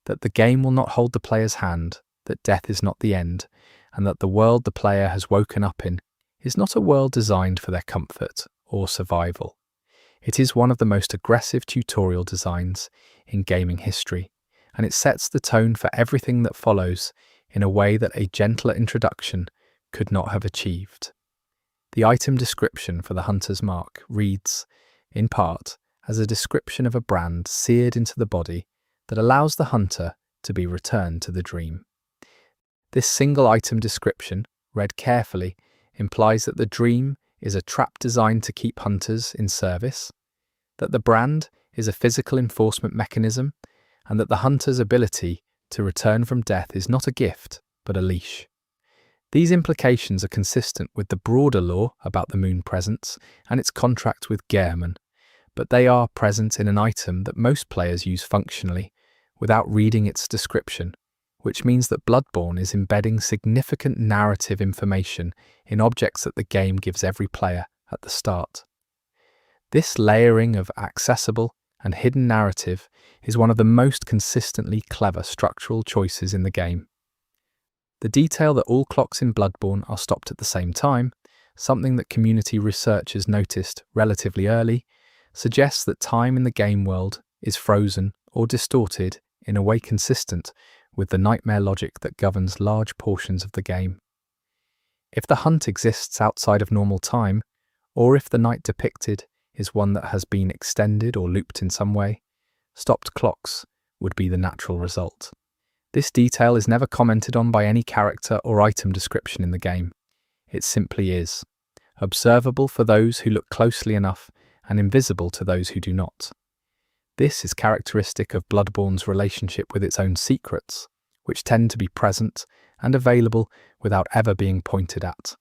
that the game will not hold the player's hand, that death is not the end, and that the world the player has woken up in is not a world designed for their comfort or survival. It is one of the most aggressive tutorial designs in gaming history, and it sets the tone for everything that follows in a way that a gentler introduction could not have achieved. The item description for the Hunter's Mark reads, in part, as a description of a brand seared into the body that allows the hunter to be returned to the dream. This single item description, read carefully, implies that the dream is a trap designed to keep hunters in service, that the brand is a physical enforcement mechanism, and that the hunter's ability to return from death is not a gift, but a leash. These implications are consistent with the broader lore about the moon presence and its contract with Yharnam, but they are present in an item that most players use functionally, without reading its description, which means that Bloodborne is embedding significant narrative information in objects that the game gives every player at the start. This layering of accessible and hidden narrative is one of the most consistently clever structural choices in the game. The detail that all clocks in Bloodborne are stopped at the same time, something that community researchers noticed relatively early, suggests that time in the game world is frozen or distorted in a way consistent with the nightmare logic that governs large portions of the game. If the hunt exists outside of normal time, or if the night depicted is one that has been extended or looped in some way, stopped clocks would be the natural result. This detail is never commented on by any character or item description in the game. It simply is, observable for those who look closely enough and invisible to those who do not. This is characteristic of Bloodborne's relationship with its own secrets, which tend to be present and available without ever being pointed at.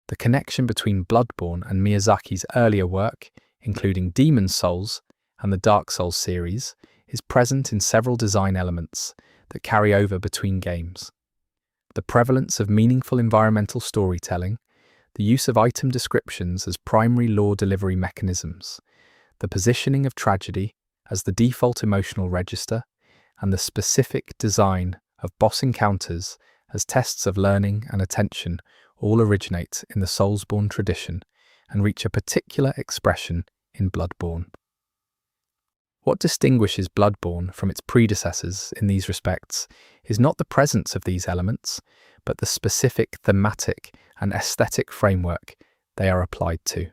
The connection between Bloodborne and Miyazaki's earlier work, including Demon's Souls and the Dark Souls series, is present in several design elements that carry over between games. The prevalence of meaningful environmental storytelling, the use of item descriptions as primary lore delivery mechanisms, the positioning of tragedy as the default emotional register, and the specific design of boss encounters as tests of learning and attention all originate in the Soulsborne tradition and reach a particular expression in Bloodborne. What distinguishes Bloodborne from its predecessors in these respects is not the presence of these elements, but the specific thematic and aesthetic framework they are applied to,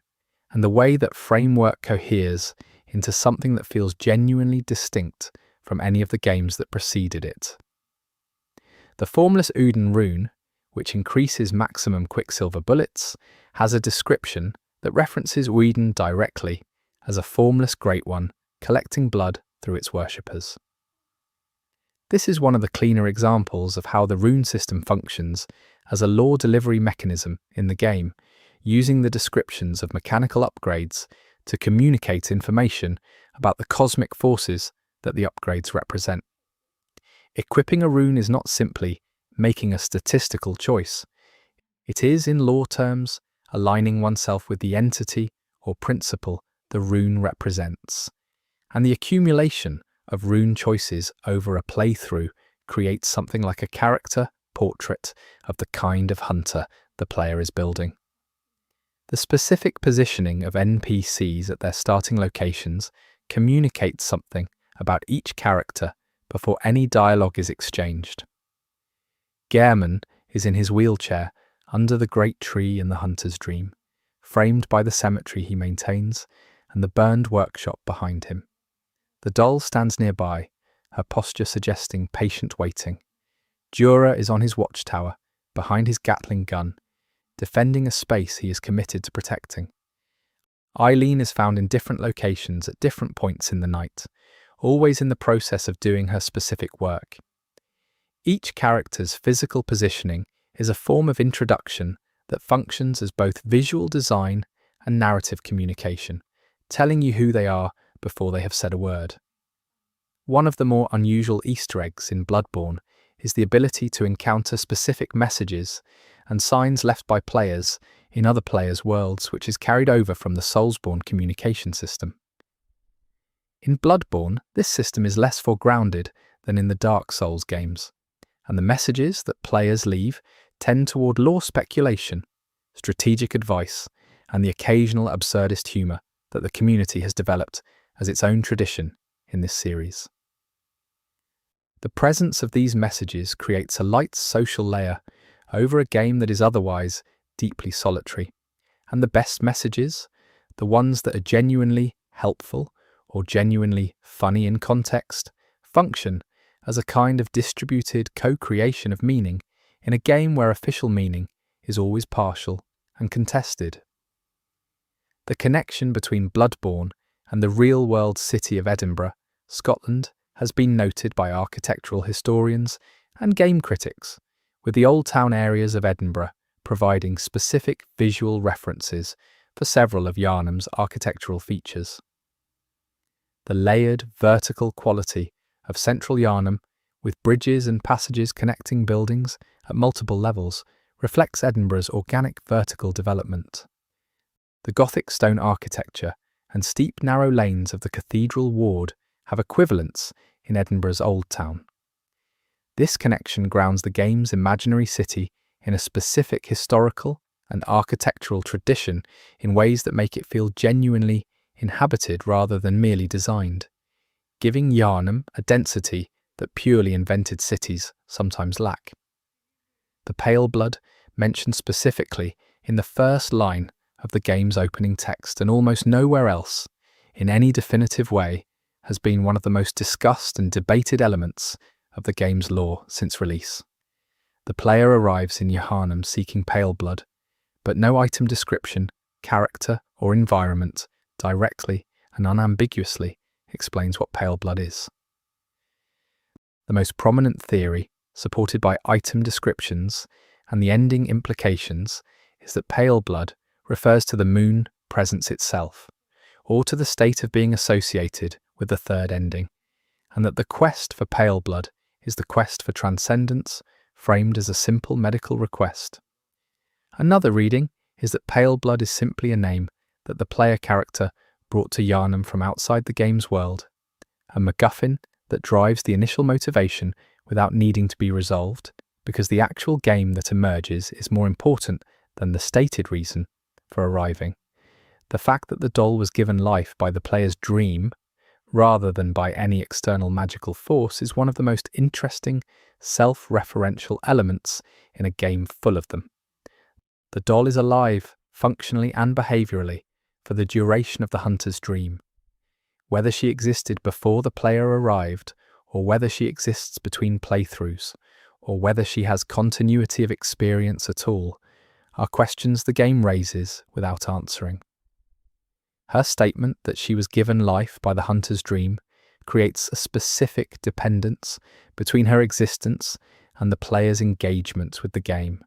and the way that framework coheres into something that feels genuinely distinct from any of the games that preceded it. The formless Uden rune, which increases maximum quicksilver bullets, has a description that references Uden directly as a formless Great One collecting blood through its worshippers. This is one of the cleaner examples of how the rune system functions as a lore delivery mechanism in the game, using the descriptions of mechanical upgrades to communicate information about the cosmic forces that the upgrades represent. Equipping a rune is not simply making a statistical choice. It is, in lore terms, aligning oneself with the entity or principle the rune represents. And the accumulation of rune choices over a playthrough creates something like a character portrait of the kind of hunter the player is building. The specific positioning of NPCs at their starting locations communicates something about each character before any dialogue is exchanged. Gehrman is in his wheelchair under the great tree in the hunter's dream, framed by the cemetery he maintains and the burned workshop behind him. The doll stands nearby, her posture suggesting patient waiting. Jura is on his watchtower, behind his Gatling gun, defending a space he is committed to protecting. Eileen is found in different locations at different points in the night, always in the process of doing her specific work. Each character's physical positioning is a form of introduction that functions as both visual design and narrative communication, telling you who they are before they have said a word. One of the more unusual Easter eggs in Bloodborne is the ability to encounter specific messages and signs left by players in other players' worlds, which is carried over from the Soulsborne communication system. In Bloodborne, this system is less foregrounded than in the Dark Souls games, and the messages that players leave tend toward lore speculation, strategic advice, and the occasional absurdist humour that the community has developed as its own tradition in this series. The presence of these messages creates a light social layer over a game that is otherwise deeply solitary, and the best messages, the ones that are genuinely helpful or genuinely funny in context, function as a kind of distributed co-creation of meaning in a game where official meaning is always partial and contested. The connection between Bloodborne and the real-world city of Edinburgh, Scotland, has been noted by architectural historians and game critics, with the old town areas of Edinburgh providing specific visual references for several of Yharnam's architectural features. The layered, vertical quality of central Yharnam, with bridges and passages connecting buildings at multiple levels, reflects Edinburgh's organic vertical development. The Gothic stone architecture and steep narrow lanes of the cathedral ward have equivalents in Edinburgh's Old Town. This connection grounds the game's imaginary city in a specific historical and architectural tradition in ways that make it feel genuinely inhabited rather than merely designed, giving Yharnam a density that purely invented cities sometimes lack. The pale blood, mentioned specifically in the first line of the game's opening text and almost nowhere else, in any definitive way, has been one of the most discussed and debated elements of the game's lore since release. The player arrives in Yharnam seeking pale blood, but no item description, character, or environment directly and unambiguously explains what pale blood is. The most prominent theory, supported by item descriptions and the ending implications, is that pale blood refers to the moon presence itself, or to the state of being associated with the third ending, and that the quest for pale blood is the quest for transcendence, framed as a simple medical request. Another reading is that pale blood is simply a name that the player character brought to Yharnam from outside the game's world, a MacGuffin that drives the initial motivation without needing to be resolved, because the actual game that emerges is more important than the stated reason for arriving. The fact that the doll was given life by the player's dream, rather than by any external magical force, is one of the most interesting self-referential elements in a game full of them. The doll is alive, functionally and behaviourally, for the duration of the hunter's dream. Whether she existed before the player arrived, or whether she exists between playthroughs, or whether she has continuity of experience at all, are questions the game raises without answering. Her statement that she was given life by the hunter's dream creates a specific dependence between her existence and the player's engagement with the game,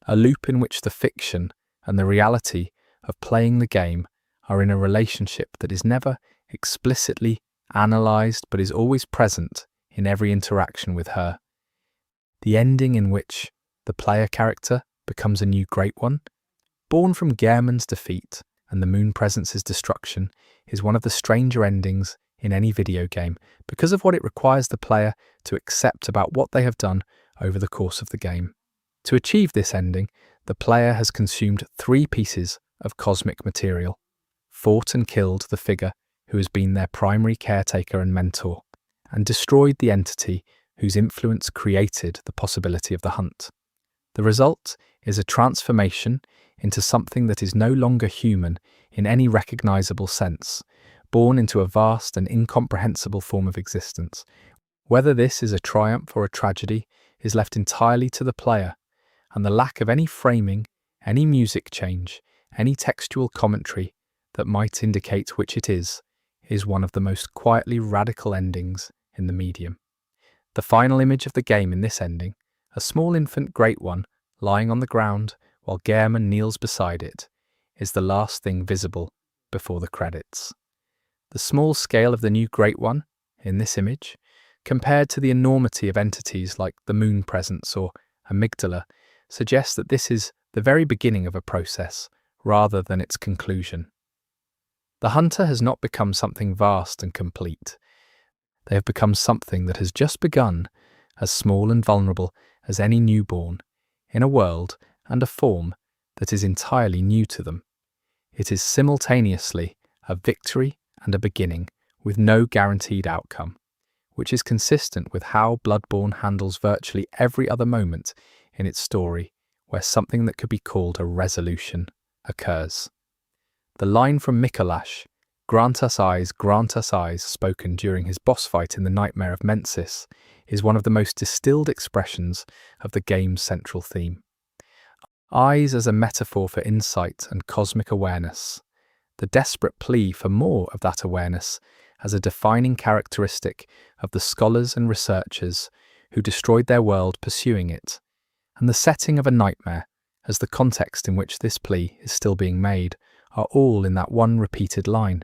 a loop in which the fiction and the reality of playing the game are in a relationship that is never explicitly analysed but is always present in every interaction with her. The ending in which the player character becomes a new Great One, born from Gehrman's defeat and the moon presence's destruction, is one of the stranger endings in any video game because of what it requires the player to accept about what they have done over the course of the game. To achieve this ending, the player has consumed 3 pieces of cosmic material, fought and killed the figure who has been their primary caretaker and mentor, and destroyed the entity whose influence created the possibility of the hunt. The result is a transformation into something that is no longer human in any recognizable sense, born into a vast and incomprehensible form of existence. Whether this is a triumph or a tragedy is left entirely to the player, and the lack of any framing, any music change, any textual commentary that might indicate which it is one of the most quietly radical endings in the medium. The final image of the game in this ending, a small infant Great One lying on the ground while Gehrman kneels beside it, is the last thing visible before the credits. The small scale of the new Great One in this image, compared to the enormity of entities like the moon presence or amygdala, suggests that this is the very beginning of a process rather than its conclusion. The hunter has not become something vast and complete. They have become something that has just begun, as small and vulnerable as any newborn, in a world and a form that is entirely new to them. It is simultaneously a victory and a beginning with no guaranteed outcome, which is consistent with how Bloodborne handles virtually every other moment in its story where something that could be called a resolution occurs. The line from Mikolash, grant us eyes, spoken during his boss fight in the Nightmare of Mensis, is one of the most distilled expressions of the game's central theme. Eyes as a metaphor for insight and cosmic awareness, the desperate plea for more of that awareness as a defining characteristic of the scholars and researchers who destroyed their world pursuing it, and the setting of a nightmare as the context in which this plea is still being made, are all in that one repeated line.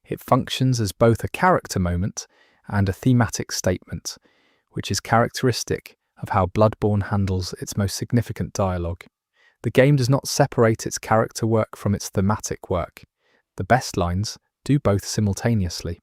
It functions as both a character moment and a thematic statement, which is characteristic of how Bloodborne handles its most significant dialogue. The game does not separate its character work from its thematic work. The best lines do both simultaneously.